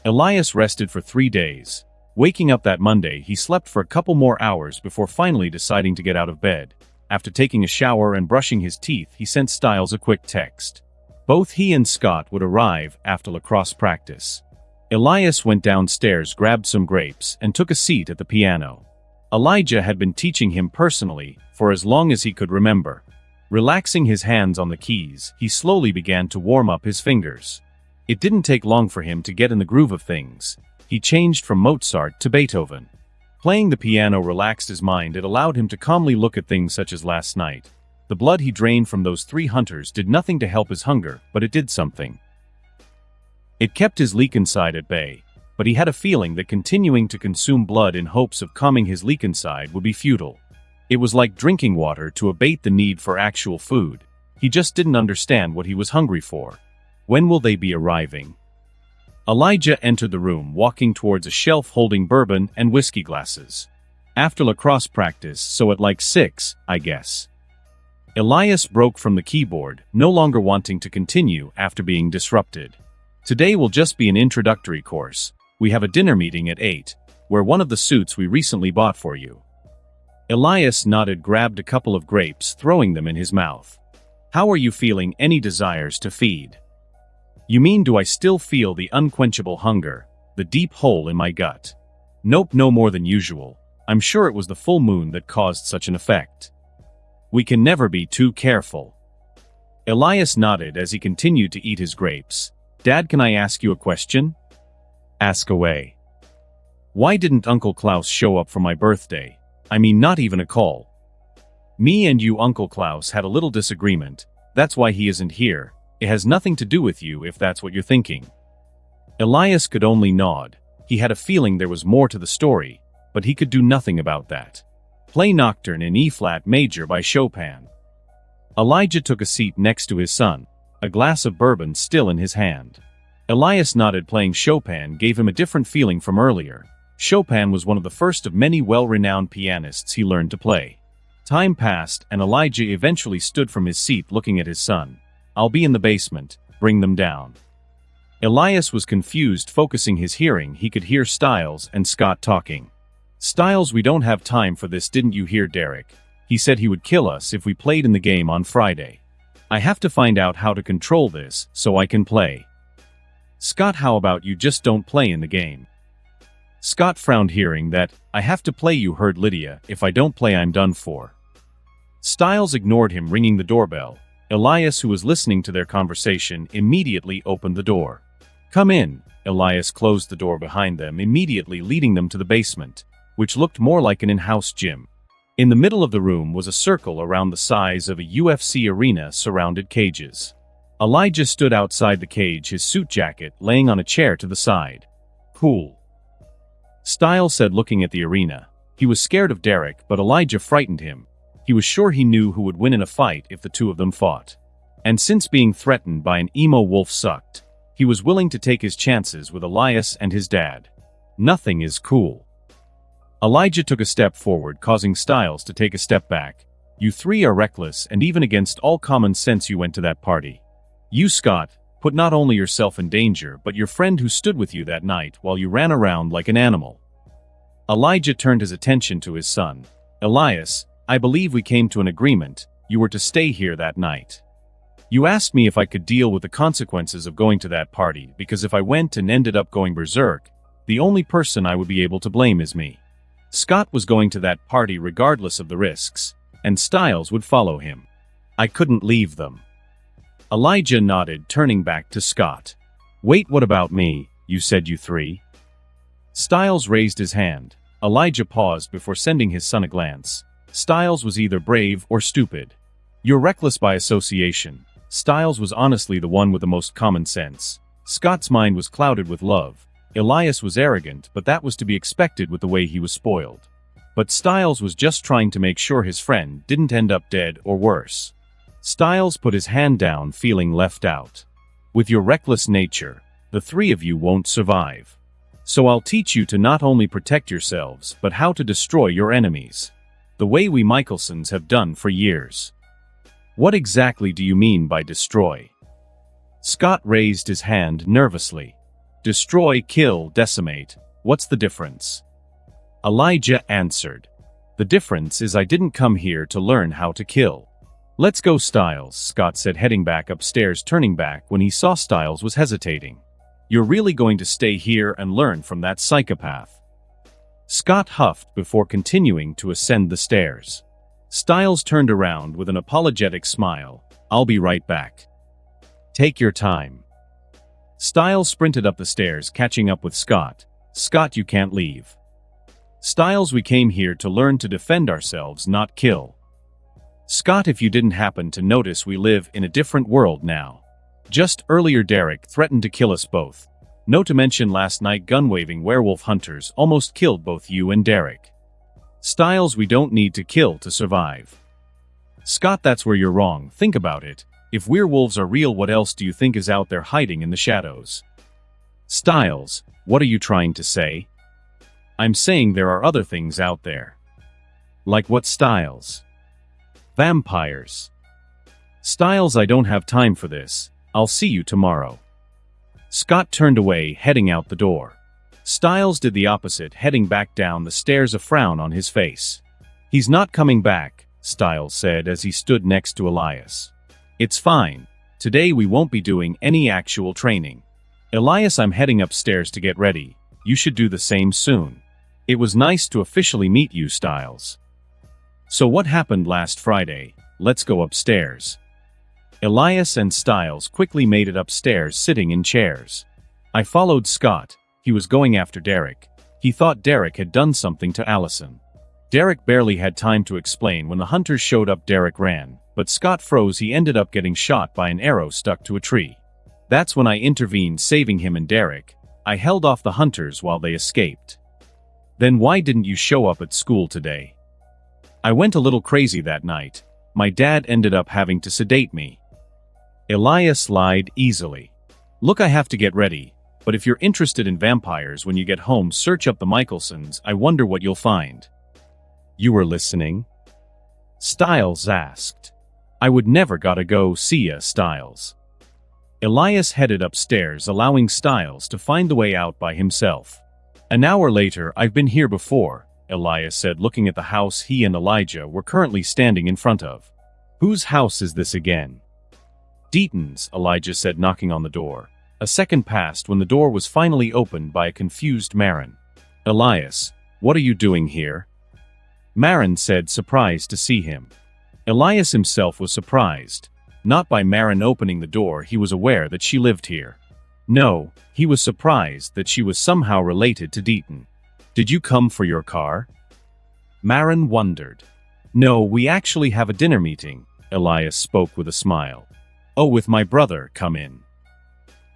Elias rested for 3 days. Waking up that Monday, he slept for a couple more hours before finally deciding to get out of bed. After taking a shower and brushing his teeth, he sent Styles a quick text. Both he and Scott would arrive after lacrosse practice. Elias went downstairs, grabbed some grapes, and took a seat at the piano. Elijah had been teaching him personally for as long as he could remember. Relaxing his hands on the keys, he slowly began to warm up his fingers. It didn't take long for him to get in the groove of things. He changed from Mozart to Beethoven. Playing the piano relaxed his mind. It allowed him to calmly look at things such as last night. The blood he drained from those 3 hunters did nothing to help his hunger, but it did something. It kept his Lycan side at bay, but he had a feeling that continuing to consume blood in hopes of calming his Lycan side would be futile. It was like drinking water to abate the need for actual food. He just didn't understand what he was hungry for. When will they be arriving? Elijah entered the room, walking towards a shelf holding bourbon and whiskey glasses. After lacrosse practice, so at like 6, I guess. Elias broke from the keyboard, no longer wanting to continue after being disrupted. Today will just be an introductory course. We have a dinner meeting at 8, where one of the suits we recently bought for you. Elias nodded, grabbed a couple of grapes, throwing them in his mouth. How are you feeling? Any desires to feed? You mean, do I still feel the unquenchable hunger, the deep hole in my gut? Nope, no more than usual. I'm sure it was the full moon that caused such an effect. We can never be too careful. Elias nodded as he continued to eat his grapes. Dad, can I ask you a question? Ask away. Why didn't Uncle Klaus show up for my birthday? I mean, not even a call. Me and you, Uncle Klaus, had a little disagreement. That's why he isn't here. It has nothing to do with you, if that's what you're thinking. Elias could only nod. He had a feeling there was more to the story, but he could do nothing about that. Play Nocturne in E-flat major by Chopin. Elijah took a seat next to his son, a glass of bourbon still in his hand. Elias nodded. Playing Chopin gave him a different feeling from earlier. Chopin was one of the first of many well-renowned pianists he learned to play. Time passed, and Elijah eventually stood from his seat looking at his son. I'll be in the basement, bring them down. Elias was confused. Focusing his hearing, he could hear Styles and Scott talking. Styles, we don't have time for this. Didn't you hear Derek? He said he would kill us if we played in the game on Friday. I have to find out how to control this, so I can play. Scott, how about you just don't play in the game? Scott frowned, hearing that. I have to play, you heard Lydia. If I don't play, I'm done for. Styles ignored him, ringing the doorbell. Elias, who was listening to their conversation, immediately opened the door. Come in. Elias closed the door behind them, immediately leading them to the basement, which looked more like an in-house gym. In the middle of the room was a circle around the size of a UFC arena, surrounded cages. Elijah stood outside the cage, his suit jacket laying on a chair to the side. Cool. Styles said, looking at the arena. He was scared of Derek, but Elijah frightened him. He was sure he knew who would win in a fight if the two of them fought. And since being threatened by an emo wolf sucked, he was willing to take his chances with Elias and his dad. Nothing is cool. Elijah took a step forward, causing Styles to take a step back. You 3 are reckless, and even against all common sense you went to that party. You, Scott, put not only yourself in danger but your friend who stood with you that night while you ran around like an animal. Elijah turned his attention to his son. Elias, I believe we came to an agreement. You were to stay here that night. You asked me if I could deal with the consequences of going to that party, because if I went and ended up going berserk, the only person I would be able to blame is me. Scott was going to that party regardless of the risks, and Styles would follow him. I couldn't leave them. Elijah nodded, turning back to Scott. Wait, what about me? You said you 3? Styles raised his hand. Elijah paused before sending his son a glance. Styles was either brave or stupid. You're reckless by association. Styles was honestly the one with the most common sense. Scott's mind was clouded with love. Elias was arrogant, but that was to be expected with the way he was spoiled. But Styles was just trying to make sure his friend didn't end up dead or worse. Styles put his hand down, feeling left out. With your reckless nature, the 3 of you won't survive. So I'll teach you to not only protect yourselves, but how to destroy your enemies. The way we Mikaelsons have done for years. What exactly do you mean by destroy? Scott raised his hand nervously. Destroy, kill, decimate. What's the difference? Elijah answered. The difference is I didn't come here to learn how to kill. Let's go, Styles, Scott said, heading back upstairs, turning back when he saw Styles was hesitating. You're really going to stay here and learn from that psychopath? Scott huffed before continuing to ascend the stairs. Styles turned around with an apologetic smile. I'll be right back. Take your time. Styles sprinted up the stairs, catching up with Scott. Scott, you can't leave. Styles, we came here to learn to defend ourselves, not kill. Scott, if you didn't happen to notice, we live in a different world now. Just earlier Derek threatened to kill us both. No to mention last night gun-waving werewolf hunters almost killed both you and Derek. Styles, we don't need to kill to survive. Scott, that's where you're wrong. Think about it. If werewolves are real, what else do you think is out there hiding in the shadows? Styles, what are you trying to say? I'm saying there are other things out there. Like what, Styles? Vampires. Styles, I don't have time for this. I'll see you tomorrow. Scott turned away, heading out the door. Styles did the opposite, heading back down the stairs, a frown on his face. He's not coming back, Styles said as he stood next to Elias. It's fine. Today we won't be doing any actual training. Elias, I'm heading upstairs to get ready. You should do the same soon. It was nice to officially meet you, Styles. So what happened last Friday? Let's go upstairs. Elias and Styles quickly made it upstairs, sitting in chairs. I followed Scott. He was going after Derek. He thought Derek had done something to Allison. Derek barely had time to explain when the hunters showed up. Derek ran, but Scott froze. He ended up getting shot by an arrow stuck to a tree. That's when I intervened, saving him and Derek. I held off the hunters while they escaped. Then why didn't you show up at school today? I went a little crazy that night. My dad ended up having to sedate me. Elias lied easily. Look, I have to get ready, but if you're interested in vampires, when you get home, search up the Mikaelsons. I wonder what you'll find. You were listening? Styles asked. I would never gotta go. See ya, Styles. Elias headed upstairs, allowing Styles to find the way out by himself. An hour later, I've been here before, Elias said, looking at the house he and Elijah were currently standing in front of. Whose house is this again? Deaton's, Elijah said, knocking on the door. A second passed when the door was finally opened by a confused Marin. Elias, what are you doing here? Marin said, surprised to see him. Elias himself was surprised. Not by Marin opening the door. He was aware that she lived here. No, he was surprised that she was somehow related to Deaton. Did you come for your car? Marin wondered. No, we actually have a dinner meeting, Elias spoke with a smile. Oh, with my brother. Come in.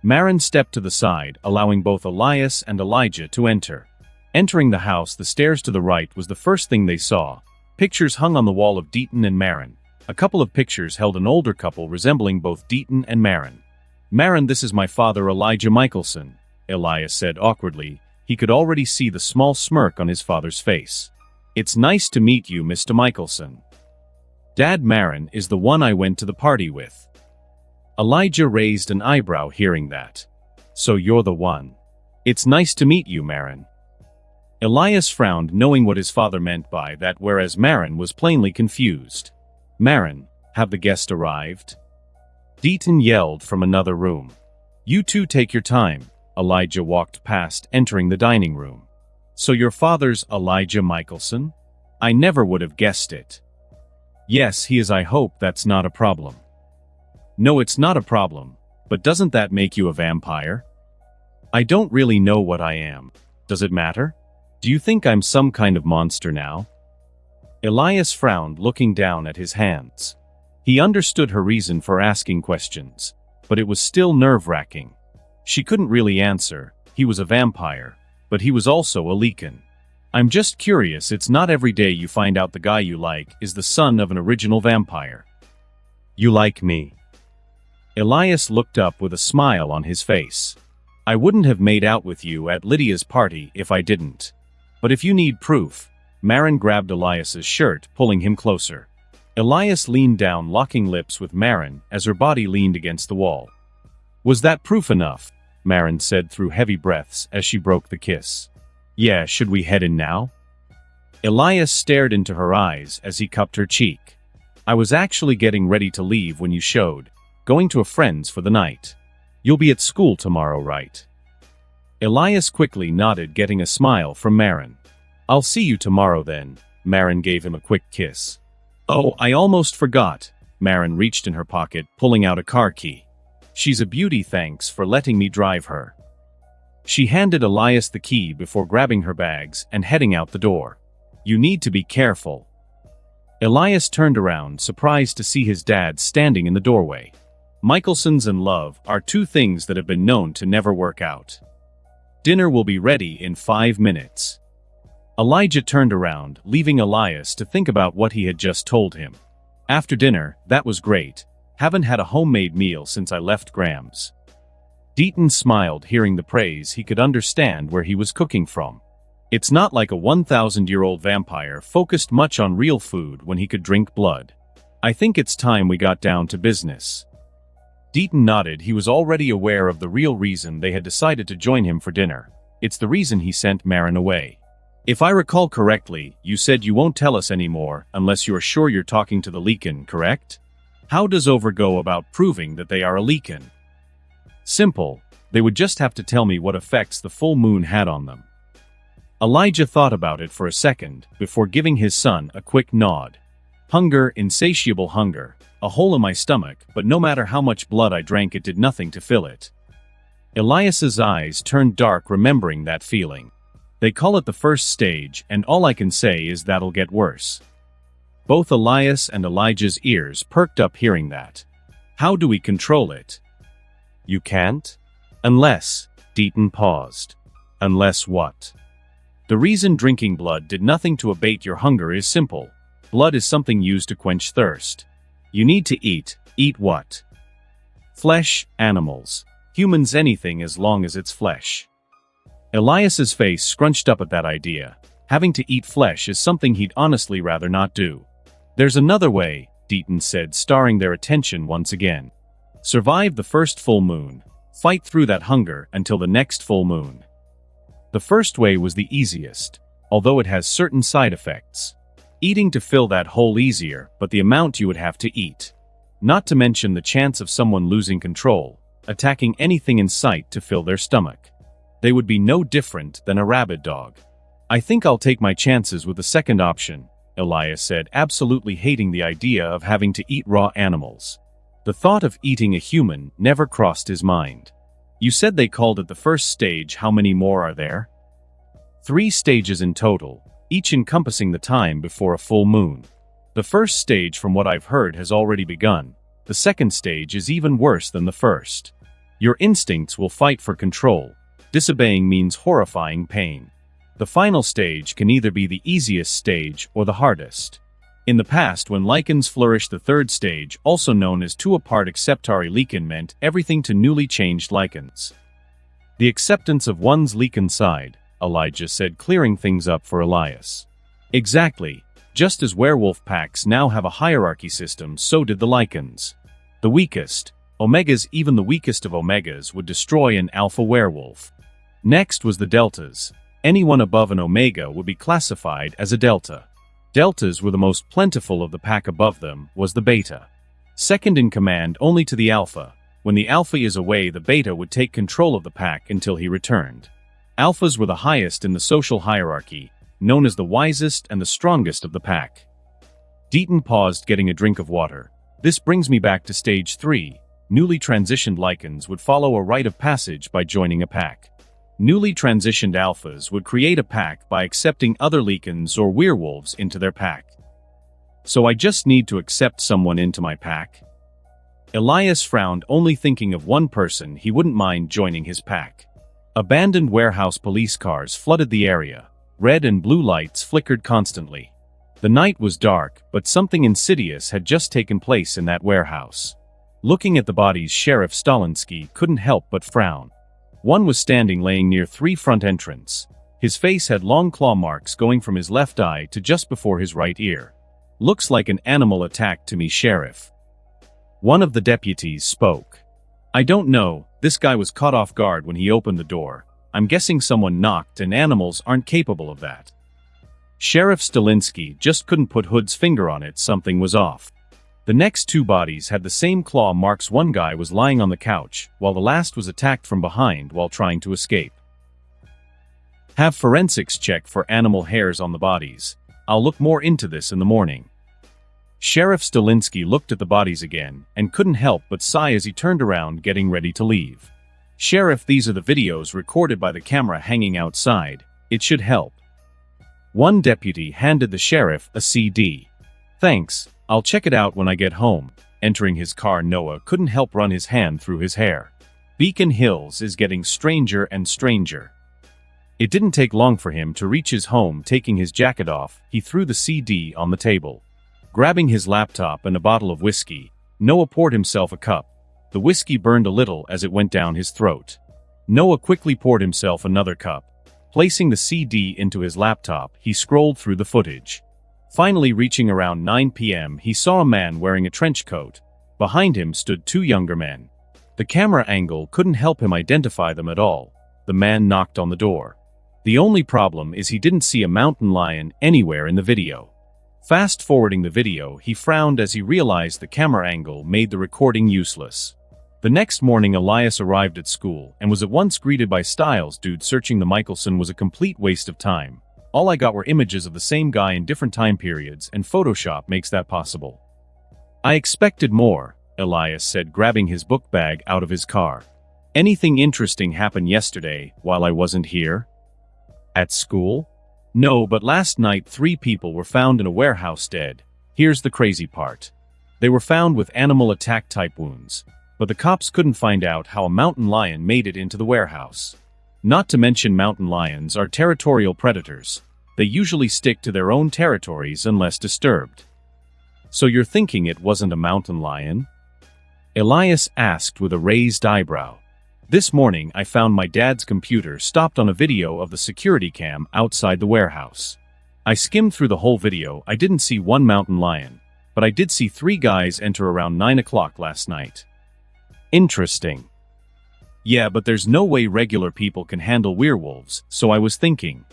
Marin stepped to the side, allowing both Elias and Elijah to enter. Entering the house, the stairs to the right was the first thing they saw. Pictures hung on the wall of Deaton and Marin. A couple of pictures held an older couple resembling both Deaton and Marin. Marin, this is my father, Elijah Mikaelson, Elias said awkwardly. He could already see the small smirk on his father's face. It's nice to meet you, Mr. Mikaelson. Dad, Marin is the one I went to the party with. Elijah raised an eyebrow hearing that. So you're the one. It's nice to meet you, Marin. Elias frowned, knowing what his father meant by that, whereas Marin was plainly confused. Marin, have the guest arrived? Deaton yelled from another room. You two take your time. Elijah walked past, entering the dining room. So your father's Elijah Mikaelson? I never would have guessed it. Yes, he is. I hope that's not a problem. No, it's not a problem, but doesn't that make you a vampire? I don't really know what I am. Does it matter? Do you think I'm some kind of monster now? Elias frowned, looking down at his hands. He understood her reason for asking questions, but it was still nerve-wracking. She couldn't really answer. He was a vampire, but he was also a Lycan. I'm just curious. It's not every day you find out the guy you like is the son of an original vampire. You like me? Elias looked up with a smile on his face. I wouldn't have made out with you at Lydia's party if I didn't. But if you need proof. Marin grabbed Elias's shirt, pulling him closer. Elias leaned down, locking lips with Marin as her body leaned against the wall. Was that proof enough? Marin said through heavy breaths as she broke the kiss. Yeah, should we head in now? Elias stared into her eyes as he cupped her cheek. I was actually getting ready to leave when you showed. Going to a friend's for the night. You'll be at school tomorrow, right? Elias quickly nodded, getting a smile from Marin. I'll see you tomorrow then. Marin gave him a quick kiss. Oh, I almost forgot. Marin reached in her pocket, pulling out a car key. She's a beauty, thanks for letting me drive her. She handed Elias the key before grabbing her bags and heading out the door. You need to be careful. Elias turned around, surprised to see his dad standing in the doorway. Mikaelsons and love are two things that have been known to never work out. Dinner will be ready in 5 minutes. Elijah turned around, leaving Elias to think about what he had just told him. After dinner, that was great. Haven't had a homemade meal since I left Graham's. Deaton smiled, hearing the praise. He could understand where he was cooking from. It's not like a 1,000-year-old vampire focused much on real food when he could drink blood. I think it's time we got down to business. Deaton nodded. He was already aware of the real reason they had decided to join him for dinner. It's the reason he sent Marin away. If I recall correctly, you said you won't tell us anymore unless you're sure you're talking to the Lycan, correct? How does Over go about proving that they are a Lycan? Simple. They would just have to tell me what effects the full moon had on them. Elijah thought about it for a second before giving his son a quick nod. Hunger, insatiable hunger, a hole in my stomach, but no matter how much blood I drank, it did nothing to fill it. Elias's eyes turned dark, remembering that feeling. They call it the first stage, and all I can say is that'll get worse. Both Elias and Elijah's ears perked up hearing that. How do we control it? You can't? Unless, Deaton paused. Unless what? The reason drinking blood did nothing to abate your hunger is simple. Blood is something used to quench thirst. You need to eat. Eat what? Flesh, animals. Humans, anything as long as it's flesh. Elias's face scrunched up at that idea. Having to eat flesh is something he'd honestly rather not do. There's another way, Deaton said, starring their attention once again. Survive the first full moon. Fight through that hunger until the next full moon. The first way was the easiest, although it has certain side effects. Eating to fill that hole easier, but the amount you would have to eat. Not to mention the chance of someone losing control, attacking anything in sight to fill their stomach. They would be no different than a rabid dog. I think I'll take my chances with the second option, Elias said, absolutely hating the idea of having to eat raw animals. The thought of eating a human never crossed his mind. You said they called it the first stage. How many more are there? 3 stages in total, each encompassing the time before a full moon. The first stage, from what I've heard, has already begun. The second stage is even worse than the first. Your instincts will fight for control. Disobeying means horrifying pain. The final stage can either be the easiest stage or the hardest. In the past, when Lycans flourished, the third stage, also known as two apart acceptari Lycan, meant everything to newly changed Lycans. The acceptance of one's Lycan side, Elijah said, clearing things up for Elias. Exactly. Just as werewolf packs now have a hierarchy system, so did the Lycans. The weakest, Omegas, even the weakest of Omegas, would destroy an alpha werewolf. Next was the Deltas. Anyone above an Omega would be classified as a Delta. Deltas were the most plentiful of the pack. Above them was the Beta. Second in command only to the Alpha. When the Alpha is away, the Beta would take control of the pack until he returned. Alphas were the highest in the social hierarchy, known as the wisest and the strongest of the pack. Deaton paused, getting a drink of water. This brings me back to stage 3. Newly transitioned Lycans would follow a rite of passage by joining a pack. Newly transitioned Alphas would create a pack by accepting other Lycans or werewolves into their pack. So I just need to accept someone into my pack? Elias frowned, only thinking of one person he wouldn't mind joining his pack. Abandoned warehouse police cars flooded the area. Red and blue lights flickered constantly. The night was dark, but something insidious had just taken place in that warehouse. Looking at the bodies, Sheriff Stalinsky couldn't help but frown. One was standing laying near 3 front entrance. His face had long claw marks going from his left eye to just before his right ear. Looks like an animal attack to me, Sheriff. One of the deputies spoke. I don't know, this guy was caught off guard when he opened the door. I'm guessing someone knocked, and animals aren't capable of that. Sheriff Stalinsky just couldn't put Hood's finger on it. Something was off. The next 2 bodies had the same claw marks. One guy was lying on the couch, while the last was attacked from behind while trying to escape. Have forensics check for animal hairs on the bodies. I'll look more into this in the morning. Sheriff Stalinsky looked at the bodies again, and couldn't help but sigh as he turned around, getting ready to leave. Sheriff, these are the videos recorded by the camera hanging outside. It should help. One deputy handed the sheriff a CD. Thanks, I'll check it out when I get home. Entering his car, Noah couldn't help run his hand through his hair. Beacon Hills is getting stranger and stranger. It didn't take long for him to reach his home. Taking his jacket off, he threw the CD on the table. Grabbing his laptop and a bottle of whiskey, Noah poured himself a cup. The whiskey burned a little as it went down his throat. Noah quickly poured himself another cup. Placing the CD into his laptop, he scrolled through the footage. Finally, reaching around 9 p.m., he saw a man wearing a trench coat. Behind him stood two younger men. The camera angle couldn't help him identify them at all. The man knocked on the door. The only problem is he didn't see a mountain lion anywhere in the video. Fast-forwarding the video, he frowned as he realized the camera angle made the recording useless. The next morning, Elias arrived at school and was at once greeted by Styles. Dude, searching the Mikaelson was a complete waste of time. All I got were images of the same guy in different time periods, and Photoshop makes that possible. I expected more, Elias said, grabbing his book bag out of his car. Anything interesting happened yesterday while I wasn't here? At school? No, but last night 3 people were found in a warehouse dead. Here's the crazy part. They were found with animal attack type wounds, but the cops couldn't find out how a mountain lion made it into the warehouse. Not to mention, mountain lions are territorial predators. They usually stick to their own territories unless disturbed. So you're thinking it wasn't a mountain lion? Elias asked with a raised eyebrow. This morning I found my dad's computer stopped on a video of the security cam outside the warehouse. I skimmed through the whole video. I didn't see one mountain lion, but I did see 3 guys enter around 9 o'clock last night. Interesting. Yeah, but there's no way regular people can handle werewolves, so I was thinking.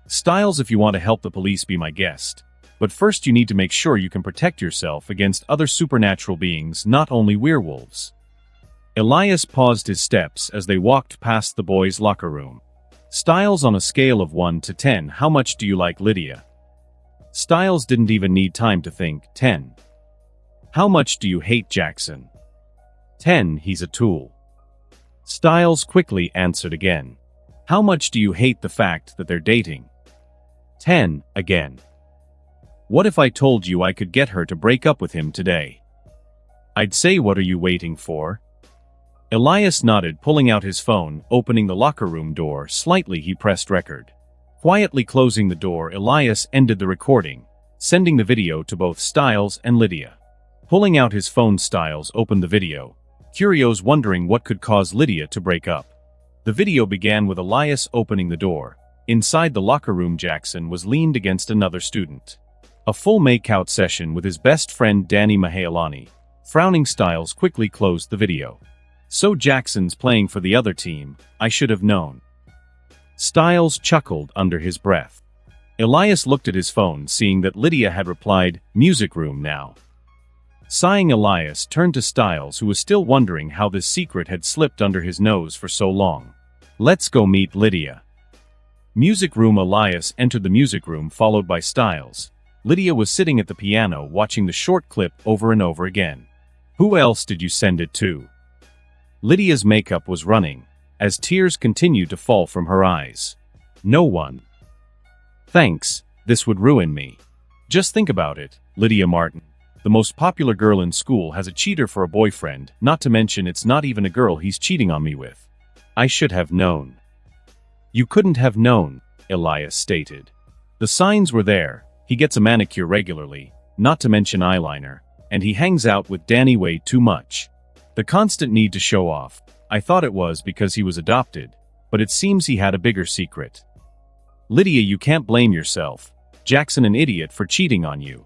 Styles, if you want to help the police, be my guest. But first you need to make sure you can protect yourself against other supernatural beings, not only werewolves. Elias paused his steps as they walked past the boys' locker room. Styles, on a scale of 1 to 10, how much do you like Lydia? Styles didn't even need time to think. 10. How much do you hate Jackson? 10. He's a tool. Styles quickly answered again. How much do you hate the fact that they're dating? 10. Again. What if I told you I could get her to break up with him today? I'd say, what are you waiting for? Elias nodded, pulling out his phone. Opening the locker room door slightly, he pressed record. Quietly closing the door, Elias ended the recording, sending the video to both Styles and Lydia. Pulling out his phone, Styles opened the video, curious, wondering what could cause Lydia to break up. The video began with Elias opening the door. Inside the locker room, Jackson was leaned against another student. A full make-out session with his best friend Danny Mahalani. Frowning, Styles quickly closed the video. So Jackson's playing for the other team. I should have known. Styles chuckled under his breath. Elias looked at his phone, seeing that Lydia had replied, "Music room now." Sighing, Elias turned to Styles, who was still wondering how this secret had slipped under his nose for so long. Let's go meet Lydia. Music room. Elias entered the music room, followed by Styles. Lydia was sitting at the piano, watching the short clip over and over again. Who else did you send it to? Lydia's makeup was running, as tears continued to fall from her eyes. No one. Thanks, this would ruin me. Just think about it, Lydia Martin. The most popular girl in school has a cheater for a boyfriend, not to mention it's not even a girl he's cheating on me with. I should have known. You couldn't have known, Elias stated. The signs were there. He gets a manicure regularly, not to mention eyeliner, and he hangs out with Danny way too much. The constant need to show off. I thought it was because he was adopted, but it seems he had a bigger secret. Lydia, you can't blame yourself. Jackson an idiot for cheating on you.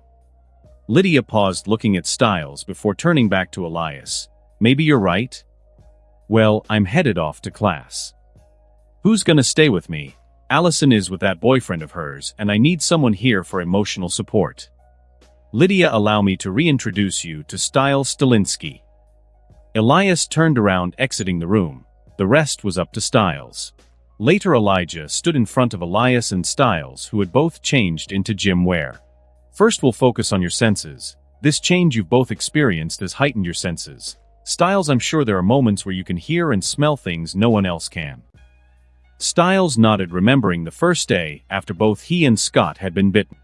Lydia paused, looking at Styles before turning back to Elias. Maybe you're right. Well, I'm headed off to class. Who's gonna stay with me? Allison is with that boyfriend of hers, and I need someone here for emotional support. Lydia, allow me to reintroduce you to Styles Stalinsky. Elias turned around, exiting the room. The rest was up to Styles. Later, Elijah stood in front of Elias and Styles, who had both changed into gym wear. First, we'll focus on your senses. This change you've both experienced has heightened your senses. Styles, I'm sure there are moments where you can hear and smell things no one else can. Styles nodded, remembering the first day after both he and Scott had been bitten.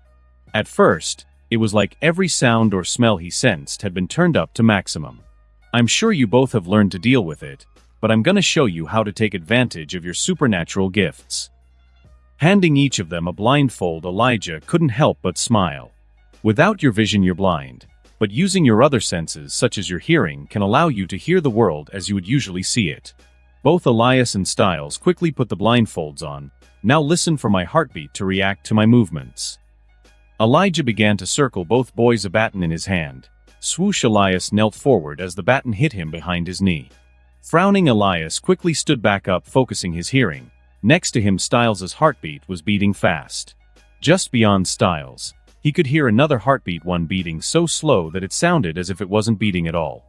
At first, It was like every sound or smell he sensed had been turned up to maximum. I'm sure you both have learned to deal with it, but I'm gonna show you how to take advantage of your supernatural gifts. Handing each of them a blindfold, Elijah couldn't help but smile. Without your vision you're blind, but using your other senses such as your hearing can allow you to hear the world as you would usually see it. Both Elias and Styles quickly put the blindfolds on. Now listen for my heartbeat to react to my movements. Elijah began to circle both boys, a baton in his hand. Swoosh! Elias knelt forward as the baton hit him behind his knee. Frowning, Elias quickly stood back up, focusing his hearing. Next to him, Styles' heartbeat was beating fast. Just beyond Styles, he could hear another heartbeat, one beating so slow that it sounded as if it wasn't beating at all.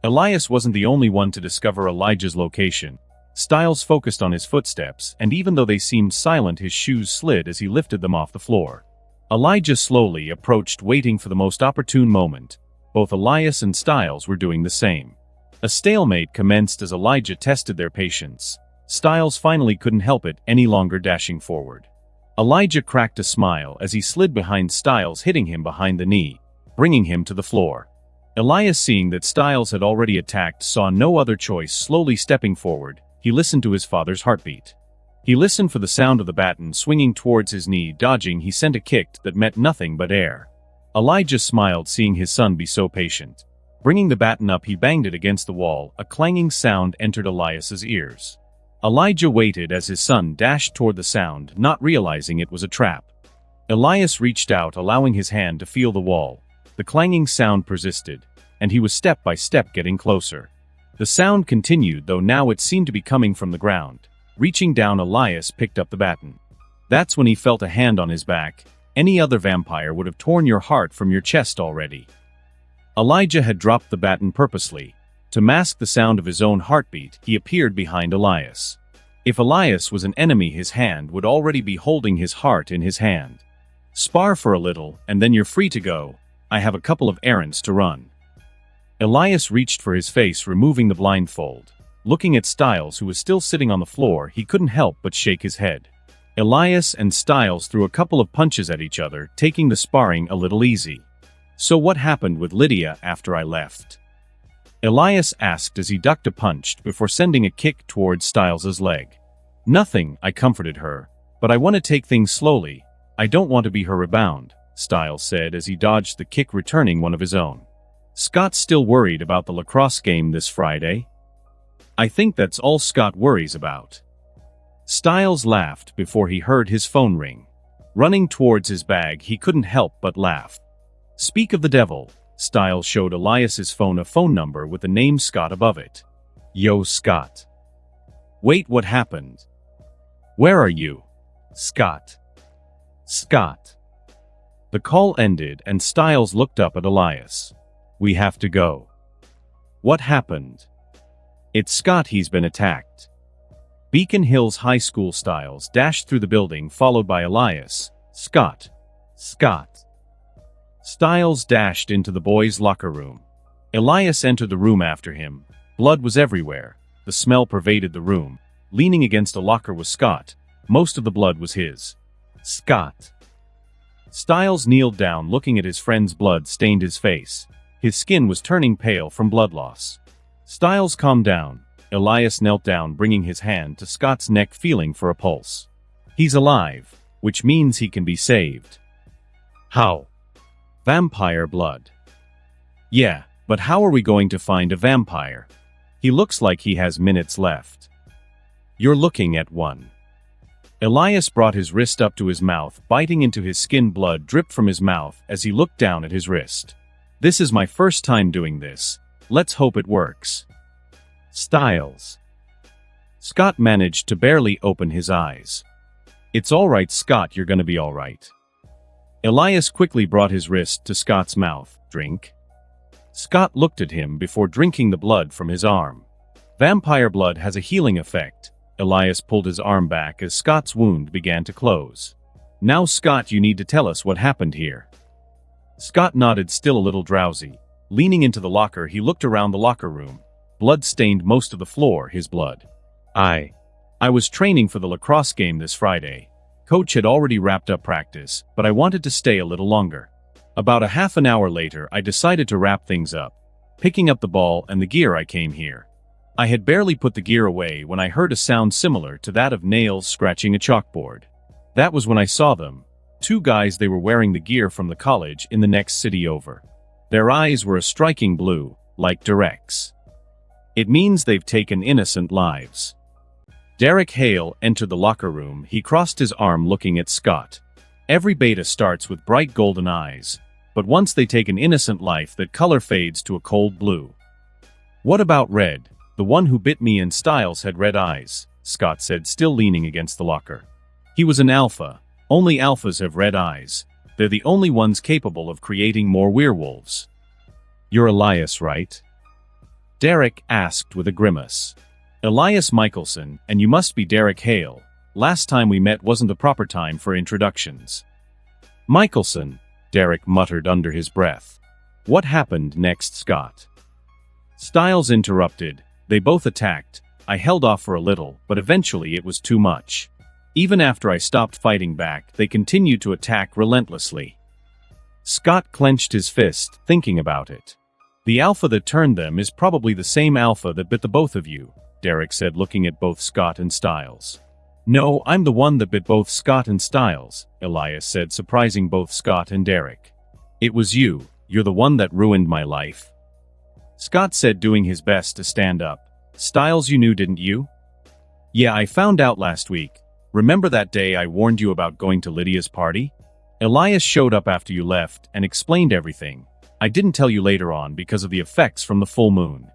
Elias wasn't the only one to discover Elijah's location. Styles focused on his footsteps, and even though they seemed silent, his shoes slid as he lifted them off the floor. Elijah slowly approached, waiting for the most opportune moment. Both Elias and Styles were doing the same. A stalemate commenced as Elijah tested their patience. Styles finally couldn't help it any longer, dashing forward. Elijah cracked a smile as he slid behind Styles, hitting him behind the knee, bringing him to the floor. Elias, seeing that Styles had already attacked, saw no other choice. Slowly stepping forward, he listened to his father's heartbeat. He listened for the sound of the baton swinging towards his knee. Dodging, he sent a kick that met nothing but air. Elijah smiled, seeing his son be so patient. Bringing the baton up, he banged it against the wall. A clanging sound entered Elias's ears. Elijah waited as his son dashed toward the sound, not realizing it was a trap. Elias reached out, allowing his hand to feel the wall. The clanging sound persisted, and he was step by step getting closer. The sound continued, though now it seemed to be coming from the ground. Reaching down, Elias picked up the baton. That's when he felt a hand on his back. Any other vampire would have torn your heart from your chest already. Elijah had dropped the baton purposely. To mask the sound of his own heartbeat, he appeared behind Elias. If Elias was an enemy, his hand would already be holding his heart in his hand. Spar for a little, and then you're free to go. I have a couple of errands to run. Elias reached for his face, removing the blindfold. Looking at Styles, who was still sitting on the floor, he couldn't help but shake his head. Elias and Styles threw a couple of punches at each other, taking the sparring a little easy. So what happened with Lydia after I left? Elias asked as he ducked a punch before sending a kick towards Styles' leg. Nothing, I comforted her. But I want to take things slowly. I don't want to be her rebound, Styles said as he dodged the kick, returning one of his own. Scott's still worried about the lacrosse game this Friday? I think that's all Scott worries about. Styles laughed before he heard his phone ring. Running towards his bag, he couldn't help but laugh. Speak of the devil. Styles showed Elias's phone a phone number with the name Scott above it. Yo, Scott. Wait, what happened? Where are you? Scott. Scott. The call ended and Styles looked up at Elias. We have to go. What happened? It's Scott, he's been attacked. Beacon Hills High School. Styles dashed through the building, followed by Elias. Scott. Scott. Styles dashed into the boys' locker room. Elias entered the room after him. Blood was everywhere. The smell pervaded the room. Leaning against a locker was Scott. Most of the blood was his. Scott. Styles kneeled down, looking at his friend's blood stained his face. His skin was turning pale from blood loss. Styles calmed down. Elias knelt down, bringing his hand to Scott's neck, feeling for a pulse. He's alive, which means he can be saved. How? Vampire blood. Yeah, but how are we going to find a vampire? He looks like he has minutes left. You're looking at one. Elias brought his wrist up to his mouth, biting into his skin. Blood dripped from his mouth as he looked down at his wrist. This is my first time doing this. Let's hope it works. Styles. Scott managed to barely open his eyes. It's all right, Scott, you're gonna be all right. Elias quickly brought his wrist to Scott's mouth. Drink. Scott looked at him before drinking the blood from his arm. Vampire blood has a healing effect. Elias pulled his arm back as Scott's wound began to close. Now, Scott, you need to tell us what happened here. Scott nodded, still a little drowsy. Leaning into the locker, he looked around the locker room. Blood stained most of the floor, his blood. I was training for the lacrosse game this Friday. Coach had already wrapped up practice, but I wanted to stay a little longer. About a half an hour later, I decided to wrap things up, picking up the ball and the gear. I came here. I had barely put the gear away when I heard a sound similar to that of nails scratching a chalkboard. That was when I saw them. Two guys. They were wearing the gear from the college in the next city over. Their eyes were a striking blue, like Derek's. It means they've taken innocent lives. Derek Hale entered the locker room. He crossed his arm looking at Scott. Every beta starts with bright golden eyes, but once they take an innocent life, that color fades to a cold blue. What about Red? The one who bit me and Styles had red eyes, Scott said, still leaning against the locker. He was an alpha. Only alphas have red eyes. They're the only ones capable of creating more werewolves. You're Elias, right? Derek asked with a grimace. Elias Mikaelson, and you must be Derek Hale. Last time we met wasn't the proper time for introductions. Mikaelson, Derek muttered under his breath. What happened next, Scott? Styles interrupted. They both attacked. I held off for a little, but eventually it was too much. Even after I stopped fighting back, they continued to attack relentlessly. Scott clenched his fist, thinking about it. The alpha that turned them is probably the same alpha that bit the both of you, Derek said, looking at both Scott and Styles. No, I'm the one that bit both Scott and Styles, Elias said, surprising both Scott and Derek. It was you. You're the one that ruined my life. Scott said, doing his best to stand up. Styles, you knew, didn't you? Yeah, I found out last week. Remember that day I warned you about going to Lydia's party? Elias showed up after you left and explained everything. I didn't tell you later on because of the effects from the full moon.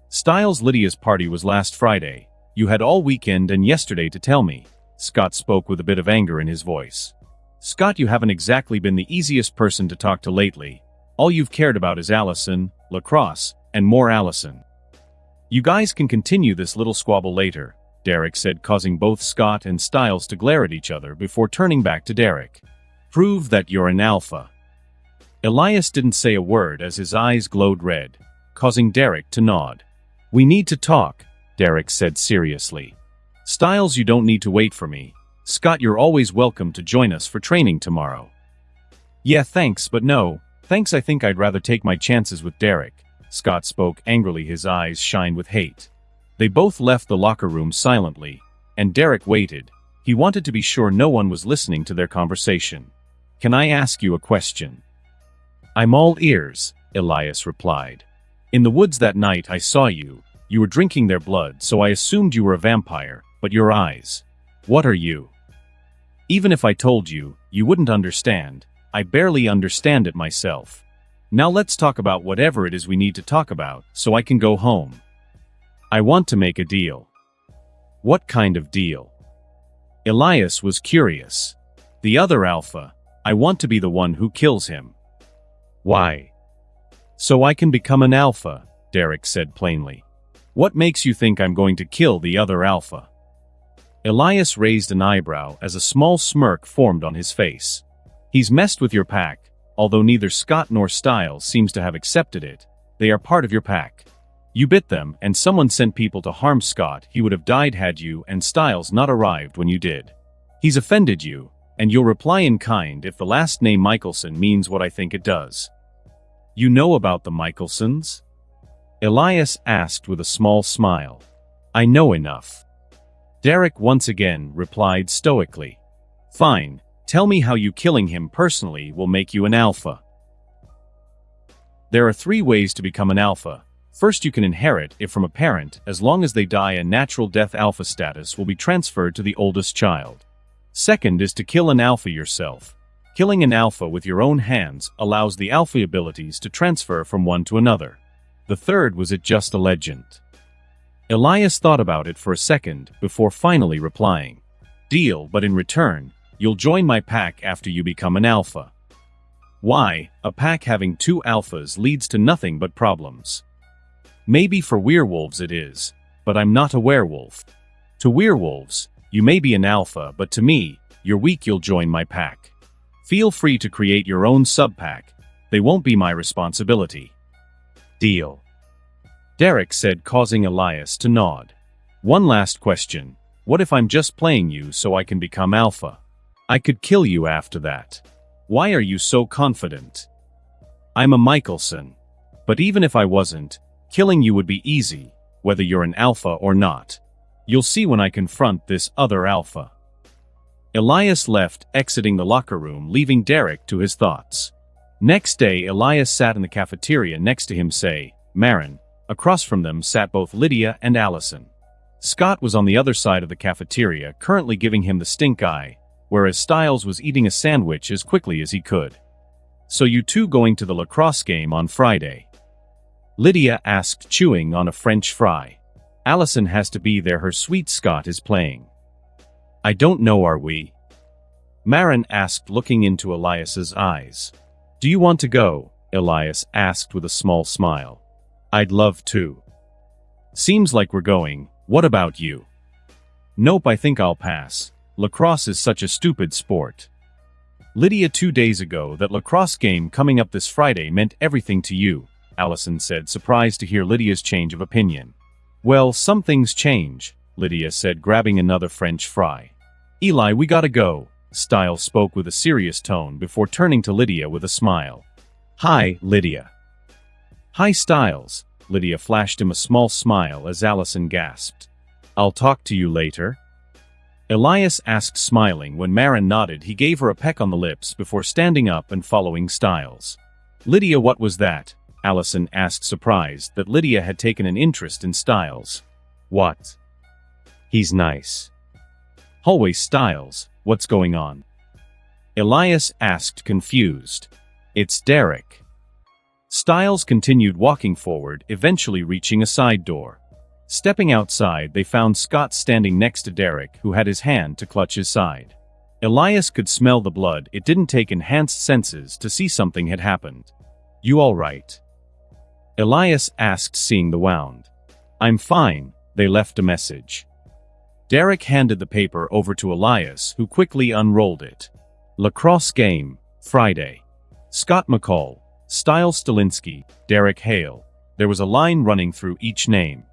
Styles, Lydia's party was last Friday. You had all weekend and yesterday to tell me. Scott spoke with a bit of anger in his voice. Scott, you haven't exactly been the easiest person to talk to lately. All you've cared about is Allison, lacrosse, and more Allison. You guys can continue this little squabble later, Derek said, causing both Scott and Styles to glare at each other before turning back to Derek. Prove that you're an alpha. Elias didn't say a word as his eyes glowed red, causing Derek to nod. We need to talk, Derek said seriously. Styles, you don't need to wait for me. Scott, you're always welcome to join us for training tomorrow. Yeah, thanks, but no, thanks. I think I'd rather take my chances with Derek. Scott spoke angrily, his eyes shined with hate. They both left the locker room silently, and Derek waited. He wanted to be sure no one was listening to their conversation. Can I ask you a question? I'm all ears, Elias replied. In the woods that night I saw you. You were drinking their blood, so I assumed you were a vampire, but your eyes. What are you? Even if I told you, you wouldn't understand. I barely understand it myself. Now let's talk about whatever it is we need to talk about, so I can go home. I want to make a deal. What kind of deal? Elias was curious. The other alpha. I want to be the one who kills him. Why? So I can become an alpha, Derek said plainly. What makes you think I'm going to kill the other alpha? Elias raised an eyebrow as a small smirk formed on his face. He's messed with your pack, although neither Scott nor Styles seems to have accepted it. They are part of your pack. You bit them, and someone sent people to harm Scott. He would have died had you and Styles not arrived when you did. He's offended you, and you'll reply in kind if the last name Mikaelson means what I think it does. You know about the Mikaelsons? Elias asked with a small smile. I know enough. Derek once again replied stoically. Fine, tell me how you killing him personally will make you an alpha. There are 3 ways to become an alpha. First, you can inherit it from a parent. As long as they die, a natural death alpha status will be transferred to the oldest child. Second is to kill an alpha yourself. Killing an alpha with your own hands allows the alpha abilities to transfer from one to another. The third was it just a legend. Elias thought about it for a second before finally replying. Deal, but in return, you'll join my pack after you become an alpha. Why? A pack having 2 alphas leads to nothing but problems. Maybe for werewolves it is, but I'm not a werewolf. To werewolves, you may be an alpha, but to me, you're weak. You'll join my pack. Feel free to create your own sub-pack. They won't be my responsibility. Deal. Derek said, causing Elias to nod. One last question. What if I'm just playing you so I can become alpha? I could kill you after that. Why are you so confident? I'm a Mikaelson. But even if I wasn't, killing you would be easy, whether you're an alpha or not. You'll see when I confront this other alpha. Elias left, exiting the locker room, leaving Derek to his thoughts. Next day, Elias sat in the cafeteria next to him, Marin. Across from them sat both Lydia and Allison. Scott was on the other side of the cafeteria, currently giving him the stink eye, whereas Styles was eating a sandwich as quickly as he could. So you two going to the lacrosse game on Friday? Lydia asked, chewing on a French fry. Allison has to be there, her sweet Scott is playing. I don't know, are we? Marin asked, looking into Elias's eyes. Do you want to go? Elias asked with a small smile. I'd love to. Seems like we're going. What about you? Nope, I think I'll pass. Lacrosse is such a stupid sport. Lydia, 2 days ago that lacrosse game coming up this Friday meant everything to you, Allison said, surprised to hear Lydia's change of opinion. Well, some things change, Lydia said, grabbing another French fry. Eli, we gotta go, Styles spoke with a serious tone before turning to Lydia with a smile. Hi, Lydia. Hi, Styles. Lydia flashed him a small smile as Allison gasped. I'll talk to you later. Elias asked, smiling. When Marin nodded, he gave her a peck on the lips before standing up and following Styles. Lydia, what was that? Allison asked, surprised that Lydia had taken an interest in Styles. What? He's nice. Always Styles, what's going on? Elias asked, confused. It's Derek. Styles continued walking forward, eventually reaching a side door. Stepping outside, they found Scott standing next to Derek, who had his hand to clutch his side. Elias could smell the blood. It didn't take enhanced senses to see something had happened. You all right? Elias asked, seeing the wound. I'm fine, they left a message. Derek handed the paper over to Elias, who quickly unrolled it. Lacrosse game, Friday. Scott McCall, Styles Stalinsky, Derek Hale. There was a line running through each name.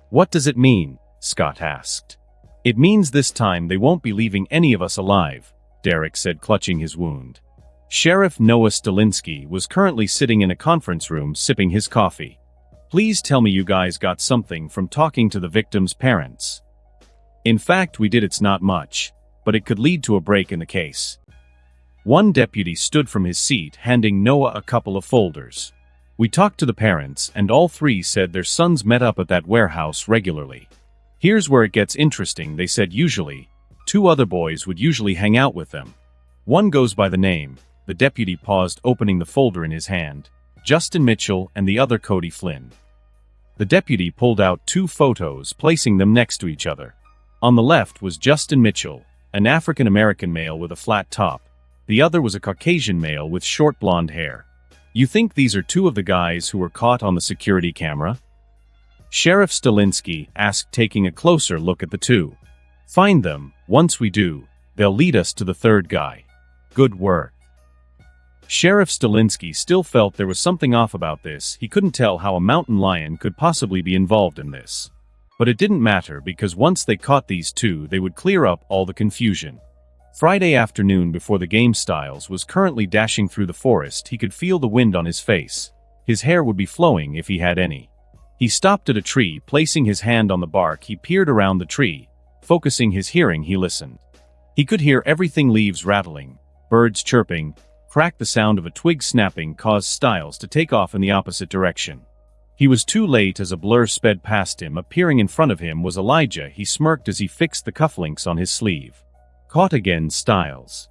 What does it mean? Scott asked. It means this time they won't be leaving any of us alive, Derek said, clutching his wound. Sheriff Noah Stalinsky was currently sitting in a conference room sipping his coffee. Please tell me you guys got something from talking to the victim's parents. In fact, we did. It's not much, but it could lead to a break in the case. One deputy stood from his seat, handing Noah a couple of folders. We talked to the parents, and all three said their sons met up at that warehouse regularly. Here's where it gets interesting, they said. Usually, 2 other boys would usually hang out with them. One goes by the name, the deputy paused, opening the folder in his hand, Justin Mitchell, and the other Cody Flynn. The deputy pulled out 2 photos, placing them next to each other. On the left was Justin Mitchell, an African-American male with a flat top. The other was a Caucasian male with short blonde hair. You think these are 2 of the guys who were caught on the security camera? Sheriff Stalinsky asked, taking a closer look at the 2. Find them. Once we do, they'll lead us to the 3rd guy. Good work. Sheriff Stalinsky still felt there was something off about this. He couldn't tell how a mountain lion could possibly be involved in this. But it didn't matter, because once they caught these 2, they would clear up all the confusion. Friday afternoon before the game, Styles was currently dashing through the forest. He could feel the wind on his face. His hair would be flowing if he had any. He stopped at a tree, placing his hand on the bark. He peered around the tree. Focusing his hearing, he listened. He could hear everything: leaves rattling, birds chirping. Crack. The sound of a twig snapping caused Styles to take off in the opposite direction. He was too late as a blur sped past him. Appearing in front of him was Elijah. He smirked as he fixed the cufflinks on his sleeve. Caught again, Styles.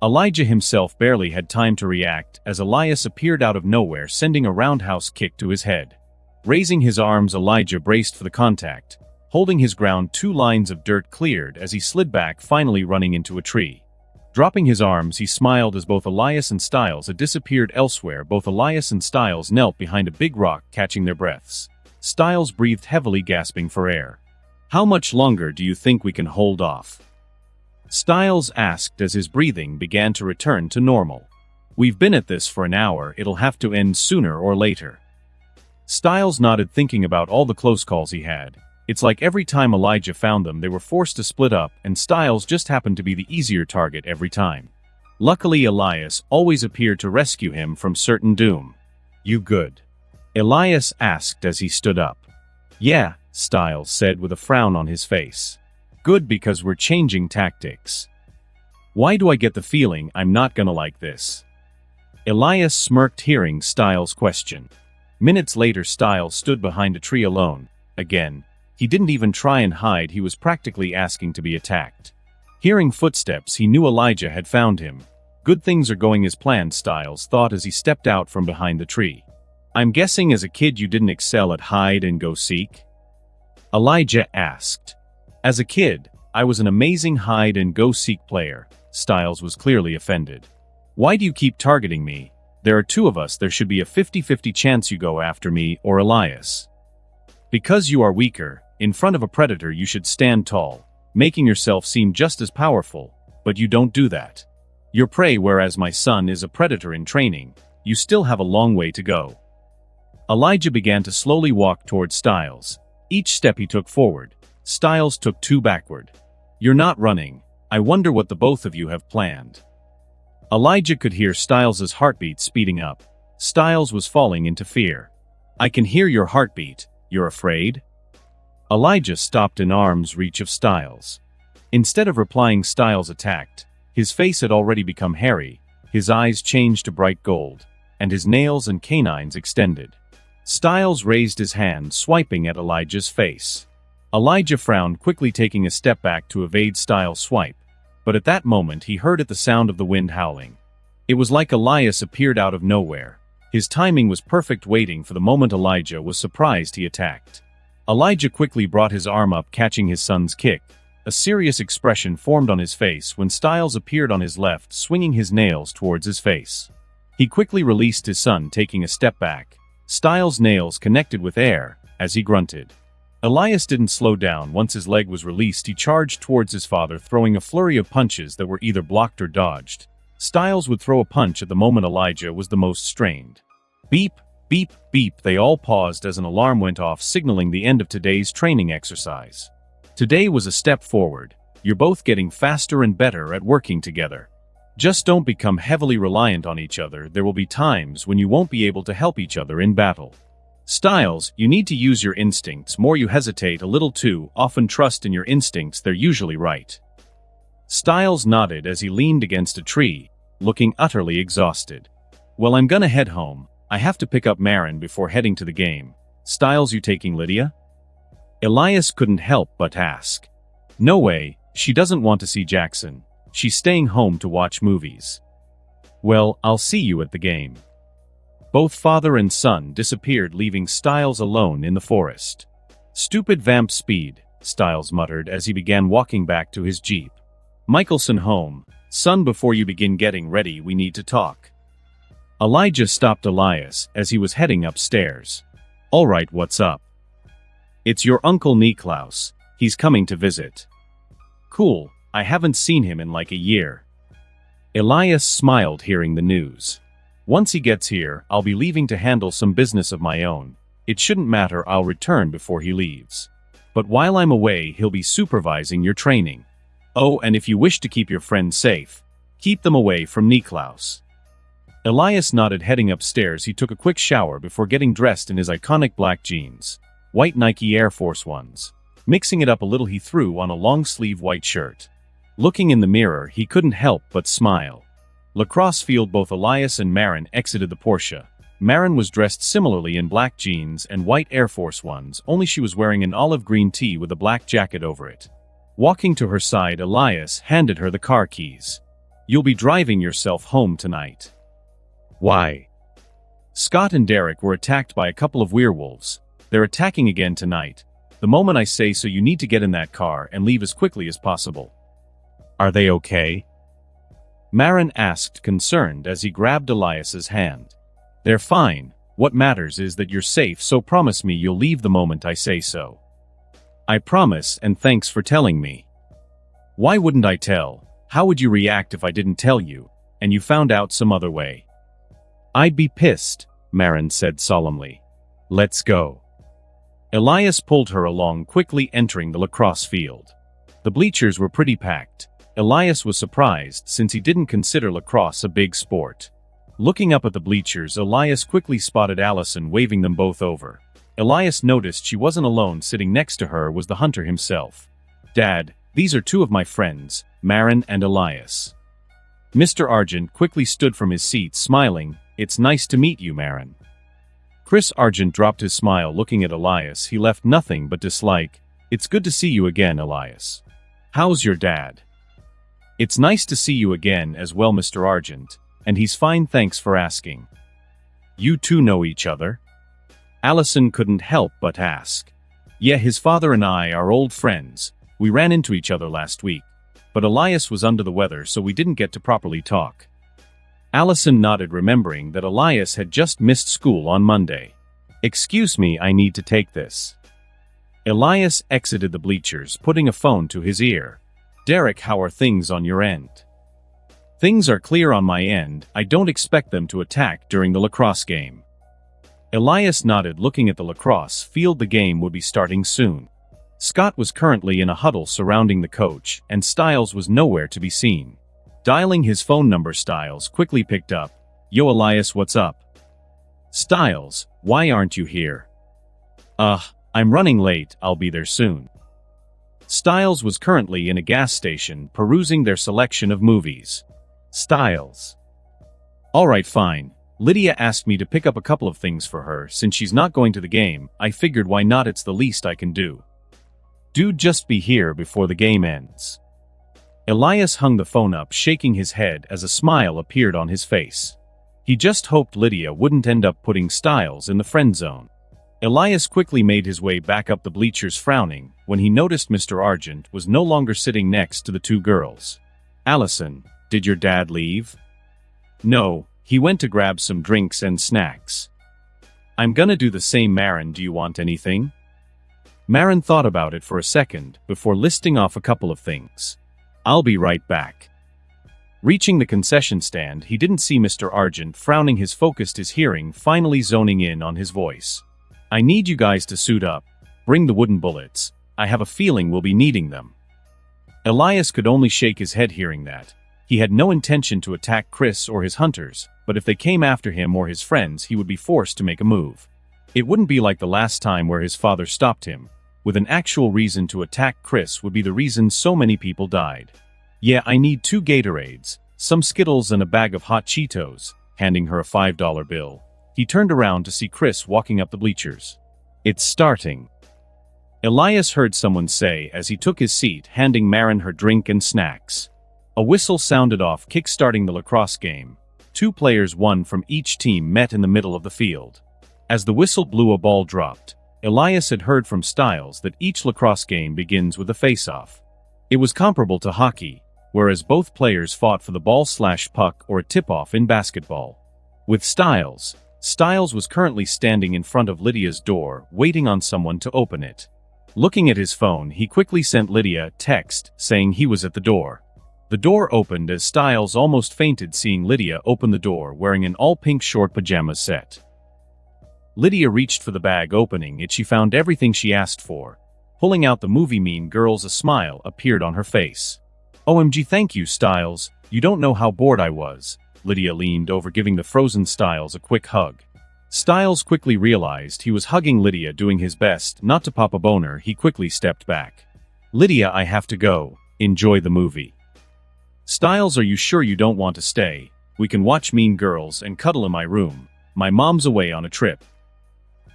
Elijah himself barely had time to react as Elias appeared out of nowhere, sending a roundhouse kick to his head. Raising his arms, Elijah braced for the contact. Holding his ground, 2 lines of dirt cleared as he slid back, finally running into a tree. Dropping his arms, he smiled as both Elias and Styles had disappeared elsewhere. Both Elias and Styles knelt behind a big rock, catching their breaths. Styles breathed heavily, gasping for air. How much longer do you think we can hold off? Styles asked as his breathing began to return to normal. We've been at this for an hour. It'll have to end sooner or later. Styles nodded, thinking about all the close calls he had. It's like every time Elijah found them, they were forced to split up, and Styles just happened to be the easier target every time. Luckily, Elias always appeared to rescue him from certain doom. "You good?" Elias asked as he stood up. "Yeah," Styles said with a frown on his face. "Good, because we're changing tactics." "Why do I get the feeling I'm not gonna like this?" Elias smirked hearing Styles' question. Minutes later, Styles stood behind a tree alone. Again, he didn't even try and hide, he was practically asking to be attacked. Hearing footsteps, he knew Elijah had found him. Good things are going as planned, Styles thought as he stepped out from behind the tree. "I'm guessing as a kid you didn't excel at hide and go seek?" Elijah asked. "As a kid, I was an amazing hide and go seek player." Styles was clearly offended. "Why do you keep targeting me? There are two of us, there should be a 50-50 chance you go after me or Elias." "Because you are weaker. In front of a predator you should stand tall, making yourself seem just as powerful, but you don't do that. You're prey, whereas my son is a predator in training. You still have a long way to go." Elijah began to slowly walk toward Styles. Each step he took forward, Styles took two backward. "You're not running. I wonder what the both of you have planned." Elijah could hear Styles' heartbeat speeding up. Styles was falling into fear. "I can hear your heartbeat. You're afraid?" Elijah stopped in arm's reach of Styles. Instead of replying, Styles attacked. His face had already become hairy, his eyes changed to bright gold, and his nails and canines extended. Styles raised his hand, swiping at Elijah's face. Elijah frowned, quickly taking a step back to evade Styles' swipe. But at that moment he heard the sound of the wind howling. It was like Elias appeared out of nowhere. His timing was perfect, waiting for the moment Elijah was surprised he attacked. Elijah quickly brought his arm up, catching his son's kick. A serious expression formed on his face when Styles appeared on his left, swinging his nails towards his face. He quickly released his son, taking a step back. Styles' nails connected with air as he grunted. Elias didn't slow down. Once his leg was released, he charged towards his father, throwing a flurry of punches that were either blocked or dodged. Styles would throw a punch at the moment Elijah was the most strained. Beep, beep, beep. They all paused as an alarm went off, signaling the end of today's training exercise. Today was a step forward. You're both getting faster and better at working together. Just don't become heavily reliant on each other. There will be times when you won't be able to help each other in battle. Styles, you need to use your instincts more. You hesitate a little too often. Trust in your instincts, they're usually right. Styles nodded as he leaned against a tree, looking utterly exhausted. "Well, I'm gonna head home. I have to pick up Marin before heading to the game." "Styles, you taking Lydia?" Elias couldn't help but ask. "No way, she doesn't want to see Jackson. She's staying home to watch movies." "Well, I'll see you at the game." Both father and son disappeared, leaving Styles alone in the forest. "Stupid vamp speed," Styles muttered as he began walking back to his jeep. "Mikaelson home. Son, before you begin getting ready, we need to talk." Elijah stopped Elias as he was heading upstairs. "All right, what's up?" "It's your uncle Niklaus. He's coming to visit." "Cool, I haven't seen him in like a year." Elias smiled hearing the news. "Once he gets here, I'll be leaving to handle some business of my own. It shouldn't matter, I'll return before he leaves. But while I'm away, he'll be supervising your training. Oh, and if you wish to keep your friends safe, keep them away from Niklaus." Elias nodded. Heading upstairs, he took a quick shower before getting dressed in his iconic black jeans, white Nike Air Force Ones. Mixing it up a little, he threw on a long-sleeve white shirt. Looking in the mirror, he couldn't help but smile. Lacrosse field. Both Elias and Marin exited the Porsche. Marin was dressed similarly in black jeans and white Air Force Ones, only she was wearing an olive green tee with a black jacket over it. Walking to her side, Elias handed her the car keys. "You'll be driving yourself home tonight." "Why?" "Scott and Derek were attacked by a couple of werewolves. They're attacking again tonight. The moment I say so, you need to get in that car and leave as quickly as possible." "Are they okay?" Marin asked, concerned as he grabbed Elias's hand. "They're fine. What matters is that you're safe, so promise me you'll leave the moment I say so." "I promise, and thanks for telling me." "Why wouldn't I tell? How would you react if I didn't tell you, and you found out some other way?" "I'd be pissed," Marin said solemnly. "Let's go." Elias pulled her along, quickly entering the lacrosse field. The bleachers were pretty packed. Elias was surprised since he didn't consider lacrosse a big sport. Looking up at the bleachers, Elias quickly spotted Allison waving them both over. Elias noticed she wasn't alone. Sitting next to her was the hunter himself. "Dad, these are two of my friends, Marin and Elias." Mr. Argent quickly stood from his seat, smiling. "It's nice to meet you, Marin." Chris Argent dropped his smile. Looking at Elias, he left nothing but dislike. "It's good to see you again, Elias. How's your dad?" "It's nice to see you again as well, Mr. Argent, and he's fine, thanks for asking." "You two know each other?" Allison couldn't help but ask. "Yeah, his father and I are old friends. We ran into each other last week, but Elias was under the weather so we didn't get to properly talk." Allison nodded, remembering that Elias had just missed school on Monday. "Excuse me, I need to take this." Elias exited the bleachers, putting a phone to his ear. "Derek, how are things on your end?" "Things are clear on my end. I don't expect them to attack during the lacrosse game." Elias nodded, looking at the lacrosse field. The game would be starting soon. Scott was currently in a huddle surrounding the coach, and Styles was nowhere to be seen. Dialing his phone number, Styles quickly picked up. "Yo, Elias, what's up?" "Styles, why aren't you here?" I'm running late, I'll be there soon." Styles was currently in a gas station, perusing their selection of movies. Styles. "Alright, fine. Lydia asked me to pick up a couple of things for her. Since she's not going to the game, I figured why not, it's the least I can do." "Dude, just be here before the game ends." Elias hung the phone up, shaking his head as a smile appeared on his face. He just hoped Lydia wouldn't end up putting Styles in the friend zone. Elias quickly made his way back up the bleachers, frowning when he noticed Mr. Argent was no longer sitting next to the two girls. "Allison, did your dad leave?" "No, he went to grab some drinks and snacks." "I'm gonna do the same, Marin. Do you want anything?" Marin thought about it for a second before listing off a couple of things. "I'll be right back." Reaching the concession stand, he didn't see Mr. Argent frowning. His focused his hearing, finally zoning in on his voice. "I need you guys to suit up. Bring the wooden bullets. I have a feeling we'll be needing them." Elias could only shake his head hearing that. He had no intention to attack Chris or his hunters, but if they came after him or his friends, he would be forced to make a move. It wouldn't be like the last time where his father stopped him. With an actual reason to attack Chris would be the reason so many people died. "Yeah, I need 2 Gatorades, some Skittles and a bag of hot Cheetos," handing her a $5 bill. He turned around to see Chris walking up the bleachers. "It's starting," Elias heard someone say as he took his seat, handing Marin her drink and snacks. A whistle sounded off, kick-starting the lacrosse game. 2 players, one from each team, met in the middle of the field. As the whistle blew, a ball dropped. Elias had heard from Styles that each lacrosse game begins with a face-off. It was comparable to hockey, whereas both players fought for the ball/puck or a tip-off in basketball. With Styles was currently standing in front of Lydia's door, waiting on someone to open it. Looking at his phone, he quickly sent Lydia a text saying he was at the door. The door opened as Styles almost fainted seeing Lydia open the door wearing an all-pink short pajama set. Lydia reached for the bag. Opening it, she found everything she asked for. Pulling out the movie Mean Girls, a smile appeared on her face. "OMG, thank you, Styles. You don't know how bored I was." Lydia leaned over, giving the frozen Styles a quick hug. Styles quickly realized he was hugging Lydia, doing his best not to pop a boner. He quickly stepped back. "Lydia, I have to go. Enjoy the movie." "Styles, are you sure you don't want to stay? We can watch Mean Girls and cuddle in my room. My mom's away on a trip."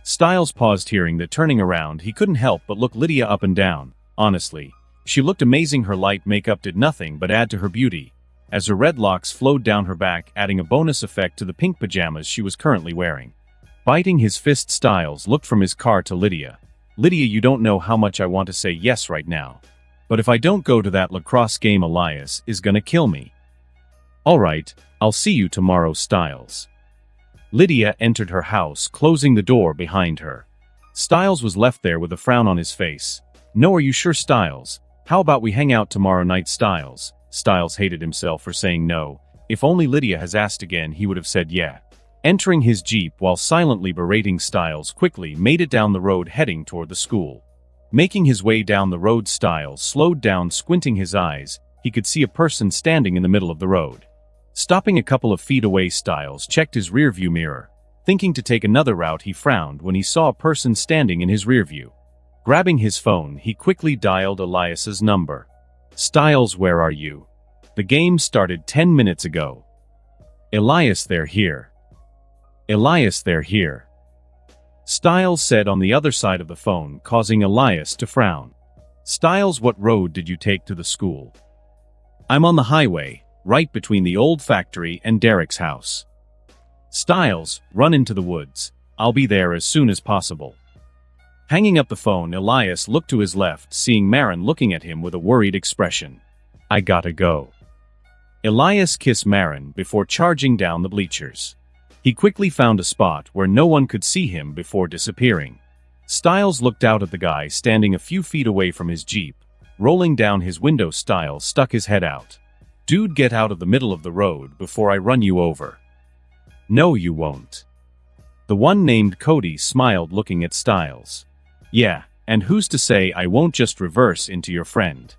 Styles paused, hearing that. Turning around, he couldn't help but look Lydia up and down. Honestly, she looked amazing. Her light makeup did nothing but add to her beauty, as her red locks flowed down her back, adding a bonus effect to the pink pajamas she was currently wearing. Biting his fist, Styles looked from his car to Lydia. "Lydia, you don't know how much I want to say yes right now. But if I don't go to that lacrosse game, Elias is gonna kill me." "Alright, I'll see you tomorrow, Styles." Lydia entered her house, closing the door behind her. Styles was left there with a frown on his face. "No, are you sure, Styles? How about we hang out tomorrow night, Styles?" Styles hated himself for saying no. If only Lydia has asked again, he would have said yeah. Entering his Jeep while silently berating Styles, quickly made it down the road heading toward the school. Making his way down the road, Styles slowed down, squinting his eyes. he could see a person standing in the middle of the road. Stopping a couple of feet away, Styles checked his rearview mirror. Thinking to take another route, he frowned when he saw a person standing in his rearview. Grabbing his phone, he quickly dialed Elias's number. "Styles, where are you? The game started 10 minutes ago." "Elias, they're here. Elias, they're here," Styles said on the other side of the phone, causing Elias to frown. "Styles, what road did you take to the school?" "I'm on the highway, right between the old factory and Derek's house." "Styles, run into the woods. I'll be there as soon as possible." Hanging up the phone, Elias looked to his left, seeing Marin looking at him with a worried expression. "I gotta go." Elias kissed Marin before charging down the bleachers. He quickly found a spot where no one could see him before disappearing. Styles looked out at the guy standing a few feet away from his Jeep. Rolling down his window, Styles stuck his head out. "Dude, get out of the middle of the road before I run you over." "No, you won't." The one named Cody smiled, looking at Styles. "Yeah, and who's to say I won't just reverse into your friend?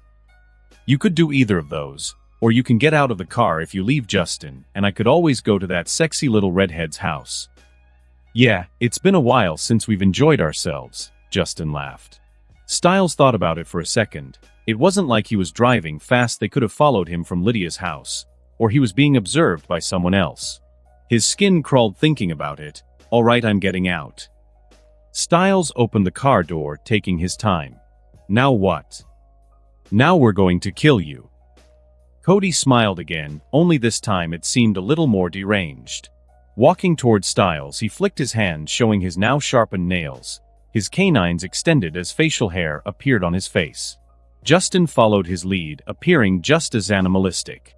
You could do either of those, or you can get out of the car if you leave Justin, and I could always go to that sexy little redhead's house." "Yeah, it's been a while since we've enjoyed ourselves," Justin laughed. Styles thought about it for a second. It wasn't like he was driving fast. They could have followed him from Lydia's house, or he was being observed by someone else. His skin crawled thinking about it. "All right, I'm getting out." Styles opened the car door, taking his time. "Now what?" "Now we're going to kill you." Cody smiled again, only this time it seemed a little more deranged. Walking towards Styles, he flicked his hand, showing his now sharpened nails. His canines extended as facial hair appeared on his face. Justin followed his lead, appearing just as animalistic.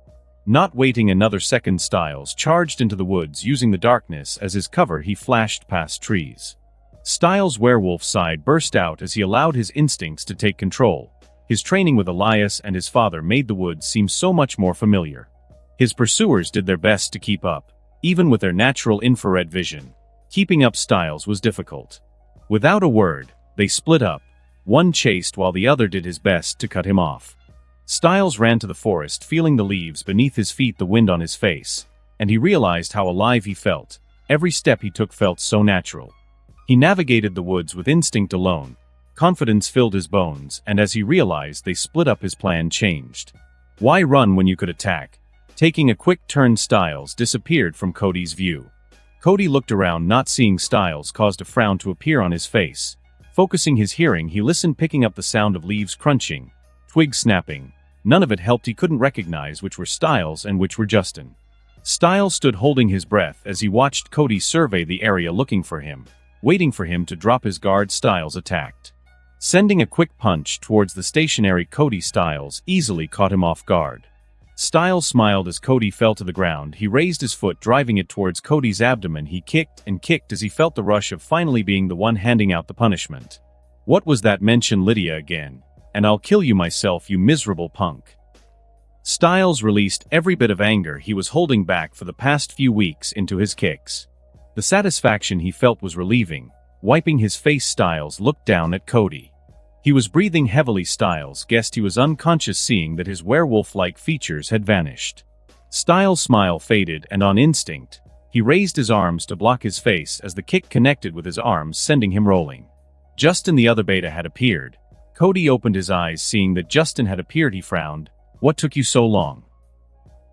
Not waiting another second, Styles charged into the woods, using the darkness as his cover. He flashed past trees. Styles' werewolf side burst out as he allowed his instincts to take control. His training with Elias and his father made the woods seem so much more familiar. His pursuers did their best to keep up, even with their natural infrared vision. Keeping up Styles was difficult. Without a word, they split up. One chased while the other did his best to cut him off. Styles ran to the forest, feeling the leaves beneath his feet, the wind on his face, and he realized how alive he felt. Every step he took felt so natural. He navigated the woods with instinct alone. Confidence filled his bones, and as he realized they split up, his plan changed. Why run when you could attack? Taking a quick turn, Styles disappeared from Cody's view. Cody looked around, not seeing Styles, caused a frown to appear on his face. Focusing his hearing, he listened, picking up the sound of leaves crunching, twigs snapping. None of it helped. He couldn't recognize which were Styles and which were Justin. Styles stood holding his breath as he watched Cody survey the area, looking for him. Waiting for him to drop his guard, Styles attacked. Sending a quick punch towards the stationary Cody, Styles easily caught him off guard. Styles smiled as Cody fell to the ground. He raised his foot, driving it towards Cody's abdomen. He kicked and kicked as he felt the rush of finally being the one handing out the punishment. What was that? Mention Lydia again, and I'll kill you myself, you miserable punk. Styles released every bit of anger he was holding back for the past few weeks into his kicks. The satisfaction he felt was relieving. Wiping his face, Styles looked down at Cody. He was breathing heavily. Styles guessed he was unconscious, seeing that his werewolf-like features had vanished. Styles' smile faded, and on instinct, he raised his arms to block his face as the kick connected with his arms, sending him rolling. Justin, the other beta, had appeared. Cody opened his eyes, seeing that Justin had appeared. He frowned. "What took you so long?"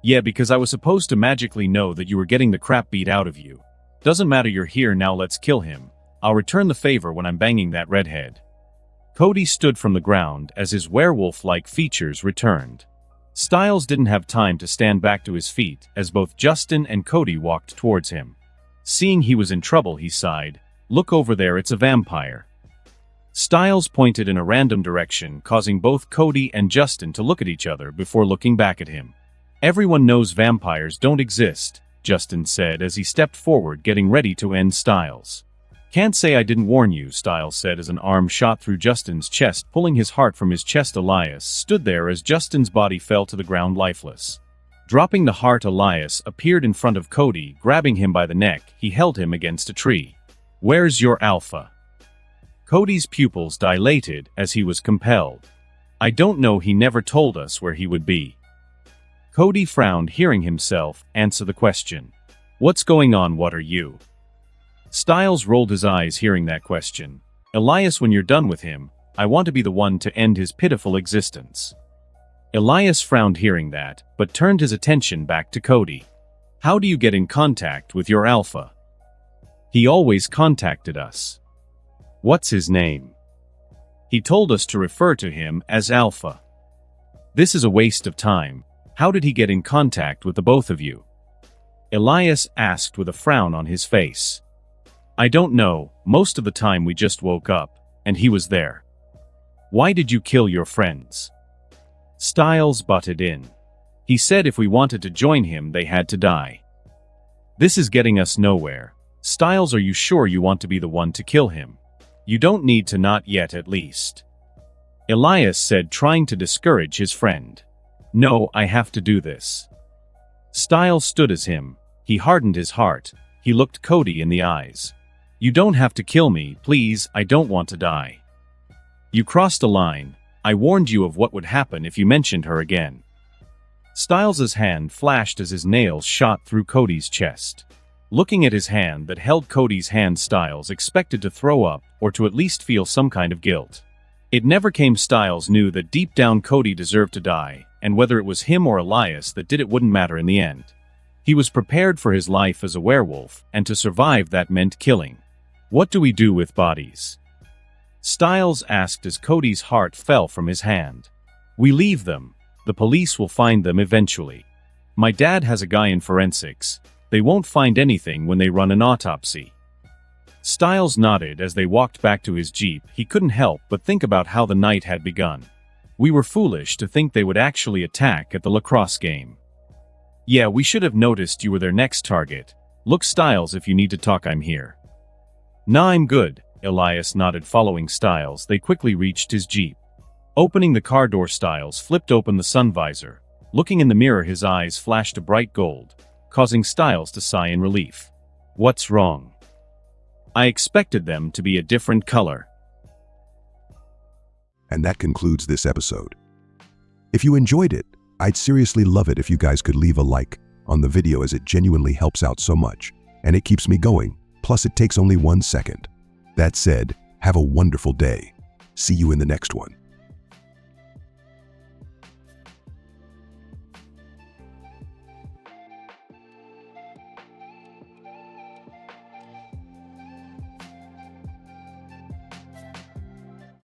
"Yeah, because I was supposed to magically know that you were getting the crap beat out of you. Doesn't matter, you're here now, let's kill him. I'll return the favor when I'm banging that redhead." Cody stood from the ground as his werewolf-like features returned. Styles didn't have time to stand back to his feet as both Justin and Cody walked towards him. Seeing he was in trouble, he sighed. "Look over there, it's a vampire." Styles pointed in a random direction, causing both Cody and Justin to look at each other before looking back at him. "Everyone knows vampires don't exist," Justin said as he stepped forward, getting ready to end Styles. "Can't say I didn't warn you," Styles said as an arm shot through Justin's chest, pulling his heart from his chest. Elias stood there as Justin's body fell to the ground lifeless. Dropping the heart, Elias appeared in front of Cody, grabbing him by the neck. He held him against a tree. "Where's your alpha?" Cody's pupils dilated as he was compelled. "I don't know, he never told us where he would be." Cody frowned, hearing himself answer the question. What's going on? What are you? Styles rolled his eyes, hearing that question. Elias, when you're done with him, I want to be the one to end his pitiful existence. Elias frowned, hearing that, but turned his attention back to Cody. How do you get in contact with your alpha? He always contacted us. What's his name? He told us to refer to him as Alpha. This is a waste of time. How did he get in contact with the both of you? Elias asked with a frown on his face. I don't know, most of the time we just woke up, and he was there. Why did you kill your friends? Styles butted in. He said if we wanted to join him they had to die. This is getting us nowhere. Styles, are you sure you want to be the one to kill him? You don't need to, not yet at least. Elias said, trying to discourage his friend. No, I have to do this. Styles stood as him. He hardened his heart. He looked Cody in the eyes. You don't have to kill me, please, I don't want to die. You crossed a line. I warned you of what would happen if you mentioned her again. Styles's hand flashed as his nails shot through Cody's chest. Looking at his hand that held Cody's hand, Styles expected to throw up, or to at least feel some kind of guilt. It never came. Styles knew that deep down Cody deserved to die, and whether it was him or Elias that did it wouldn't matter in the end. He was prepared for his life as a werewolf, and to survive that meant killing. What do we do with bodies? Styles asked as Cody's heart fell from his hand. We leave them. The police will find them eventually. My dad has a guy in forensics. They won't find anything when they run an autopsy. Styles nodded as they walked back to his Jeep. He couldn't help but think about how the night had begun. We were foolish to think they would actually attack at the lacrosse game. Yeah, we should have noticed you were their next target. Look, Styles, if you need to talk, I'm here. Nah, I'm good. Elias nodded, following Styles. They quickly reached his Jeep. Opening the car door, Styles flipped open the sun visor. Looking in the mirror, his eyes flashed a bright gold, causing Styles to sigh in relief. What's wrong? I expected them to be a different color. And that concludes this episode. If you enjoyed it, I'd seriously love it if you guys could leave a like on the video, as it genuinely helps out so much, and it keeps me going, plus it takes only 1 second. That said, have a wonderful day. See you in the next one.